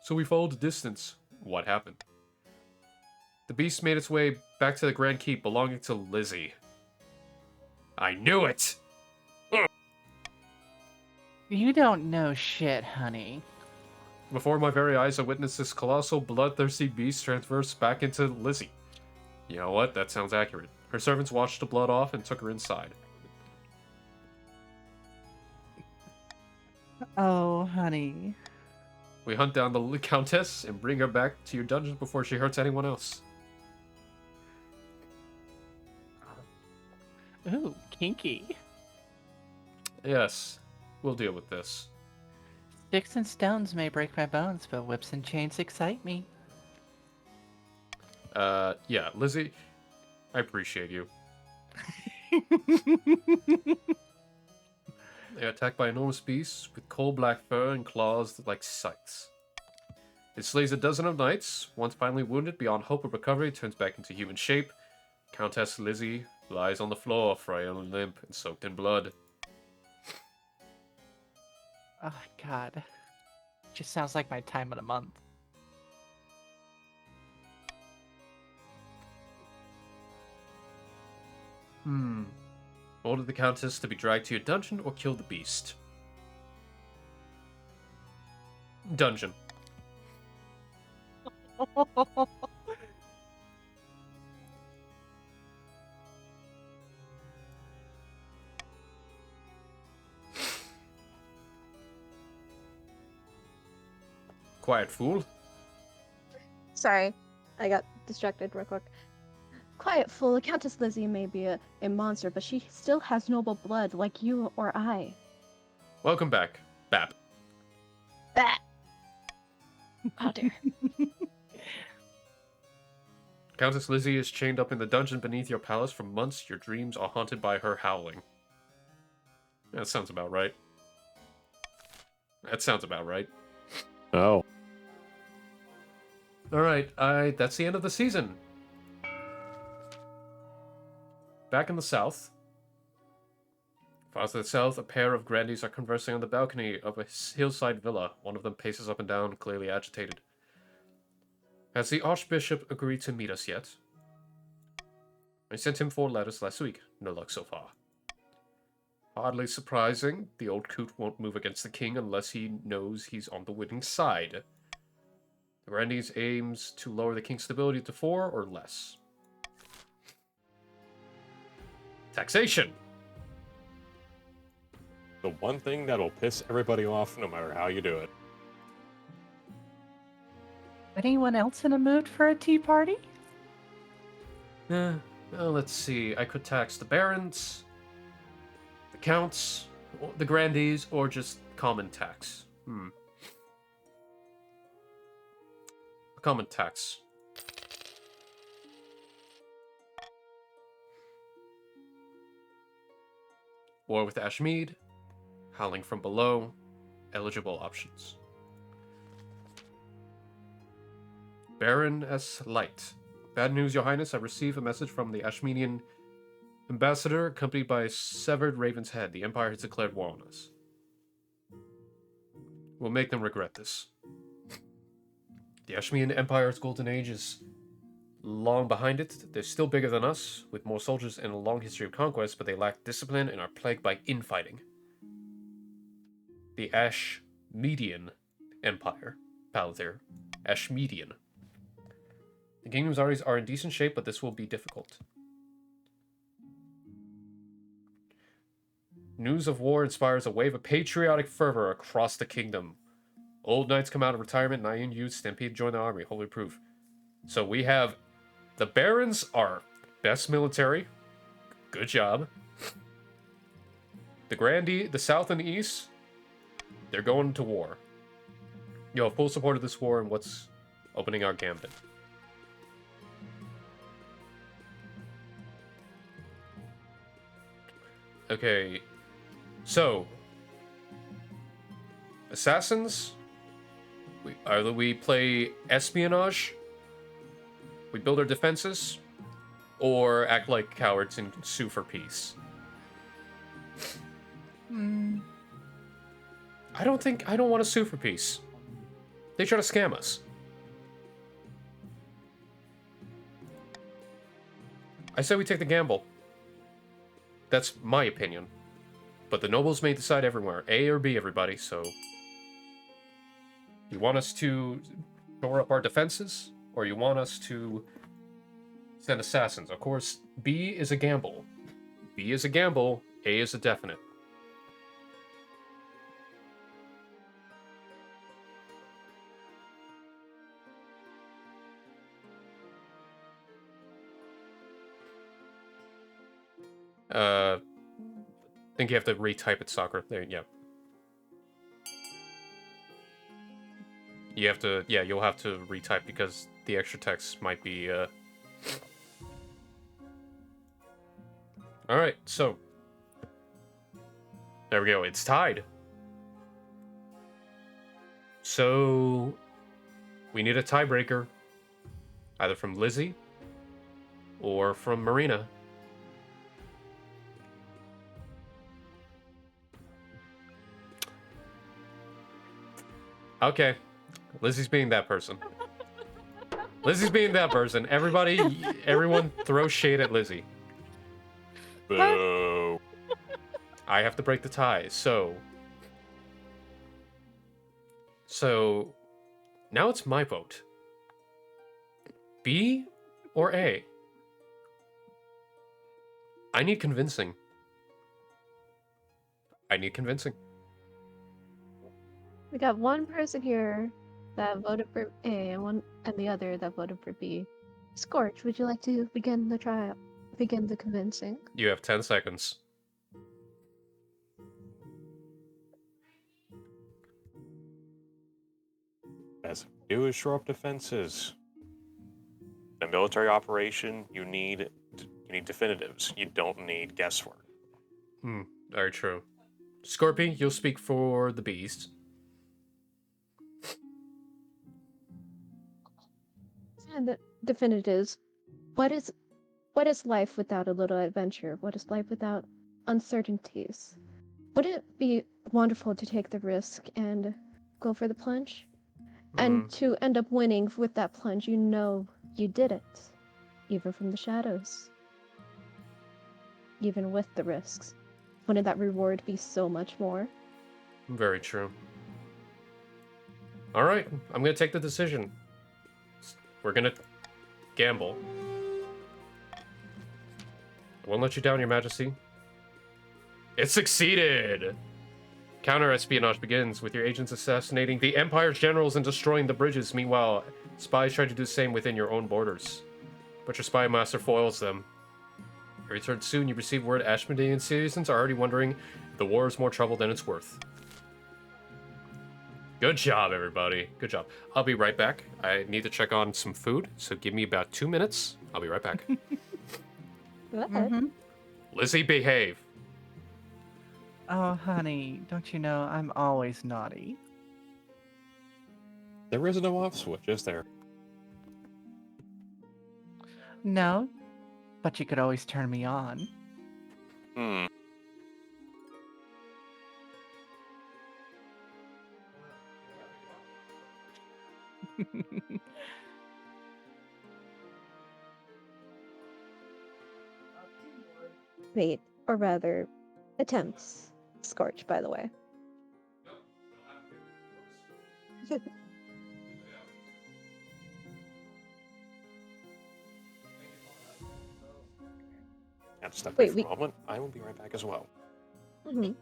so we followed the distance. What happened? The beast made its way back to the Grand Keep belonging to Lizzie. I knew it! You don't know shit, honey. Before my very eyes, I witnessed this colossal, bloodthirsty beast transverse back into Lizzie. You know what? That sounds accurate. Her servants washed the blood off and took her inside. Oh, honey. We hunt down the Countess and bring her back to your dungeon before she hurts anyone else. Ooh, kinky. Yes, we'll deal with this. Sticks and stones may break my bones, but whips and chains excite me. Yeah, Lizzie, I appreciate you. They are attacked by enormous beasts with coal black fur and claws like scythes. It slays a dozen of knights. Once finally wounded beyond hope of recovery, it turns back into human shape. Countess Lizzie lies on the floor, frail and limp and soaked in blood. Oh, God. Just sounds like my time of the month. Order the Countess to be dragged to your dungeon or kill the beast. Dungeon. Quiet fool. Sorry, I got distracted real quick. Quiet fool, Countess Lizzie may be a monster, but she still has noble blood like you or I. Welcome back, Bap. Bah! Oh dear. Countess Lizzie is chained up in the dungeon beneath your palace for months. Your dreams are haunted by her howling. That sounds about right. That sounds about right. Oh. Alright, that's the end of the season. Back in the south. Far to the south, a pair of grandees are conversing on the balcony of a hillside villa. One of them paces up and down, clearly agitated. Has the Archbishop agreed to meet us yet? I sent him 4 letters last week. No luck so far. Hardly surprising. The old coot won't move against the king unless he knows he's on the winning side. The Grandees aims to lower the king's stability to 4 or less. Taxation! The one thing that'll piss everybody off no matter how you do it. Anyone else in a mood for a tea party? Well, let's see. I could tax the barons, the counts, the grandees, or just common tax. A common tax. War with Ashmead, Howling from Below, eligible options. Baron S. Light. Bad news, Your Highness. I received a message from the Ashmedian ambassador, accompanied by a severed raven's head. The Empire has declared war on us. We'll make them regret this. The Ashmedian Empire's golden age is long behind it. They're still bigger than us, with more soldiers and a long history of conquest, but they lack discipline and are plagued by infighting. The Ashmedian Empire. Palantir. Ashmedian. The kingdom's armies are in decent shape, but this will be difficult. News of war inspires a wave of patriotic fervor across the kingdom. Old knights come out of retirement, and young youths stampede to join the army. Holy proof. So we have... The barons are best military. Good job. The grandee, the south and the east, they're going to war. You have full support of this war and what's opening our gambit. Okay, so assassins. Either we play espionage, we build our defenses, or act like cowards and sue for peace. I don't want to sue for peace. They try to scam us. I say we take the gamble. That's my opinion. But the nobles may decide everywhere. A or B, everybody, so... You want us to shore up our defenses? Or you want us to send assassins? Of course, B is a gamble. B is a gamble. A is a definite. I think you have to retype it, Soccer. There, yeah. You have to, yeah, you'll have to retype because the extra text might be, All right, so there we go. It's tied. So we need a tiebreaker, either from Lizzie or from Marina. Okay, Lizzie's being that person. Lizzie's being that person. Everyone throw shade at Lizzie. Boo. I have to break the tie, so now it's my vote. B or A? I need convincing. We got one person here that voted for A and the other that voted for B. Scorch, would you like to begin the trial? Begin the convincing? You have 10 seconds. As we do is shore up defenses. In a military operation, you need definitives. You don't need guesswork. Very true. Scorpy, you'll speak for the beast. And the definitives. What is life without a little adventure? What is life without uncertainties? Wouldn't it be wonderful to take the risk and go for the plunge? And to end up winning with that plunge, you know you did it. Even from the shadows. Even with the risks. Wouldn't that reward be so much more? Very true. All right, I'm going to take the decision. We're going to gamble. I won't let you down, Your Majesty. It succeeded! Counter-espionage begins with your agents assassinating the Empire's generals and destroying the bridges. Meanwhile, spies try to do the same within your own borders. But your spy master foils them. You return soon, you receive word Ashmodean citizens are already wondering if the war is more trouble than it's worth. Good job, everybody. Good job. I'll be right back. I need to check on some food, so give me about 2 minutes. I'll be right back. Go ahead. Lizzie, behave. Oh, honey, don't you know I'm always naughty? There is no off switch, is there? No, but you could always turn me on. Wait, or rather, attempts. Scorch, by the way. Step Wait, for a moment. I will be right back as well. We can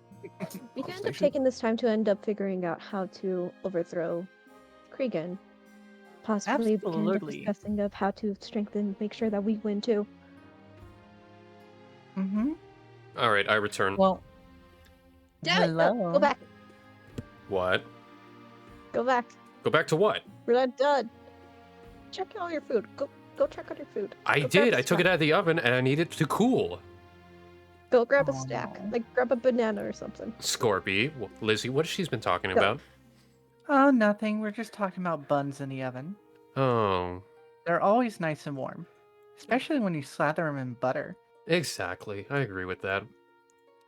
end up taking this time to end up figuring out how to overthrow Cregan. Possibly we can end up Absolutely. discussing of how to strengthen, make sure that we win too. All right, I return. Well, Damn it! No, go back. What? Go back. Go back to what? We're not done. Check out your food. Go check out your food. I Go grab did. a I took it snack. out of the oven and I need it to cool. Go grab a snack. Like grab a banana or something. Scorpy, Lizzie, what has she been talking Go. about? oh, nothing. We're just talking about buns in the oven. Oh, They're always nice and warm, especially when you slather them in butter. exactly. I agree with that.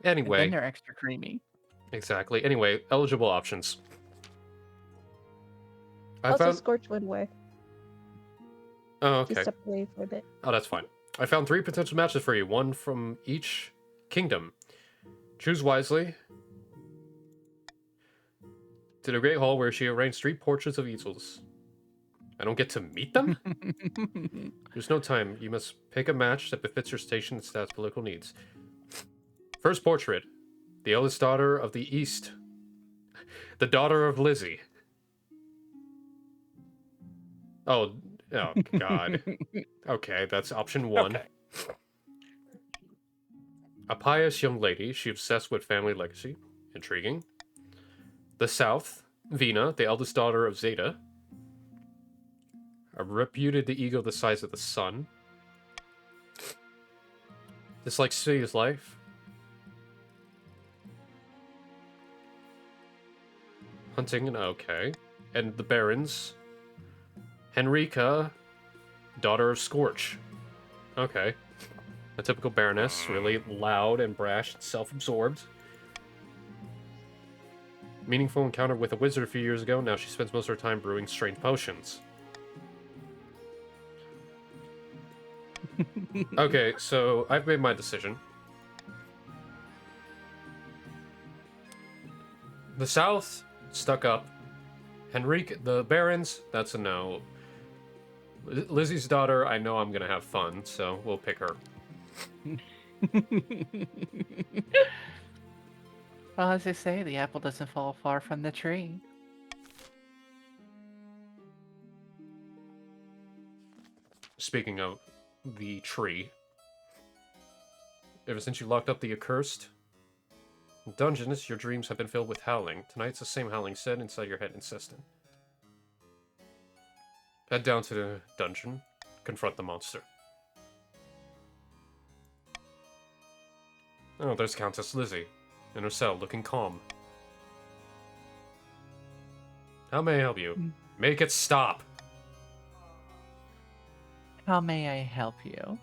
And Anyway, then they're extra creamy. exactly. Anyway, eligible options. I Also, found. Scorch went away. Oh, He okay. stepped away for a bit. Oh, that's fine. I found 3 potential matches for you, one from each kingdom. Choose wisely. To the Great Hall, where she arranged 3 portraits of easels. I don't get to meet them? There's no time. You must pick a match that befits your station and staff's political needs. First portrait. The eldest daughter of the East. The daughter of Lizzie. Oh God. Okay, that's option 1. Okay. A pious young lady, she obsessed with family legacy. Intriguing. The South, Vina, the eldest daughter of Zeta. A reputed the ego the size of the sun. This like City's life. Hunting and okay. And the Barons. Henrika, daughter of Scorch. Okay. A typical Baroness, really loud and brash and self-absorbed. Meaningful encounter with a wizard a few years ago, now she spends most of her time brewing strange potions. Okay, so I've made my decision. The South, stuck up. Henrique, the Barons, that's a no. Lizzie's daughter, I know I'm gonna have fun, so we'll pick her. Well, as they say, the apple doesn't fall far from the tree. Speaking of the tree, ever since you locked up the accursed dungeons, your dreams have been filled with howling. Tonight's the same howling said inside your head insistent. Head down to the dungeon, confront the monster. Oh, there's Countess Lizzie, in her cell, looking calm. How may I help you? Make it stop! How may I help you?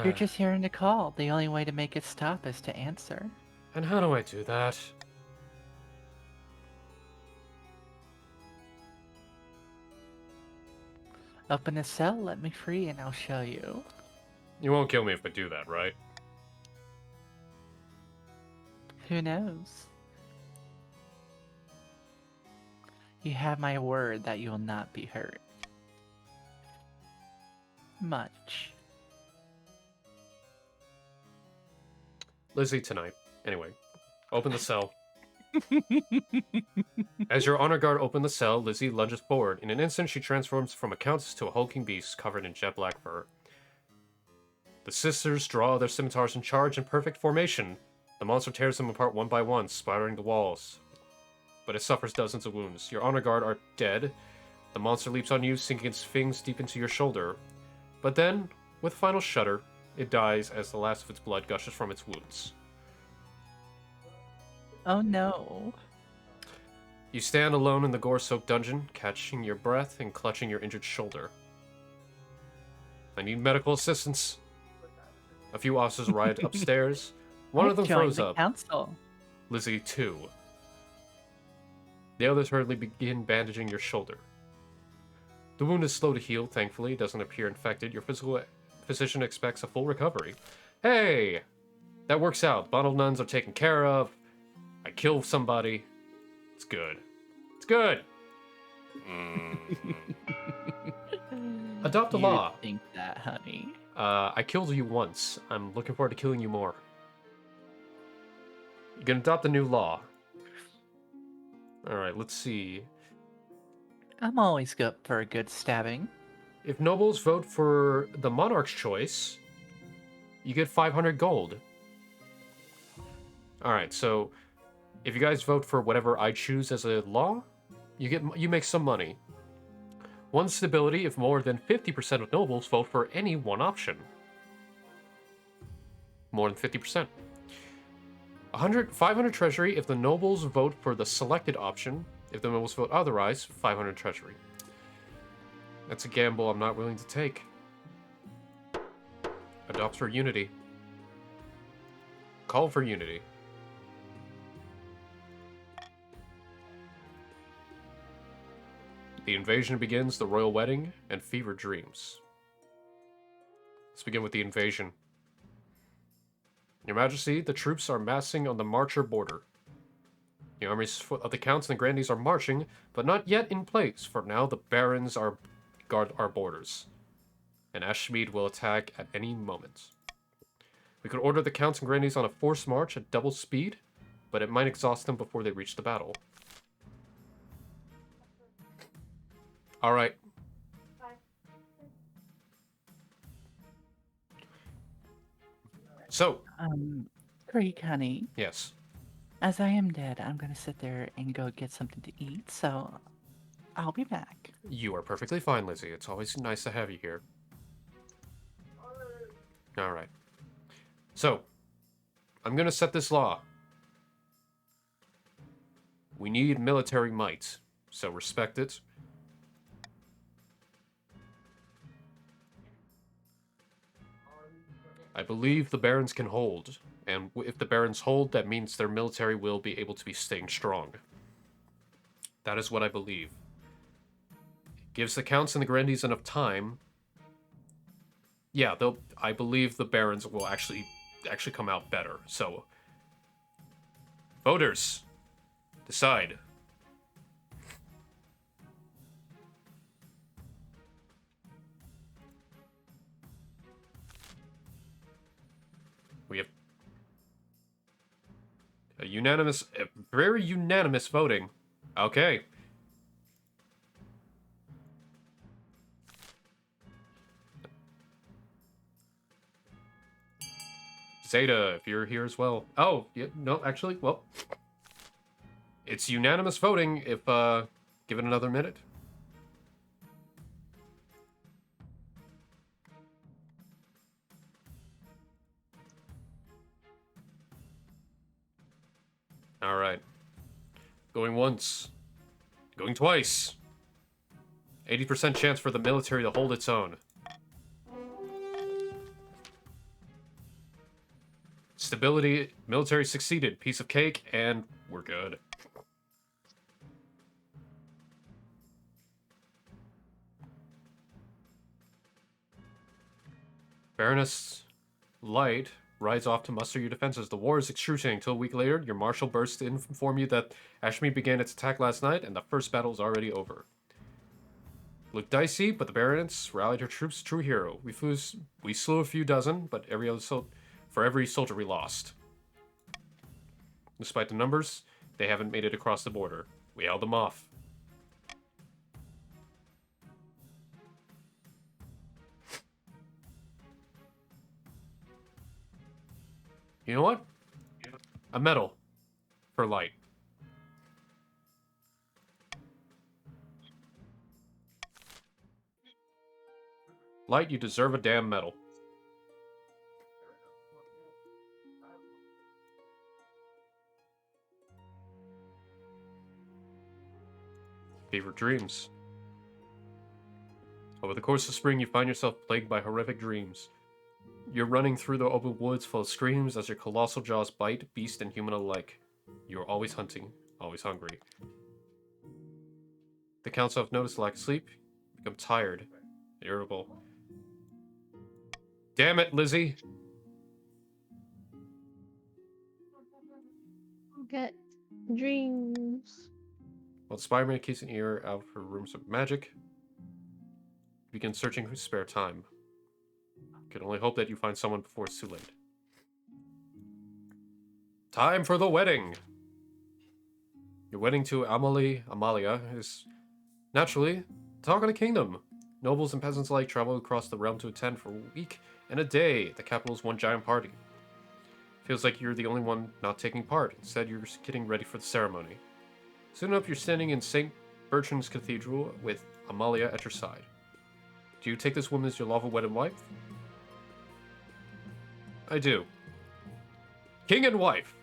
You're just hearing the call. The only way to make it stop is to answer. And how do I do that? Open the cell, let me free, and I'll show you. You won't kill me if I do that, right? Who knows? You have my word that you will not be hurt. Much. Lizzie tonight. Anyway, open the cell. As your honor guard open the cell, Lizzie lunges forward. In an instant, she transforms from a countess to a hulking beast covered in jet black fur. The sisters draw their scimitars and charge in perfect formation. The monster tears them apart one by one, splattering the walls. But it suffers dozens of wounds. Your honor guard are dead. The monster leaps on you, sinking its fangs deep into your shoulder. But then, with a final shudder, it dies as the last of its blood gushes from its wounds. Oh no. You stand alone in the gore-soaked dungeon, catching your breath and clutching your injured shoulder. I need medical assistance. A few officers arrived upstairs. One of them froze up. Council. Lizzie, too. The others hurriedly begin bandaging your shoulder. The wound is slow to heal, thankfully. It doesn't appear infected. Your physical physician expects a full recovery. Hey! That works out. Bottled nuns are taken care of. I kill somebody. It's good. It's good! Adopt a law. You think that, honey? I killed you once. I'm looking forward to killing you more. You can adopt a new law. Alright, let's see. I'm always good for a good stabbing. If nobles vote for the monarch's choice, you get 500 gold. Alright, so if you guys vote for whatever I choose as a law, you make some money. One stability if more than 50% of nobles vote for any one option. More than 50%. 500 treasury if the nobles vote for the selected option. If the nobles vote otherwise, 500 treasury. That's a gamble I'm not willing to take. Adopt for unity. Call for unity. The invasion begins, the royal wedding, and fever dreams. Let's begin with the invasion. Your Majesty, the troops are massing on the Marcher border. The armies of the Counts and the Grandees are marching, but not yet in place. For now, the Barons guard our borders. And Ashmead will attack at any moment. We could order the Counts and Grandees on a forced march at double speed, but it might exhaust them before they reach the battle. Alright. So. Great, honey. Yes. As I am dead, I'm gonna sit there and go get something to eat, so I'll be back. You are perfectly fine, Lizzie. It's always nice to have you here. Alright. So, I'm gonna set this law. We need military might, so respect it. I believe the Barons can hold, and if the Barons hold, that means their military will be able to be staying strong. That is what I believe. It gives the Counts and the Grandees enough time. Yeah, I believe the Barons will actually come out better. So, voters, decide. We have a very unanimous voting. Okay. Zeta, if you're here as well. Oh, yeah, no, actually, well, it's unanimous voting if, give it another minute. Alright. Going once. Going twice. 80% chance for the military to hold its own. Stability, military succeeded, piece of cake, and we're good. Baroness Light rides off to muster your defenses. The war is excruciating. Until a week later, your marshal bursts in to inform you that Ashmead began its attack last night, and the first battle is already over. Looked dicey, but the Baroness rallied her troops, true hero. We slew a few dozen, but for every soldier we lost. Despite the numbers, they haven't made it across the border. We held them off. You know what? A medal for Light. Light, you deserve a damn medal. Favorite dreams. Over the course of spring, you find yourself plagued by horrific dreams. You're running through the open woods full of screams as your colossal jaws bite, beast and human alike. You are always hunting, always hungry. The council have noticed lack of sleep, become tired, irritable. Damn it, Lizzie! Get dreams. While Spider-Man keeps an ear out for rooms of magic, begin searching for spare time. Can only hope that you find someone before it's too late. Time for the wedding! Your wedding to Amalia is naturally talk of the kingdom. Nobles and peasants alike travel across the realm to attend for a week and a day. The capital's one giant party. Feels like you're the only one not taking part. Instead, you're just getting ready for the ceremony. Soon enough, you're standing in St. Bertrand's Cathedral with Amalia at your side. Do you take this woman as your lawful wedded wife? I do. King and wife.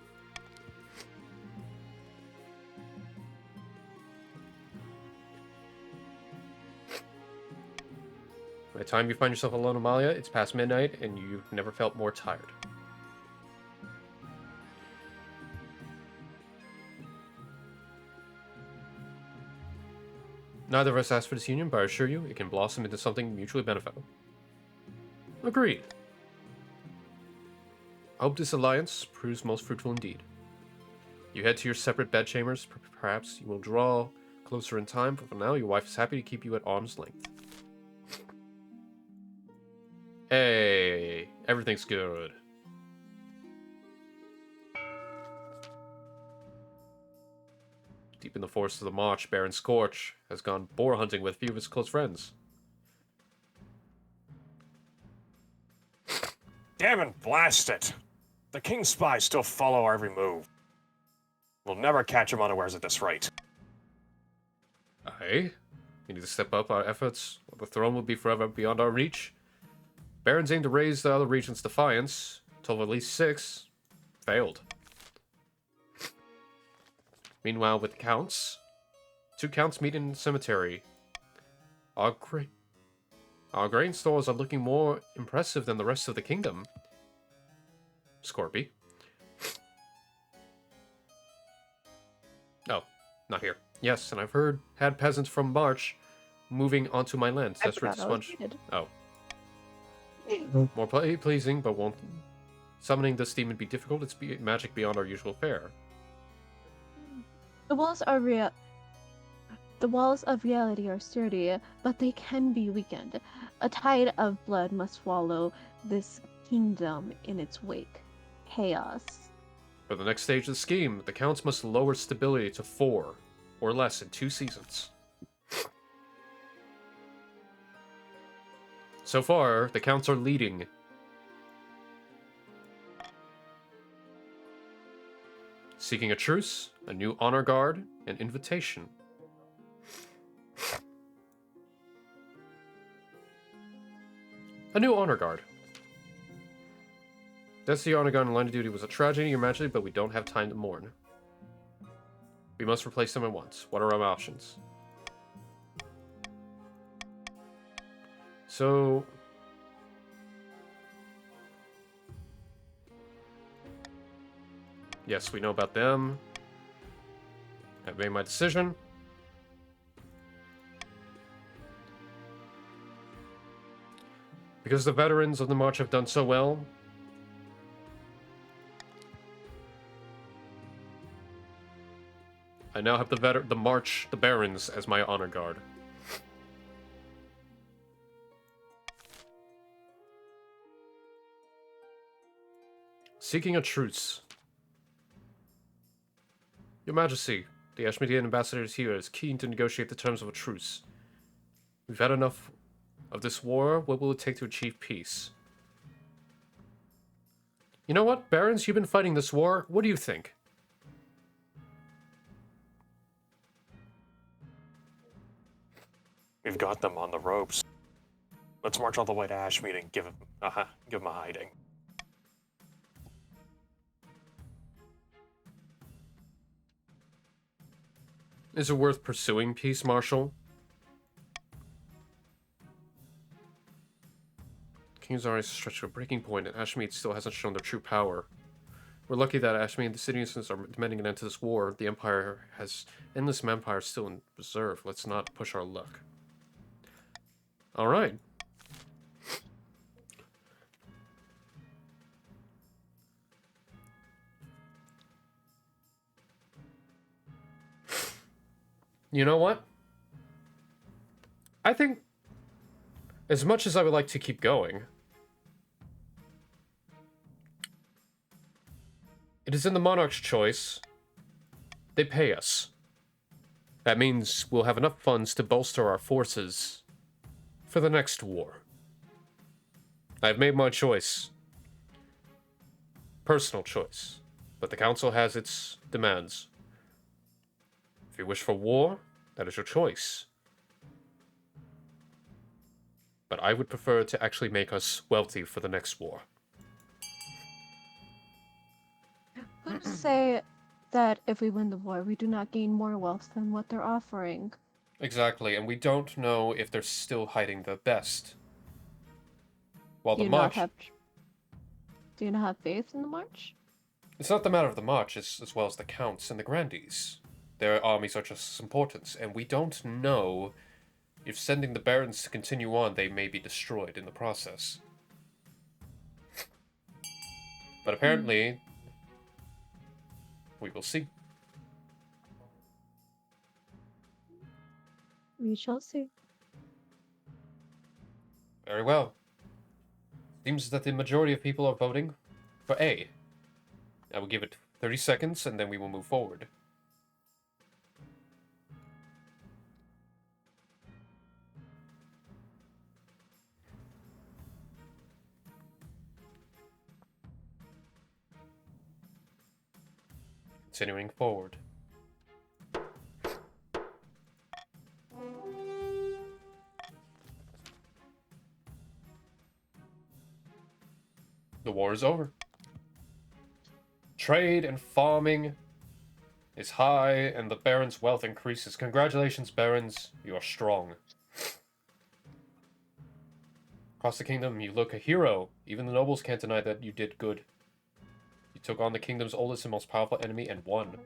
By the time you find yourself alone, Amalia, it's past midnight, and you've never felt more tired. Neither of us asked for this union, but I assure you, it can blossom into something mutually beneficial. Agreed. I hope this alliance proves most fruitful indeed. You head to your separate bedchambers. Perhaps you will draw closer in time, but for now, your wife is happy to keep you at arm's length. Hey, everything's good. Deep in the forest of the March, Baron Scorch has gone boar hunting with a few of his close friends. Damn it, blast it! The King's spies still follow our every move. We'll never catch him unawares at this rate. Aye? We need to step up our efforts, or the throne will be forever beyond our reach. Barons aim to raise the other region's defiance. Total of at least 6. Failed. Meanwhile, with the counts, 2 counts meet in the cemetery. Our grain stores are looking more impressive than the rest of the kingdom. Scorpy. Oh, not here. Yes, and I've had peasants from March moving onto my land. Desperate to sponge. Oh. More pleasing, but won't. Summoning this demon be difficult? It's magic beyond our usual fare. The walls are real. The walls of reality are sturdy, but they can be weakened. A tide of blood must swallow this kingdom in its wake. Chaos. For the next stage of the scheme, the counts must lower stability to 4 or less in 2 seasons. So far, the counts are leading. Seeking a truce, a new honor guard, an invitation. A new honor guard. That's the honor guard in line of duty was a tragedy, Your Majesty, but we don't have time to mourn. We must replace them at once. What are our options? So... yes, we know about them. I've made my decision. Because the veterans of the march have done so well, I now have the barons as my honor guard. Seeking a truce. Your Majesty, the Ashmedian ambassador is here, is keen to negotiate the terms of a truce. We've had enough of this war. What will it take to achieve peace? You know what, barons, you've been fighting this war. What do you think? We've got them on the ropes. Let's march all the way to Ashmead and give them a hiding. Is it worth pursuing peace, Marshal? King's armies stretched to a breaking point, and Ashmead still hasn't shown their true power. We're lucky that Ashmead and the citizens are demanding an end to this war. The Empire has endless manpower still in reserve. Let's not push our luck. Alright. You know what? I think, as much as I would like to keep going, it is in the Monarch's choice. They pay us. That means we'll have enough funds to bolster our forces for the next war. I've made my choice. Personal choice. But the Council has its demands. If you wish for war, that is your choice. But I would prefer to actually make us wealthy for the next war. Who's to say that if we win the war, we do not gain more wealth than what they're offering? Exactly, and we don't know if they're still hiding the best. While Do the you not march... do you not have faith in the march? It's not the matter of the march, as well as the counts and the grandees. Their armies are just as important, and we don't know if sending the barons to continue on, they may be destroyed in the process. But apparently, we will see. We shall see. Very well. Seems that the majority of people are voting for A. I will give it 30 seconds, and then we will move forward. Continuing forward. The war is over. Trade and farming is high, and the Baron's wealth increases. Congratulations, Barons. You are strong. Across the kingdom, you look a hero. Even the nobles can't deny that you did good. You took on the kingdom's oldest and most powerful enemy and won.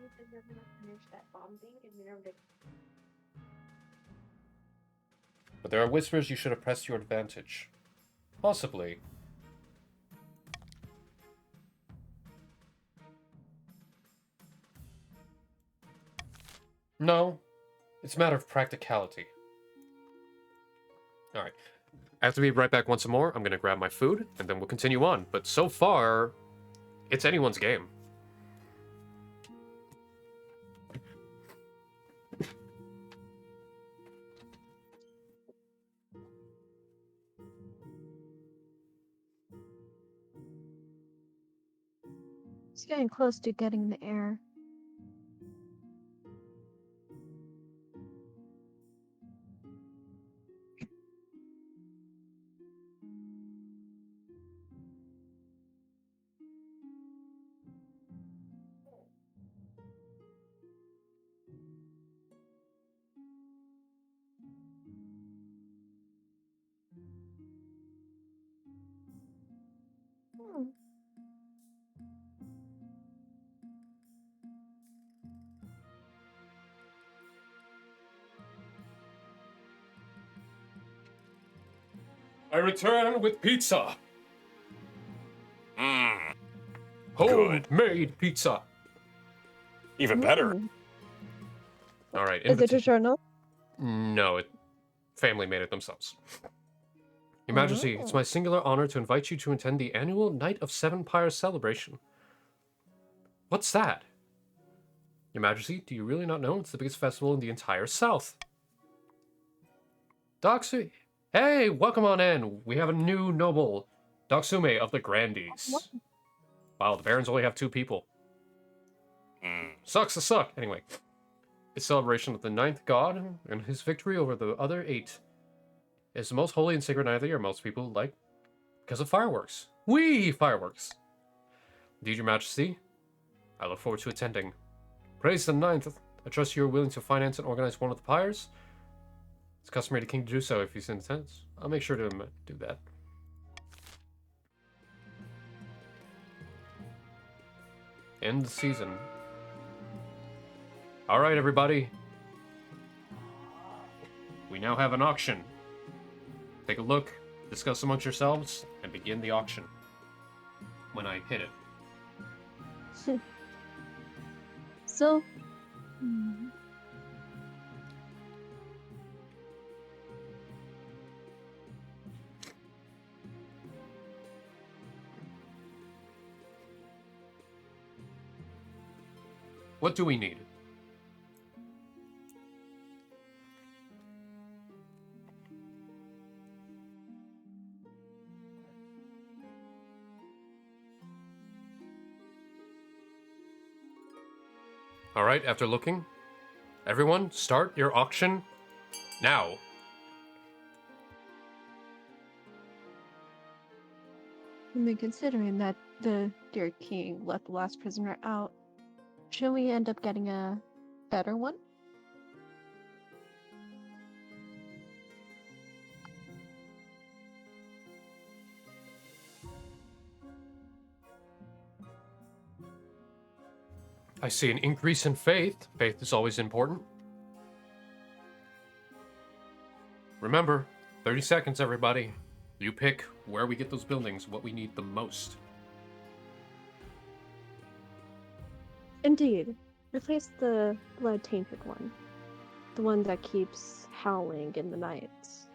But there are whispers you should have pressed your advantage. Possibly. No. It's a matter of practicality. Alright. I have to be right back once more. I'm gonna grab my food, and then we'll continue on. But so far, it's anyone's game. It's getting close to getting the air. return with pizza. Mmm. Homemade pizza. Even better. All right. Is it DiGiorno? No, family made it themselves. Your Majesty, it's my singular honor to invite you to attend the annual Night of Seven Pyres celebration. What's that? Your Majesty, do you really not know it's the biggest festival in the entire South? Doxu... Hey, welcome on in. We have a new noble, Doxume of the Grandees. Wow, the Barons only have 2 people. Sucks to suck. Anyway, it's a celebration of the 9th god and his victory over the other 8. It's the most holy and sacred night of the year. Most people like because of fireworks. Whee! Fireworks. Indeed, Your Majesty, I look forward to attending. Praise the 9th. I trust you are willing to finance and organize one of the pyres. It's customary to King to do so if he's in attendance. I'll make sure to do that. End the season. Alright, everybody. We now have an auction. Take a look, discuss amongst yourselves, and begin the auction. When I hit it. So... What do we need? Alright, after looking, everyone, start your auction now. I mean, considering that the dear king let the last prisoner out, should we end up getting a better one? I see an increase in faith. Faith is always important. Remember, 30 seconds, everybody. You pick where we get those buildings, what we need the most. Indeed. Replace the blood-tainted one. The one that keeps howling in the nights.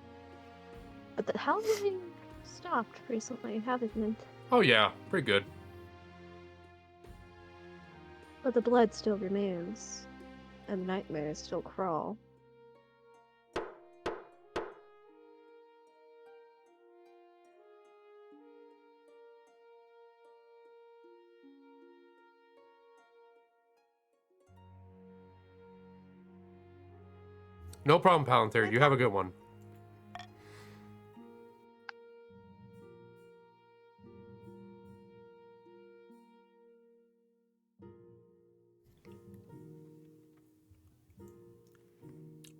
But the howling stopped recently, haven't it? Oh yeah, pretty good. But the blood still remains. And the nightmares still crawl. No problem, Palantir. You have a good one.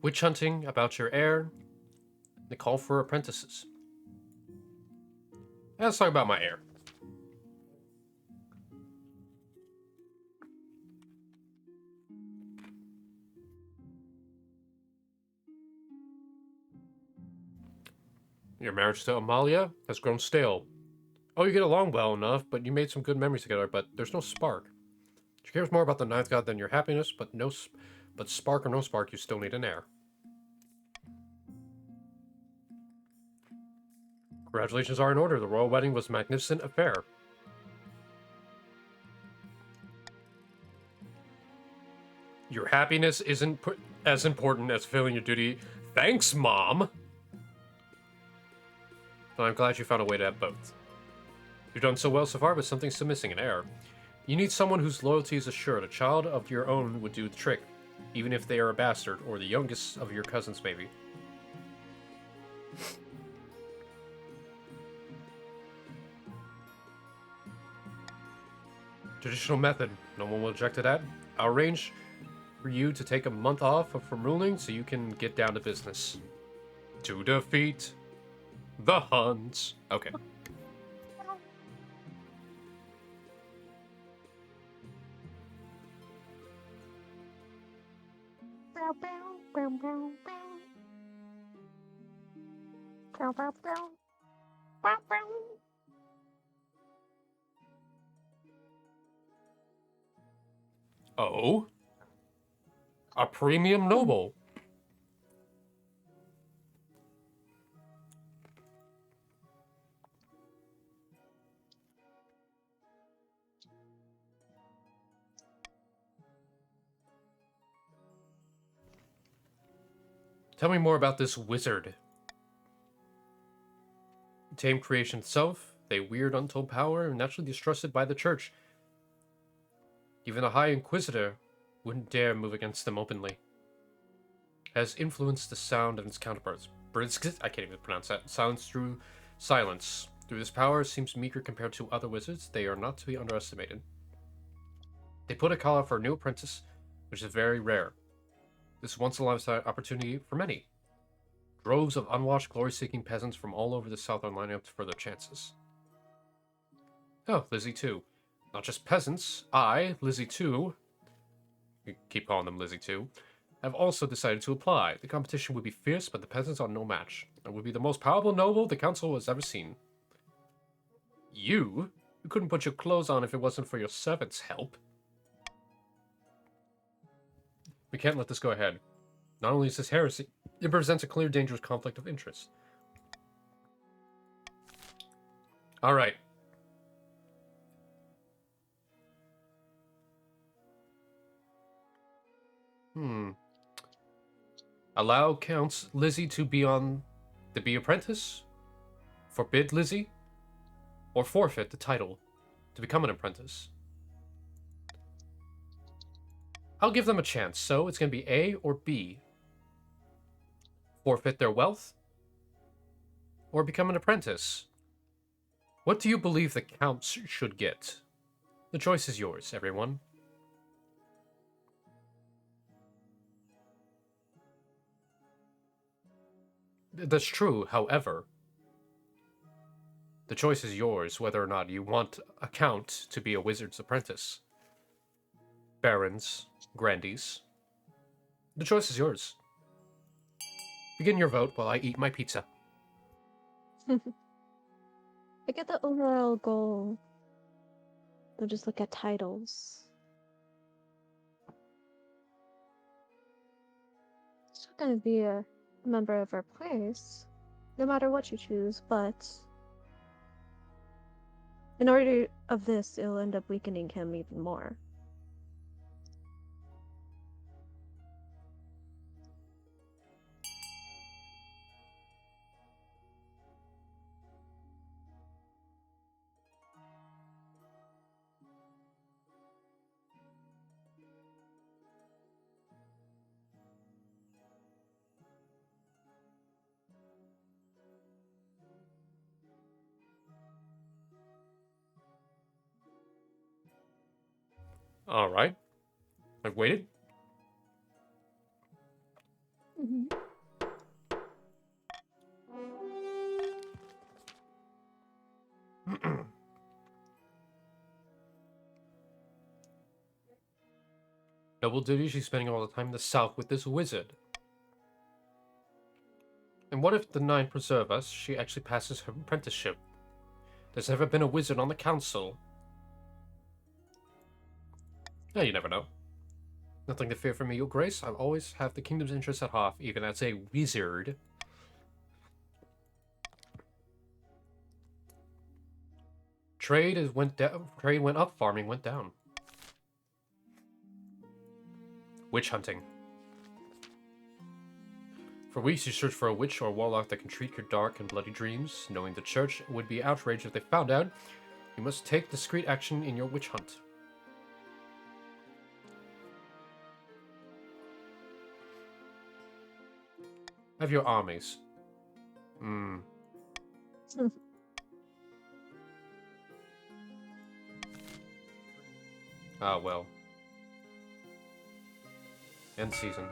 witch hunting about your heir, the call for apprentices. Let's talk about my heir. Your marriage to Amalia has grown stale. Oh, you get along well enough, but you made some good memories together, but there's no spark. She cares more about the Ninth God than your happiness, but spark or no spark, you still need an heir. Congratulations are in order. The royal wedding was a magnificent affair. Your happiness isn't as important as fulfilling your duty. Thanks, Mom! But I'm glad you found a way to have both. You've done so well so far, but something's still missing, an heir. You need someone whose loyalty is assured. A child of your own would do the trick, even if they are a bastard, or the youngest of your cousins, maybe. Traditional method. No one will object to that. I'll arrange for you to take a month off from ruling so you can get down to business. To defeat the Huns. Okay. Oh? A premium noble. Tell me more about this wizard. Tame creation itself, they weird untold power, and naturally distrusted by the church. Even a High Inquisitor wouldn't dare move against them openly. Has influenced the sound of its counterparts. I can't even pronounce that. Silence through silence. Through this power, seems meager compared to other wizards. They are not to be underestimated. They put a call out for a new apprentice, which is very rare. This once-in-a-lifetime opportunity for many. Droves of unwashed, glory-seeking peasants from all over the south are lining up for their chances. Oh, Lizzie too. Not just peasants. I, Lizzie too, you keep calling them Lizzie too, have also decided to apply. The competition would be fierce, but the peasants are no match. It would be the most powerful noble the council has ever seen. You couldn't put your clothes on if it wasn't for your servants' help. We can't let this go ahead. Not only is this heresy, it presents a clear, dangerous conflict of interest. All right. Allow Count Lizzie to be apprentice? Forbid Lizzie? Or forfeit the title to become an apprentice? I'll give them a chance, so it's going to be A or B. Forfeit their wealth? Or become an apprentice? What do you believe the counts should get? The choice is yours, everyone. That's true, however. The choice is yours whether or not you want a count to be a wizard's apprentice. Barons, grandees. The choice is yours. Begin your vote while I eat my pizza. I get the overall goal. They'll just look at titles. Still gonna be a member of our place, no matter what you choose, but in order of this, it'll end up weakening him even more. Alright. I've waited. Mm-hmm. Double duty, she's spending all the time in the south with this wizard. And what if the Nine preserve us, she actually passes her apprenticeship? There's never been a wizard on the council. Yeah, you never know. Nothing to fear from me, Your Grace. I always have the kingdom's interests at heart, even as a wizard. Trade went up, farming went down. Witch hunting. For weeks you searched for a witch or warlock that can treat your dark and bloody dreams. Knowing the church would be outraged if they found out, you must take discreet action in your witch hunt. Have your armies. Ah, well. End season.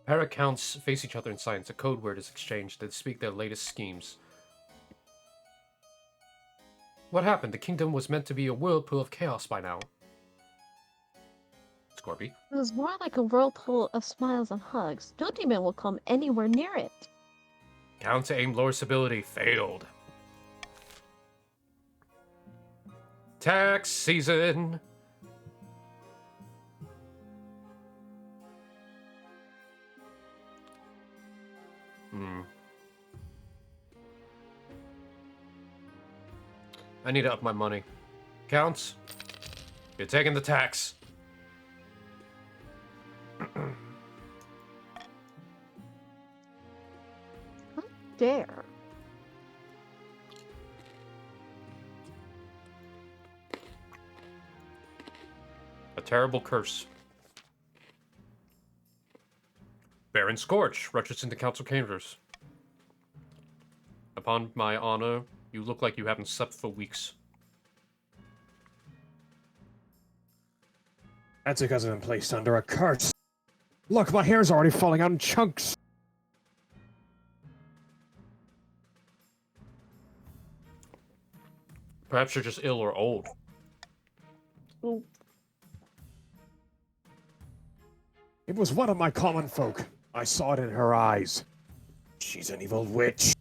Pair accounts face each other in silence. A code word is exchanged to speak their latest schemes. What happened? The kingdom was meant to be a whirlpool of chaos by now. Scorpy. It was more like a whirlpool of smiles and hugs. No demon will come anywhere near it. Count to aim lower stability. Failed. Tax season. I need to up my money. Counts, you're taking the tax. How dare. A terrible curse. Baron Scorch, Richardson to Council Chambers. Upon my honor, you look like you haven't slept for weeks. That's because I've been placed under a curse. Look, my hair's already falling out in chunks. Perhaps you're just ill or old. Oh. It was one of my common folk. I saw it in her eyes. She's an evil witch.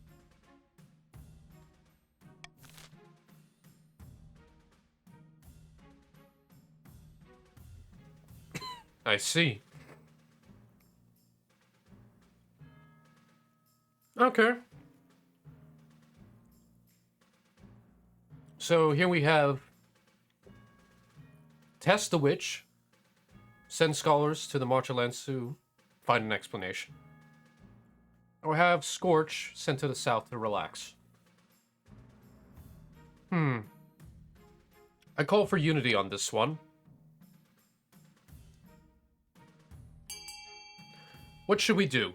I see. Okay. So here we have Test the Witch, send scholars to the Marchlands to find an explanation. Or have Scorch sent to the south to relax. I call for unity on this one. What should we do?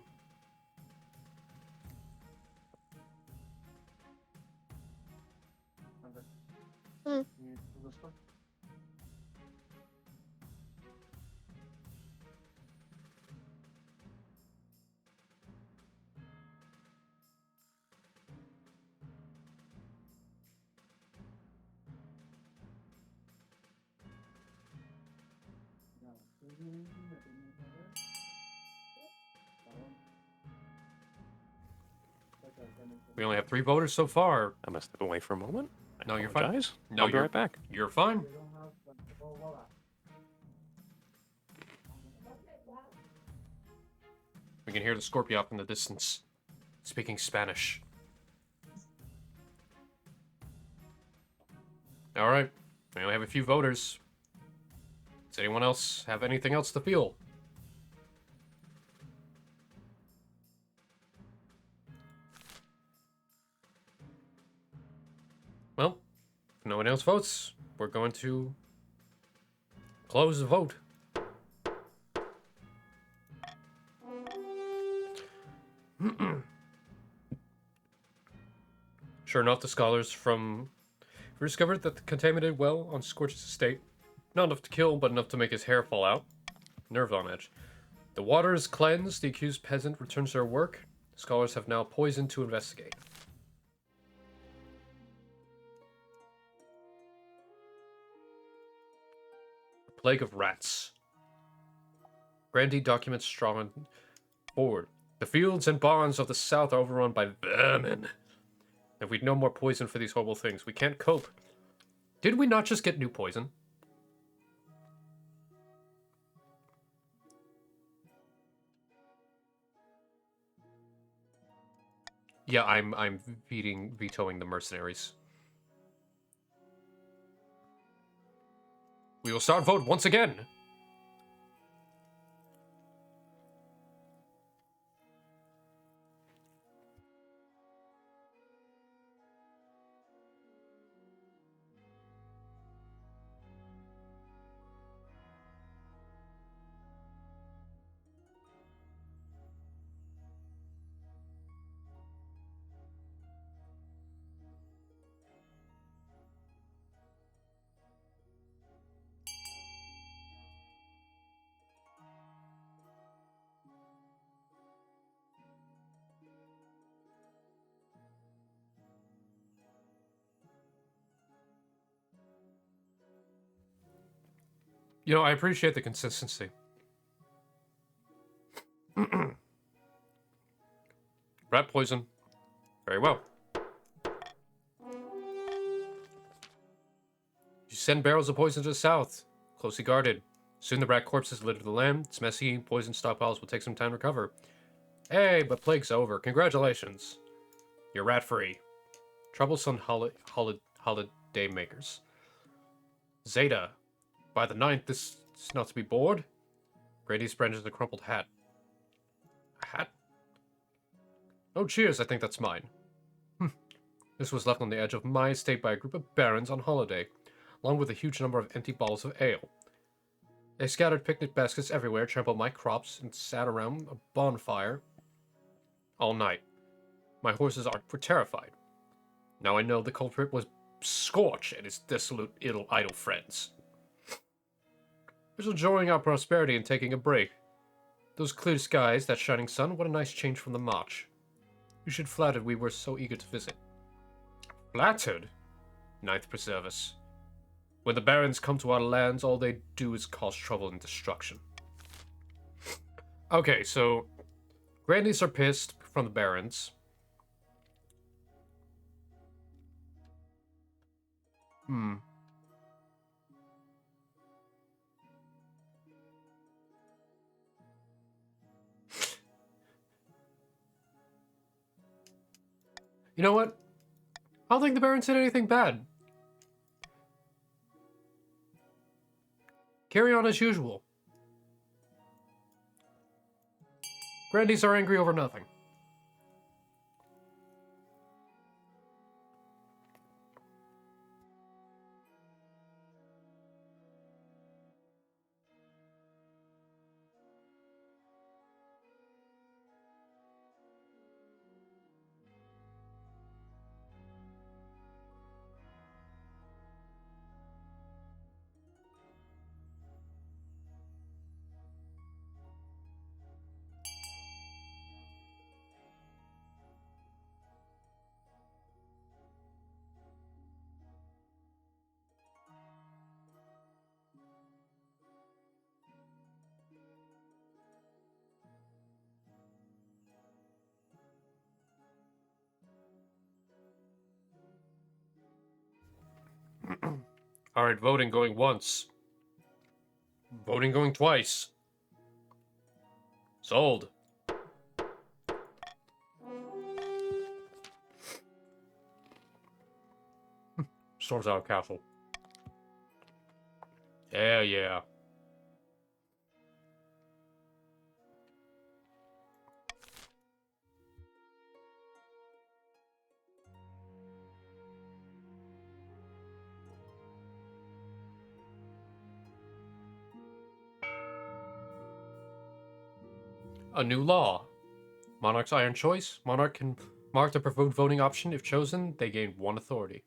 We only have 3 voters so far. I'm gonna step away for a moment. No, you're fine. Apologize. No, I'll be right back. You're fine. We can hear the Scorpio up in the distance, speaking Spanish. All right, we only have a few voters. Does anyone else have anything else to feel? Well, if no one else votes, we're going to close the vote. Sure enough, the scholars from discovered that the contaminated well on Scorch's estate, not enough to kill, but enough to make his hair fall out. Nerves on edge. The water is cleansed, the accused peasant returns to their work. Scholars have now poisoned to investigate. Plague of rats. Brandy documents strong on board. The fields and barns of the south are overrun by vermin. If we'd no more poison for these horrible things, we can't cope. Did we not just get new poison? Yeah, I'm vetoing the mercenaries. We will start vote once again. You know, I appreciate the consistency. Rat poison. Very well. You send barrels of poison to the south. Closely guarded. Soon the rat corpses litter the land. It's messy. Poison stockpiles will take some time to recover. Hey, but plague's over. Congratulations. You're rat-free. Troublesome holiday makers. Zeta. By the 9th, this is not to be bored. Grady's brandishes a crumpled hat. A hat? Oh, cheers, I think that's mine. This was left on the edge of my estate by a group of barons on holiday, along with a huge number of empty bottles of ale. They scattered picnic baskets everywhere, trampled my crops, and sat around a bonfire all night. My horses were terrified. Now I know the culprit was Scorch and his dissolute, idle friends. We're enjoying our prosperity and taking a break. Those clear skies, that shining sun, what a nice change from the march. You should flattered we were so eager to visit. Flattered? Ninth preserve us. When the barons come to our lands, all they do is cause trouble and destruction. Okay, so Grandies are pissed from the barons. You know what? I don't think the barons did anything bad. Carry on as usual. Grandies are angry over nothing. Alright, voting going once. Voting going twice. Sold. Storms out of castle. Yeah. A new law. Monarch's Iron Choice. Monarch can mark the preferred voting option. If chosen, they gain 1 authority.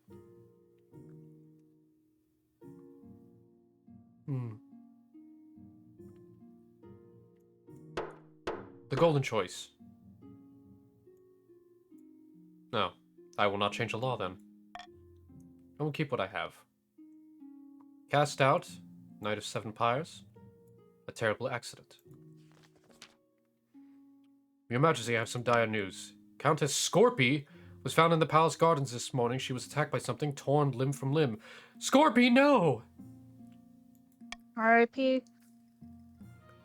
The Golden Choice. No, I will not change the law then. I will keep what I have. Cast out. Night of Seven Pyres. A terrible accident. Your Majesty, I have some dire news. Countess Scorpy was found in the palace gardens this morning. She was attacked by something torn limb from limb. Scorpy, no! R.I.P.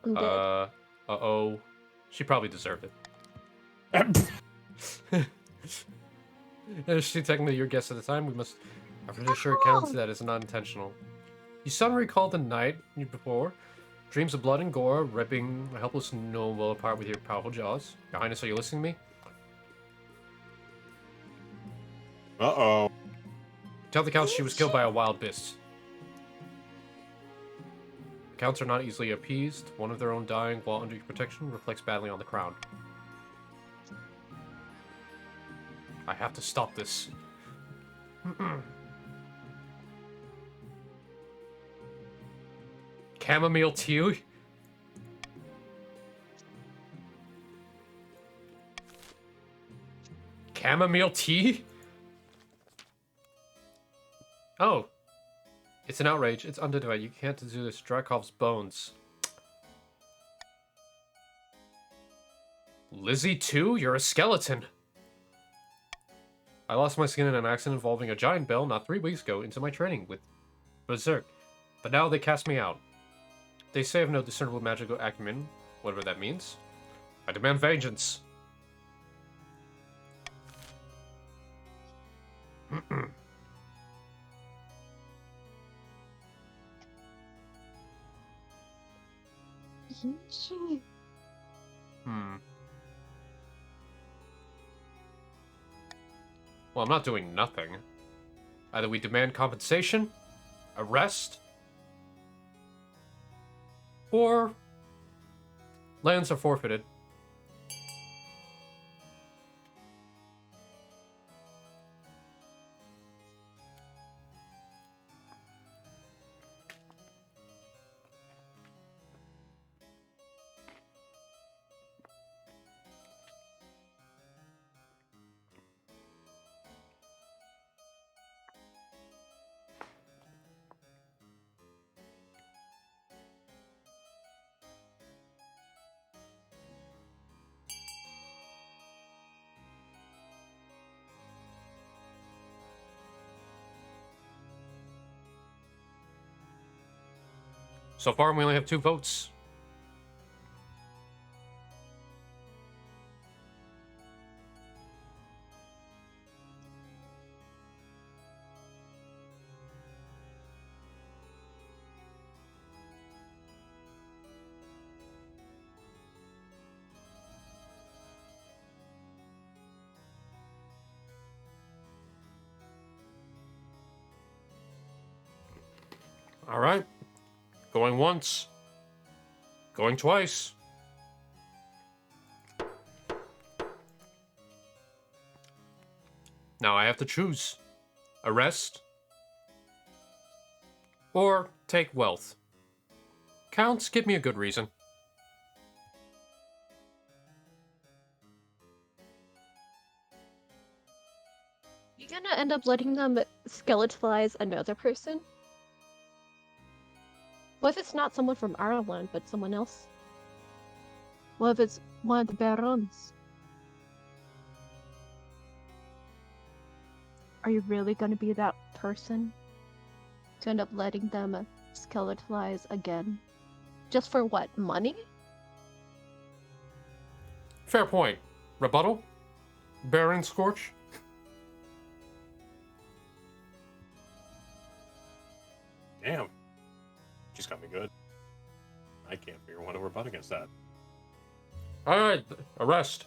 I'm dead. Uh-oh. She probably deserved it. She technically your guest at the time. We must reassure Countess that it's not intentional. You suddenly recalled the night before. Dreams of blood and gore, ripping a helpless noble apart with your powerful jaws. Your Highness, are you listening to me? Uh-oh. Tell the Countess she was killed by a wild beast. The Counts are not easily appeased. One of their own dying while under your protection reflects badly on the crown. I have to stop this. Chamomile tea? Chamomile tea? Oh. It's an outrage. It's undivided. You can't do this. Dracov's bones. Lizzie too? You're a skeleton. I lost my skin in an accident involving a giant bell not 3 weeks ago into my training with Berserk. But now they cast me out. They say I have no discernible magical acumen, whatever that means. I demand vengeance. Well, I'm not doing nothing. Either we demand compensation, arrest, or lands are forfeited. So far, we only have 2 votes. All right. Going once. Going twice. Now I have to choose. Arrest. Or take wealth. Counts, give me a good reason. You gonna end up letting them skeletalize another person? What if it's not someone from Ireland, but someone else? What if it's one of the barons? Are you really gonna be that person? To end up letting them skeletalize again? Just for what? Money? Fair point. Rebuttal? Baron Scorch? Damn. She's got me good. I can't figure one to rebut against that. Alright, arrest.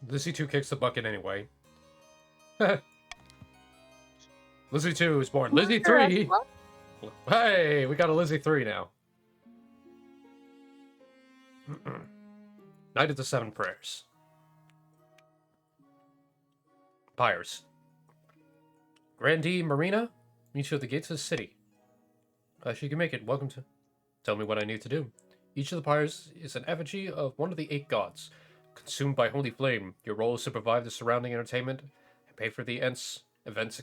Lizzie 2 kicks the bucket anyway. Lizzie 2 is born. Lizzie 3! Hey, we got a Lizzie 3 now. Night of the Seven Prayers. Pyres. Grandee Marina, meet you at the gates of the city. If you can make it, welcome to... Tell me what I need to do. Each of the pyres is an effigy of one of the 8 gods, consumed by holy flame. Your role is to provide the surrounding entertainment and pay for the event's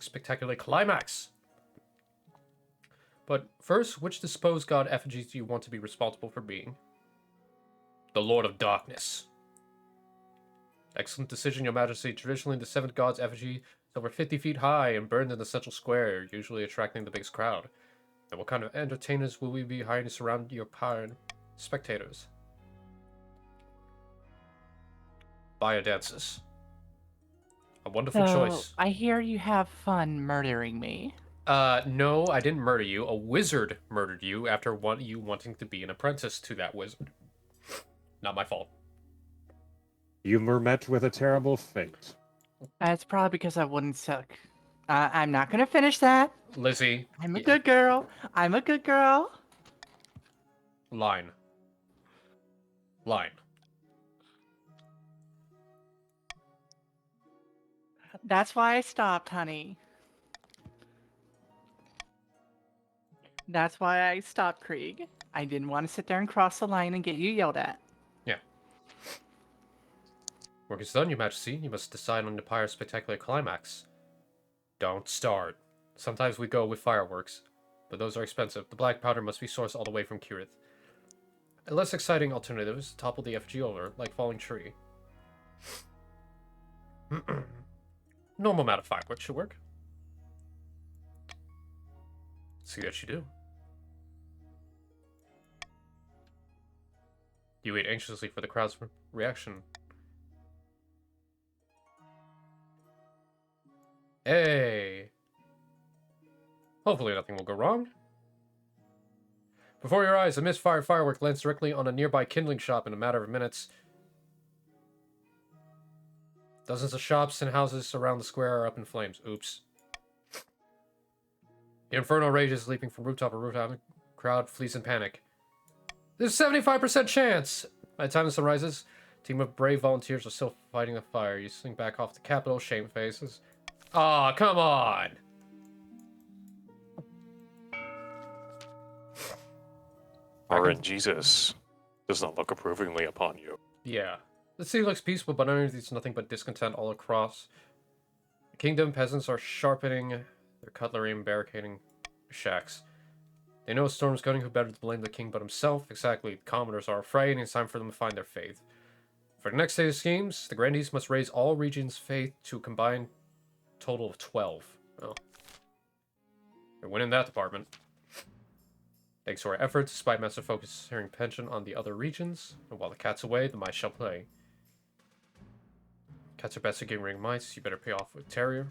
spectacular climax. But first, which disposed god effigies do you want to be responsible for being? The Lord of Darkness. Excellent decision, Your Majesty. Traditionally, the 7th god's effigy is over 50 feet high and burned in the central square, usually attracting the biggest crowd. And what kind of entertainers will we be hiring to surround your pyre spectators? Biodances. A wonderful choice. I hear you have fun murdering me. No, I didn't murder you. A wizard murdered you after you wanting to be an apprentice to that wizard. Not my fault. You were met with a terrible fate. That's probably because I wouldn't suck. I'm not gonna finish that. Lizzie. I'm a good girl. I'm a good girl. Line. That's why I stopped, honey. That's why I stopped, Krieg. I didn't want to sit there and cross the line and get you yelled at. Yeah. Work is done, Your Majesty. You must decide on the pyre's spectacular climax. Don't start. Sometimes we go with fireworks, but those are expensive. The black powder must be sourced all the way from Kirith. A less exciting alternative is to topple the effigy over, like falling tree. Normal amount of fireworks should work. See that you do. You wait anxiously for the crowd's reaction. Hey! Hopefully nothing will go wrong. Before your eyes, a misfired firework lands directly on a nearby kindling shop in a matter of minutes. Dozens of shops and houses around the square are up in flames. Oops. The inferno rages, leaping from rooftop to rooftop. The crowd flees in panic. There's a 75% chance! By the time the sun rises, a team of brave volunteers are still fighting the fire. You slink back off the Capitol, shame faces. Aw, come on! RN Jesus does not look approvingly upon you. Yeah. The city looks peaceful, but underneath there's nothing but discontent all across. The kingdom peasants are sharpening their cutlery and barricading shacks. They know a storm's coming. Who better to blame the king but himself? Exactly. The commoners are afraid, and it's time for them to find their faith. For the next stage of schemes, the grandees must raise all regions' faith to a combined total of 12. Well, they're winning that department. Thanks to our efforts, despite massive focus hearing pension on the other regions, and while the cat's away, the mice shall play. Cats are best at getting ring mice. You better pay off with terrier.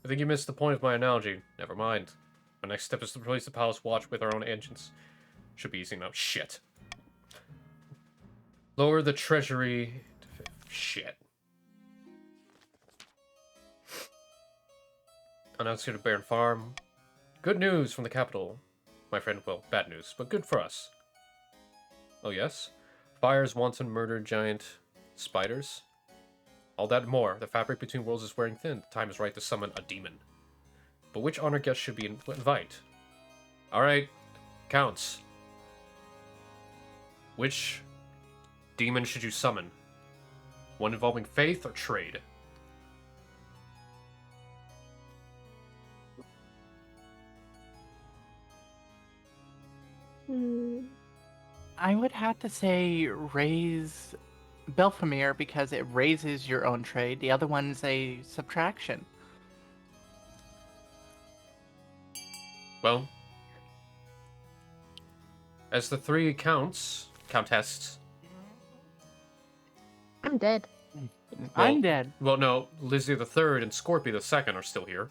I think you missed the point of my analogy. Never mind. My next step is to replace the palace watch with our own engines. Should be easy enough. Shit. Lower the treasury to 5. Shit. Announced here to Baron Farm. Good news from the capital. My friend, well, bad news, but good for us. Oh yes? Fires, wanton murder, giant spiders. All that and more. The fabric between worlds is wearing thin. The time is right to summon a demon. But which honored guest should we invite? Alright, counts. Which demon should you summon? One involving faith or trade? I would have to say raise Belfamir because it raises your own trade. The other one's a subtraction. Well, as the 3 countesses. I'm dead. I'm dead. Well, no, Lizzie the Third and Scorpio the Second are still here.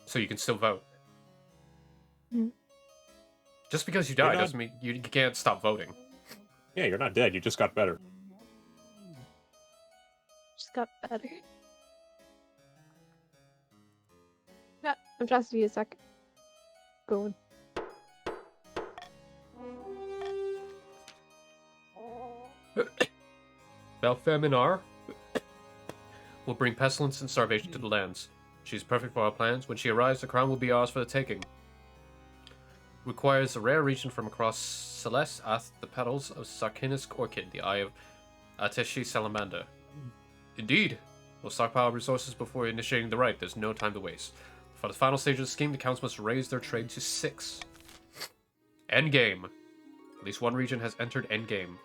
So you can still vote. Just because you die doesn't mean you can't stop voting. Yeah, you're not dead. You just got better. Just got better. Yeah, I'm trying to be a sec. Going. Belfeminar will bring pestilence and starvation to the lands. She's perfect for our plans. When she arrives, the crown will be ours for the taking. Requires a rare region from across Celeste, Ath, the petals of Sarkinisk Orchid, the eye of Ateshi Salamander. Indeed. We'll stockpile resources before initiating the rite. There's no time to waste. For the final stage of the scheme, the counts must raise their trade to 6. Endgame. At least one region has entered Endgame.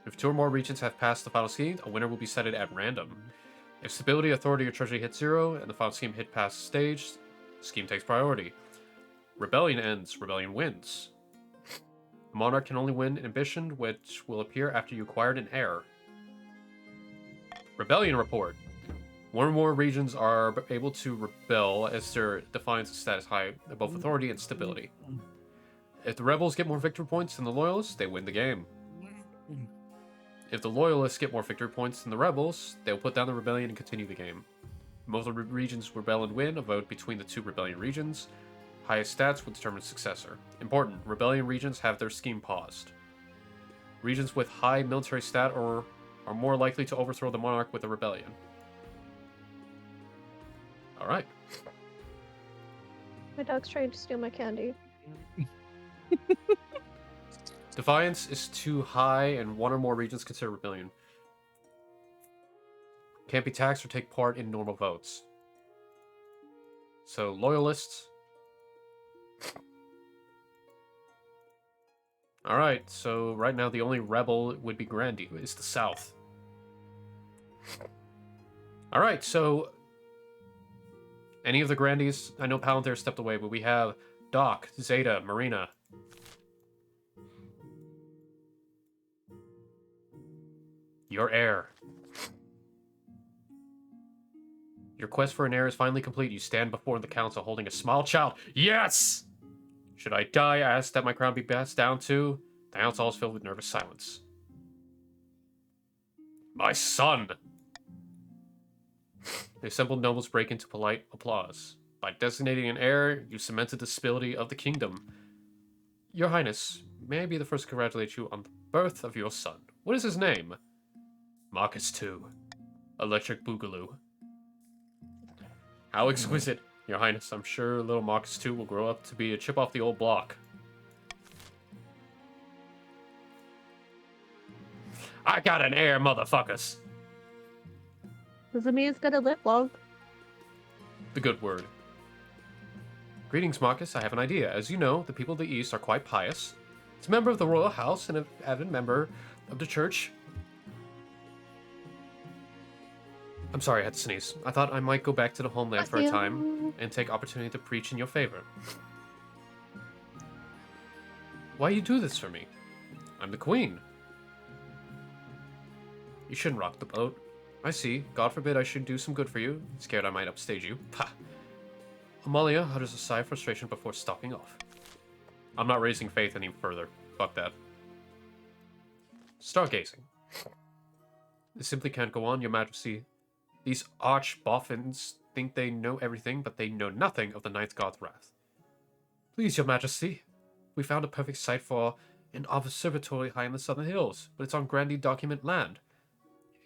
If 2 or more regions have passed the final scheme, a winner will be set at random. If stability, authority, or treasury hit 0, and the final scheme hit past stage, the scheme takes priority. Rebellion ends. Rebellion wins. The monarch can only win an ambition, which will appear after you acquired an heir. Rebellion report. 1 or more regions are able to rebel as their defiance status high above authority and stability. If the rebels get more victory points than the loyalists, they win the game. If the loyalists get more victory points than the rebels, they will put down the rebellion and continue the game. Most of the regions rebel and win a vote between the 2 rebellion regions. Highest stats will determine successor. Important, rebellion regions have their scheme paused. Regions with high military stat are more likely to overthrow the monarch with a rebellion. Alright. My dog's trying to steal my candy. Defiance is too high, and 1 or more regions consider rebellion. Can't be taxed or take part in normal votes. So, loyalists. Alright, so right now the only rebel would be Grandy, is the south. Alright, so... any of the Grandies, I know Palantir stepped away, but we have Doc, Zeta, Marina. Your heir. Your quest for an heir is finally complete. You stand before the council holding a small child. Yes! Should I die, I ask that my crown be passed down to? The council is filled with nervous silence. My son! The assembled nobles break into polite applause. By designating an heir, you cemented the stability of the kingdom. Your Highness, may I be the first to congratulate you on the birth of your son. What is his name? Marcus II. Electric Boogaloo. How exquisite, Your Highness. I'm sure little Marcus II will grow up to be a chip off the old block. I got an heir, motherfuckers! Doesn't mean it's gonna live long. The good word. Greetings, Marcus. I have an idea. As you know, the people of the East are quite pious. As a member of the royal house and an avid member of the church... I'm sorry, I had to sneeze. I thought I might go back to the homeland for a time and take opportunity to preach in your favor. Why you do this for me? I'm the queen. You shouldn't rock the boat. I see. God forbid I should do some good for you. Scared I might upstage you. Pah. Amalia utters a sigh of frustration before stalking off. I'm not raising faith any further. Fuck that. Stargazing. This simply can't go on, Your Majesty. These arch-boffins think they know everything, but they know nothing of the Ninth God's wrath. Please, Your Majesty. We found a perfect site for an observatory high in the southern hills, but it's on Grandy document land.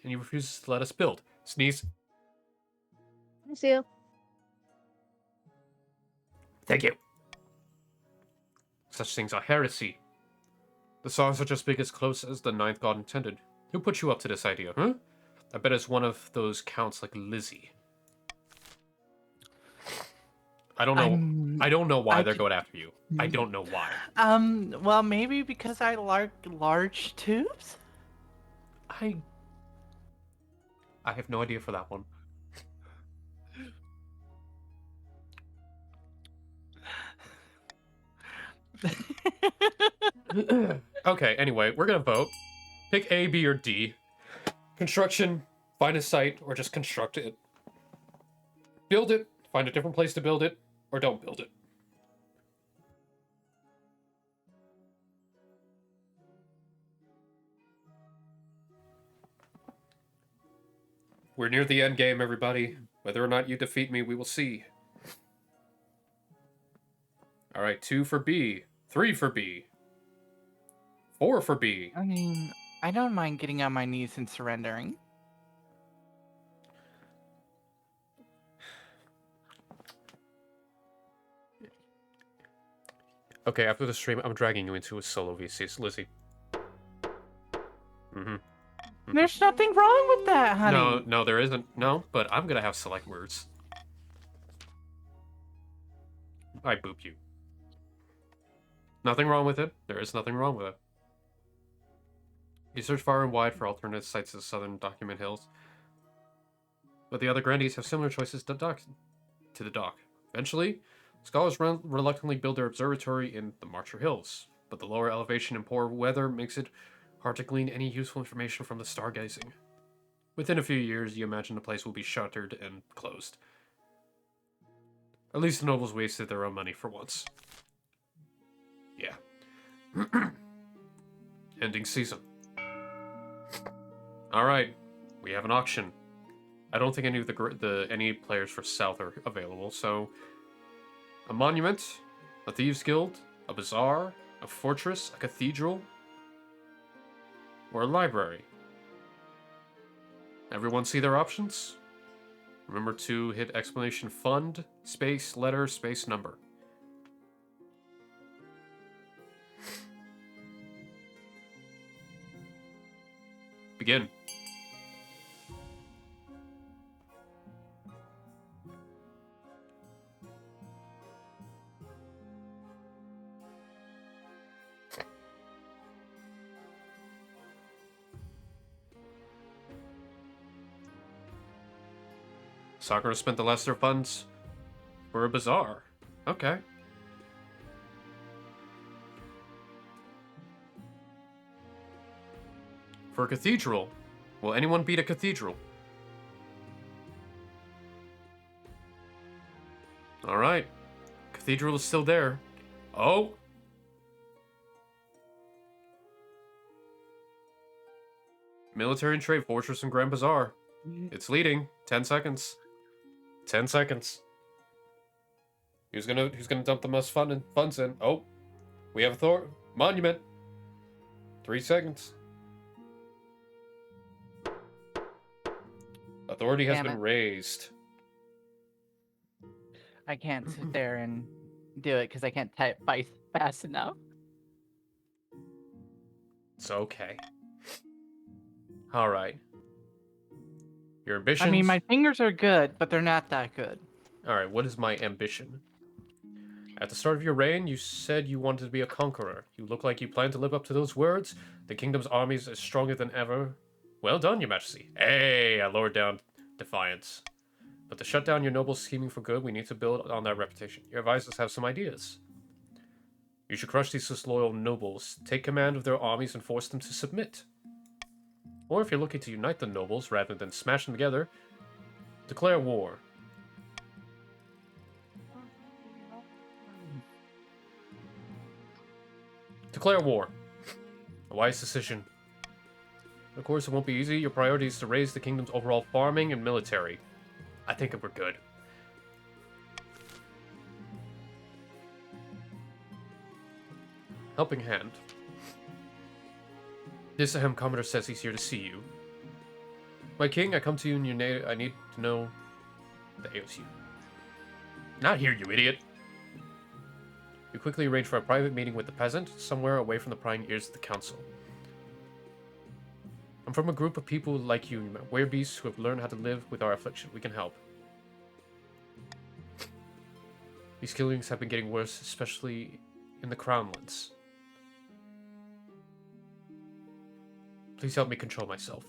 And he refuses to let us build. Sneeze. I see you. Thank you. Such things are heresy. The stars are just big as close as the Ninth God intended. Who put you up to this idea, huh? I bet it's one of those counts like Lizzie. I don't know. I don't know why they're going after you. I don't know why. Well, maybe because I like large tubes? I have no idea for that one. Okay, anyway, we're gonna vote. Pick A, B, or D. Construction, find a site, or just construct it. Build it, find a different place to build it, or don't build it. We're near the end game, everybody. Whether or not you defeat me, we will see. Alright, 2 for B. 3 for B. 4 for B. I mean, I don't mind getting on my knees and surrendering. Okay, after the stream, I'm dragging you into a solo VC, Lizzie. There's nothing wrong with that, honey. No, there isn't. No, but I'm gonna have select words. I boop you. Nothing wrong with it. There is nothing wrong with it. You search far and wide for alternate sites to the southern Document Hills, but the other grandees have similar choices to the dock. Eventually, scholars reluctantly build their observatory in the Marcher Hills, but the lower elevation and poor weather makes it hard to glean any useful information from the stargazing. Within a few years, you imagine the place will be shuttered and closed. At least the nobles wasted their own money for once. Yeah. Ending season. Alright, we have an auction. I don't think any of any players for South are available, so... A monument, a thieves' guild, a bazaar, a fortress, a cathedral, or a library. Everyone see their options? Remember to hit exclamation fund, space, letter, space, number. Begin. Sakura spent the lesser funds for a bazaar. Okay. For a cathedral. Will anyone beat a cathedral? Alright. Cathedral is still there. Oh! Military and Trade Fortress and Grand Bazaar. It's leading. 10 seconds. 10 seconds. Who's gonna dump the most funds in? Oh, we have a monument. 3 seconds. Authority has been raised. I can't sit there and do it because I can't type fast enough. It's okay. All right. Your ambitions? I mean, my fingers are good, but they're not that good. Alright, what is my ambition? At the start of your reign, you said you wanted to be a conqueror. You look like you plan to live up to those words. The kingdom's army is stronger than ever. Well done, your majesty. Hey, I lowered down defiance. But to shut down your nobles scheming for good, we need to build on that reputation. Your advisors have some ideas. You should crush these disloyal nobles, take command of their armies, and force them to submit. Or if you're looking to unite the nobles rather than smash them together, declare war. Declare war. A wise decision. Of course, it won't be easy. Your priority is to raise the kingdom's overall farming and military. I think we're good. Helping hand. This Ahem Commodore says he's here to see you. My king, I come to you in your name. I need to know the AOC. Not here, you idiot. You quickly arrange for a private meeting with the peasant, somewhere away from the prying ears of the council. I'm from a group of people like you, werebeasts who have learned how to live with our affliction. We can help. These killings have been getting worse, especially in the Crownlands. Please help me control myself.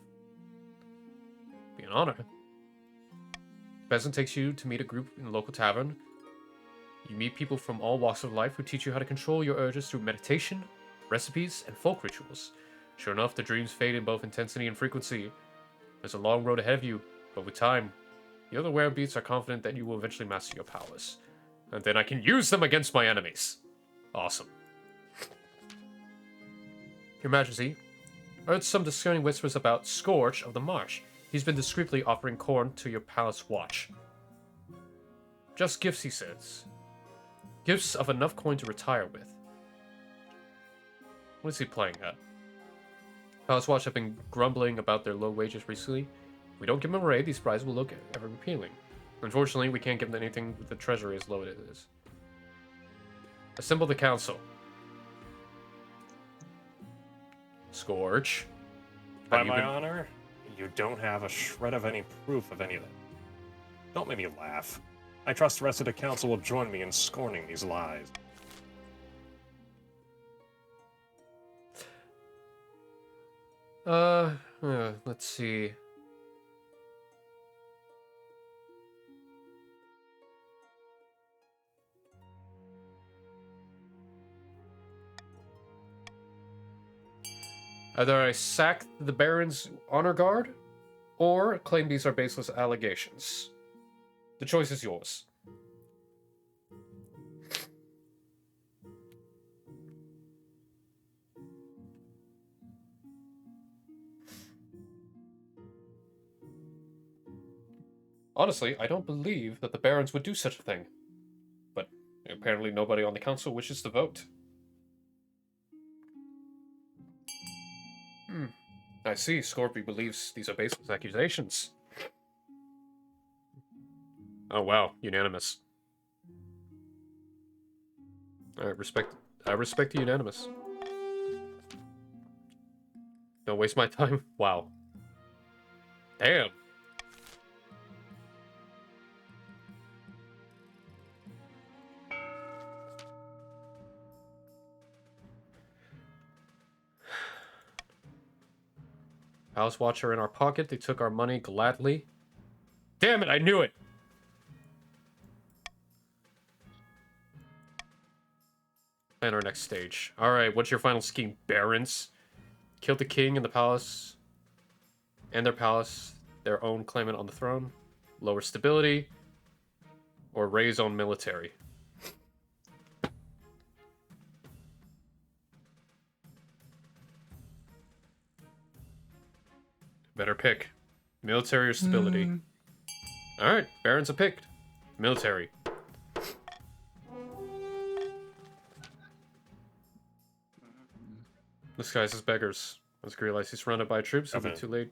Be an honor. The peasant takes you to meet a group in a local tavern. You meet people from all walks of life who teach you how to control your urges through meditation, recipes, and folk rituals. Sure enough, the dreams fade in both intensity and frequency. There's a long road ahead of you, but with time, the other werebeasts are confident that you will eventually master your powers. And then I can use them against my enemies. Awesome. Your Majesty, I heard some discerning whispers about Scourge of the Marsh. He's been discreetly offering corn to your palace watch. Just gifts, he says. Gifts of enough coin to retire with. What is he playing at? Palace Watch have been grumbling about their low wages recently. If we don't give them a raid, these prizes will look ever appealing. Unfortunately, we can't give them anything with the treasury as low as it is. Assemble the council. Scourge. By my honor, you don't have a shred of any proof of any of that. Don't make me laugh. I trust the rest of the council will join me in scorning these lies. Let's see. Either I sack the Baron's honor guard, or claim these are baseless allegations. The choice is yours. Honestly, I don't believe that the Barons would do such a thing. But apparently nobody on the council wishes to vote. I see. Scorpio believes these are baseless accusations. Oh wow, unanimous. I respect the unanimous. Don't waste my time. Wow. Damn. House Watcher in our pocket. They took our money gladly. Damn it, I knew it! Plan our next stage. Alright, what's your final scheme, Barons? Kill the king and the palace. And their palace. Their own claimant on the throne. Lower stability. Or raise own military. Better pick. Military or stability? Alright, Barons are picked. Military. This guy's as beggars. Once he realizes he's surrounded by troops, it'll be too late.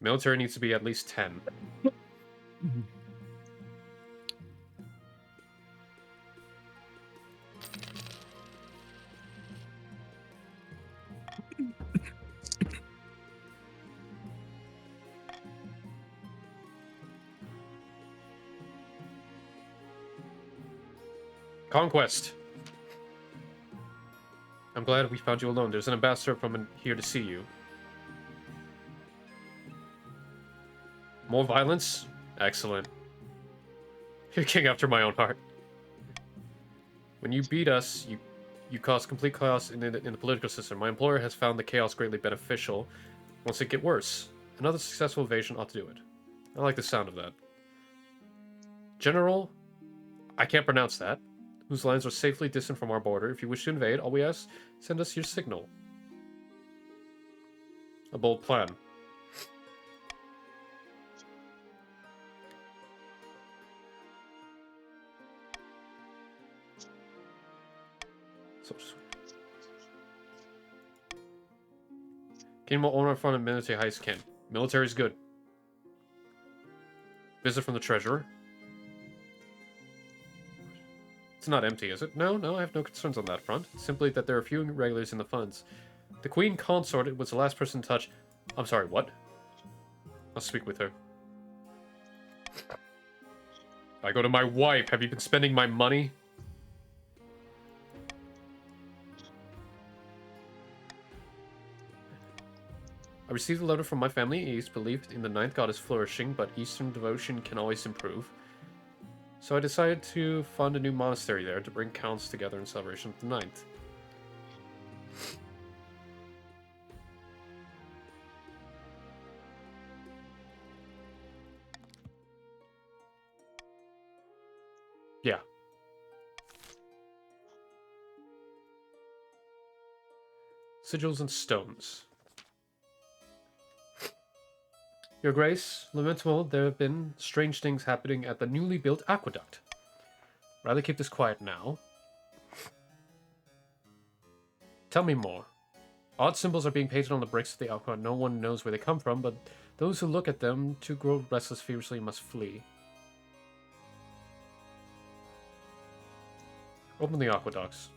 Military needs to be at least 10. Conquest. I'm glad we found you alone. There's an ambassador from here to see you. More violence? Excellent. You're king after my own heart. When you beat us, you cause complete chaos in the political system. My employer has found the chaos greatly beneficial. Once it get worse, another successful invasion ought to do it. I like the sound of that. General, I can't pronounce that. Whose lines are safely distant from our border. If you wish to invade, all we ask, send us your signal. A bold plan. King will own our front and military heist can. Military is good. Visit from the treasurer. It's not empty, is it? No, I have no concerns on that front. Simply that there are few irregularities in the funds. The Queen Consort was the last person to touch... I'm sorry, what? I'll speak with her. I go to my wife. Have you been spending my money? I received a letter from my family east, believed in the ninth god is flourishing, but Eastern devotion can always improve. So I decided to fund a new monastery there to bring counts together in celebration of the ninth. Yeah. Sigils and stones. Your Grace, lamentable there have been strange things happening at the newly built aqueduct. Rather keep this quiet now. Tell me more. Odd symbols are being painted on the bricks of the aqua. No one knows where they come from, but those who look at them to grow restless fiercely must flee. Open the aqueducts.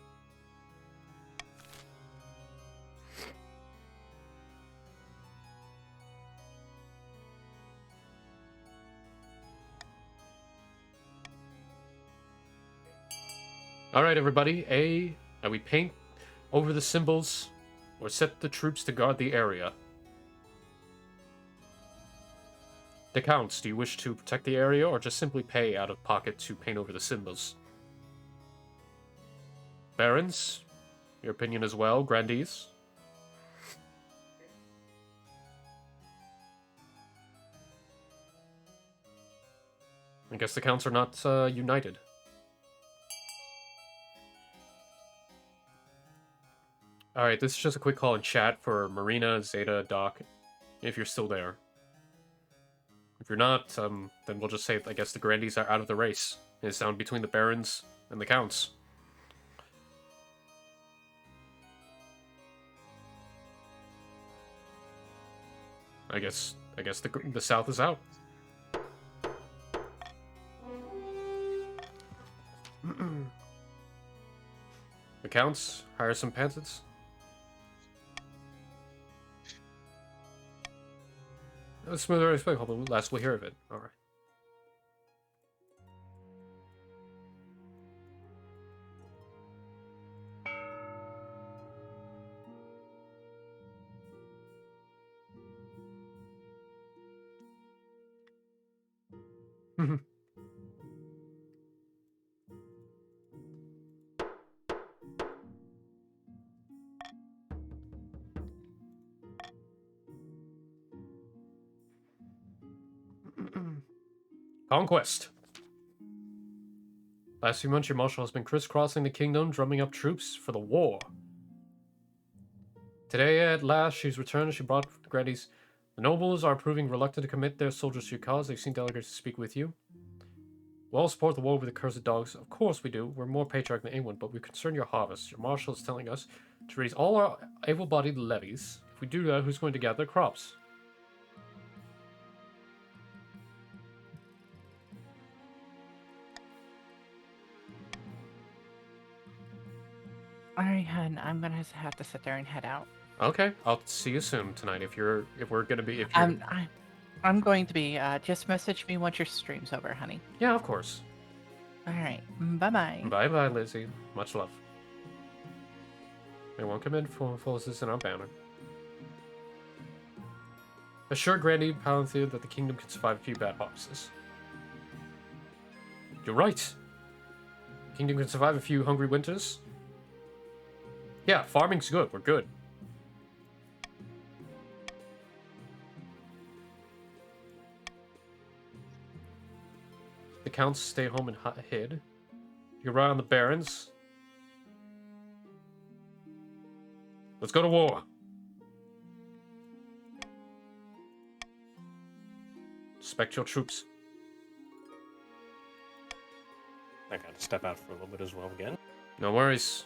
Alright, everybody. We paint over the symbols or set the troops to guard the area. The Counts, do you wish to protect the area or just simply pay out of pocket to paint over the symbols? Barons, your opinion as well. Grandees? I guess the Counts are not united. Alright, this is just a quick call in chat for Marina, Zeta, Doc, if you're still there. If you're not, then we'll just say, I guess the Grandees are out of the race. It's down between the Barons and the Counts. I guess the South is out. The Counts, hire some peasants. Smoother than expected, although last we'll hear of it. Alright. Conquest. Last few months, your marshal has been crisscrossing the kingdom, drumming up troops for the war. Today, at last, she's returned. She brought the Grandees. The nobles are proving reluctant to commit their soldiers to your cause. They've seen delegates to speak with you. We'll support the war with the cursed dogs. Of course we do. We're more patriotic than anyone, but we concern your harvest. Your marshal is telling us to raise all our able-bodied levies. If we do that, who's going to gather crops? Alright, hun, I'm gonna have to sit there and head out. Okay, I'll see you soon tonight. If we're gonna be, I'm going to be. Just message me once your stream's over, honey. Yeah, of course. Alright, bye-bye. Bye-bye, Lizzie. Much love. They won't commit forces in our banner. Assure Grandee Palantir that the kingdom can survive a few bad harvests. You're right. The kingdom can survive a few hungry winters. Yeah, farming's good. We're good. The Counts stay home and hid. You rely on the Barons. Let's go to war. Respect your troops. I gotta step out for a little bit as well again. No worries.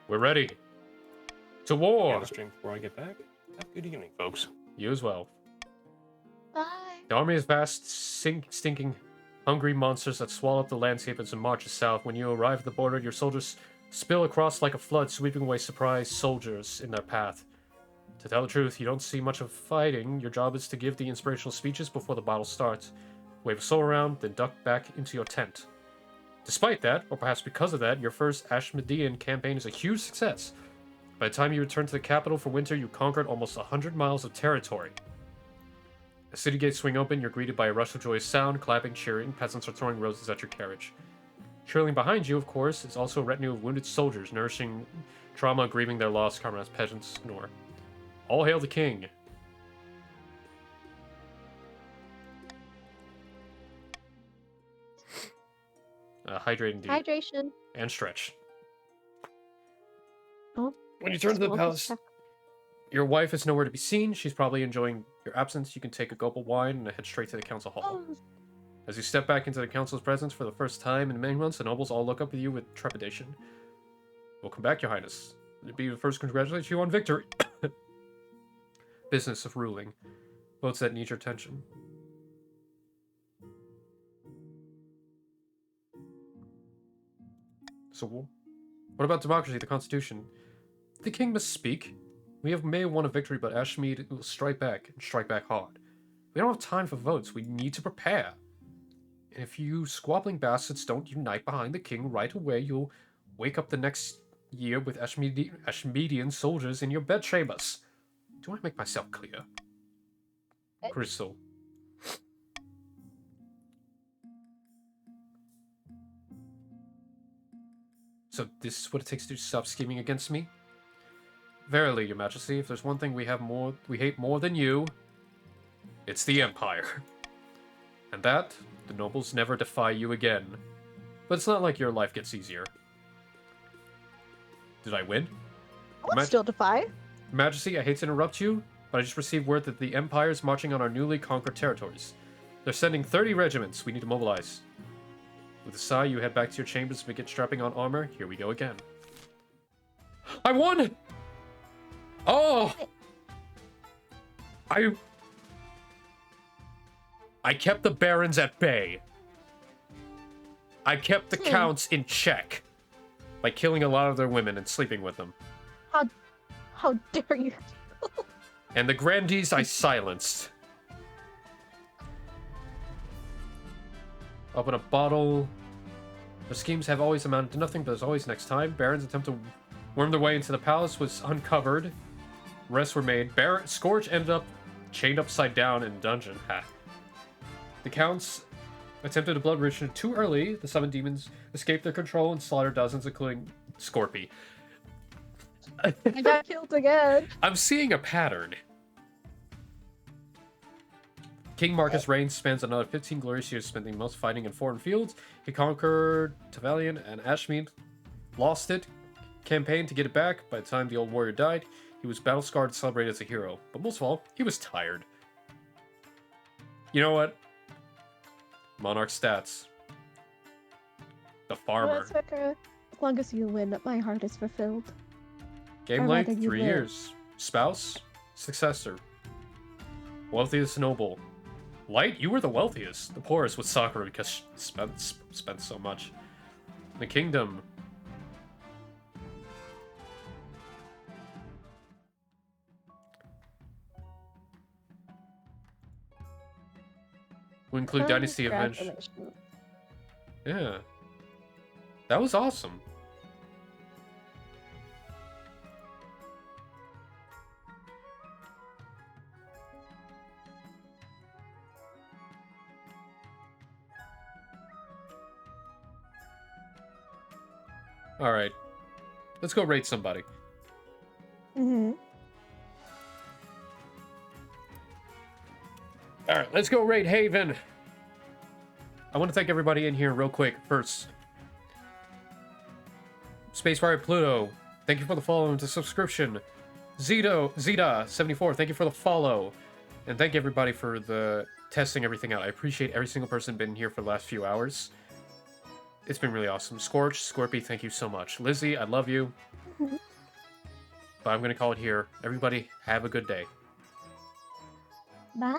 We're ready. To war! The stream before I get back. Have a good evening, folks. You as well. Bye. The army is vast, stinking, hungry monsters that swallow up the landscape as it marches south. When you arrive at the border, your soldiers spill across like a flood, sweeping away surprised soldiers in their path. To tell the truth, you don't see much of fighting. Your job is to give the inspirational speeches before the battle starts. Wave a soul around, then duck back into your tent. Despite that, or perhaps because of that, your first Ashmedean campaign is a huge success. By the time you return to the capital for winter, you conquered almost 100 miles of territory. As city gates swing open, you're greeted by a rush of joyous sound, clapping, cheering. Peasants are throwing roses at your carriage. Trailing behind you, of course, is also a retinue of wounded soldiers, nourishing trauma, grieving their lost comrades. Peasants snore. All hail the king. Hydrate indeed. Hydration. And stretch. Oh. When you turn to the palace, your wife is nowhere to be seen. She's probably enjoying your absence. You can take a gulp of wine and head straight to the council hall. Oh, As you step back into the council's presence for the first time in many months, the nobles all look up at you with trepidation. Welcome back, Your Highness. It'd be the first congratulate you on victory. Business of ruling. Votes that need your attention. So, what about democracy, the Constitution? The king must speak. We may have won a victory, but Ashmead will strike back, and strike back hard. We don't have time for votes. We need to prepare. And if you squabbling bastards don't unite behind the king right away, you'll wake up the next year with Ashmeadian soldiers in your bedchambers. Do I make myself clear? Crystal. So this is what it takes to stop scheming against me? Verily, Your Majesty, if there's one thing we hate more than you, it's the Empire. And that, the nobles never defy you again. But it's not like your life gets easier. Did I win? I'll still defy. Majesty, I hate to interrupt you, but I just received word that the Empire is marching on our newly conquered territories. They're sending 30 regiments. We need to mobilize. With a sigh, you head back to your chambers to begin strapping on armor. Here we go again. I won! Oh! I kept the barons at bay. I kept the counts in check by killing a lot of their women and sleeping with them. How dare you? And the grandees I silenced. Open a bottle. The schemes have always amounted to nothing, but there's always next time. Barons attempt to worm their way into the palace was uncovered. Arrests were made. Scourge ended up chained upside down in a dungeon. Ha. The counts attempted a blood ritual too early. The summoned demons escaped their control and slaughtered dozens, including Scorpy. I got killed again. I'm seeing a pattern. King Marcus' reign spans another 15 glorious years, spending most fighting in foreign fields. He conquered Tavalion and Ashmead, lost it, campaigned to get it back. By the time the old warrior died, he was battle-scarred and celebrated as a hero. But most of all, he was tired. You know what? Monarch stats. The farmer. Well, as long as you win, my heart is fulfilled. Game length, 3 years. Spouse, successor. Wealthiest noble. Light, you were the wealthiest. The poorest was Sakura because she spent so much. The kingdom. We include Dynasty Adventure. Yeah. That was awesome. Alright. Let's go raid somebody. Mm-hmm. Alright, let's go raid Haven. I want to thank everybody in here real quick. First, Spacefire Pluto, thank you for the follow and the subscription. Zeta74, thank you for the follow. And thank everybody for the testing everything out. I appreciate every single person been here for the last few hours. It's been really awesome. Scorch, Scorpy, thank you so much. Lizzie, I love you. But I'm going to call it here. Everybody, have a good day. Bye.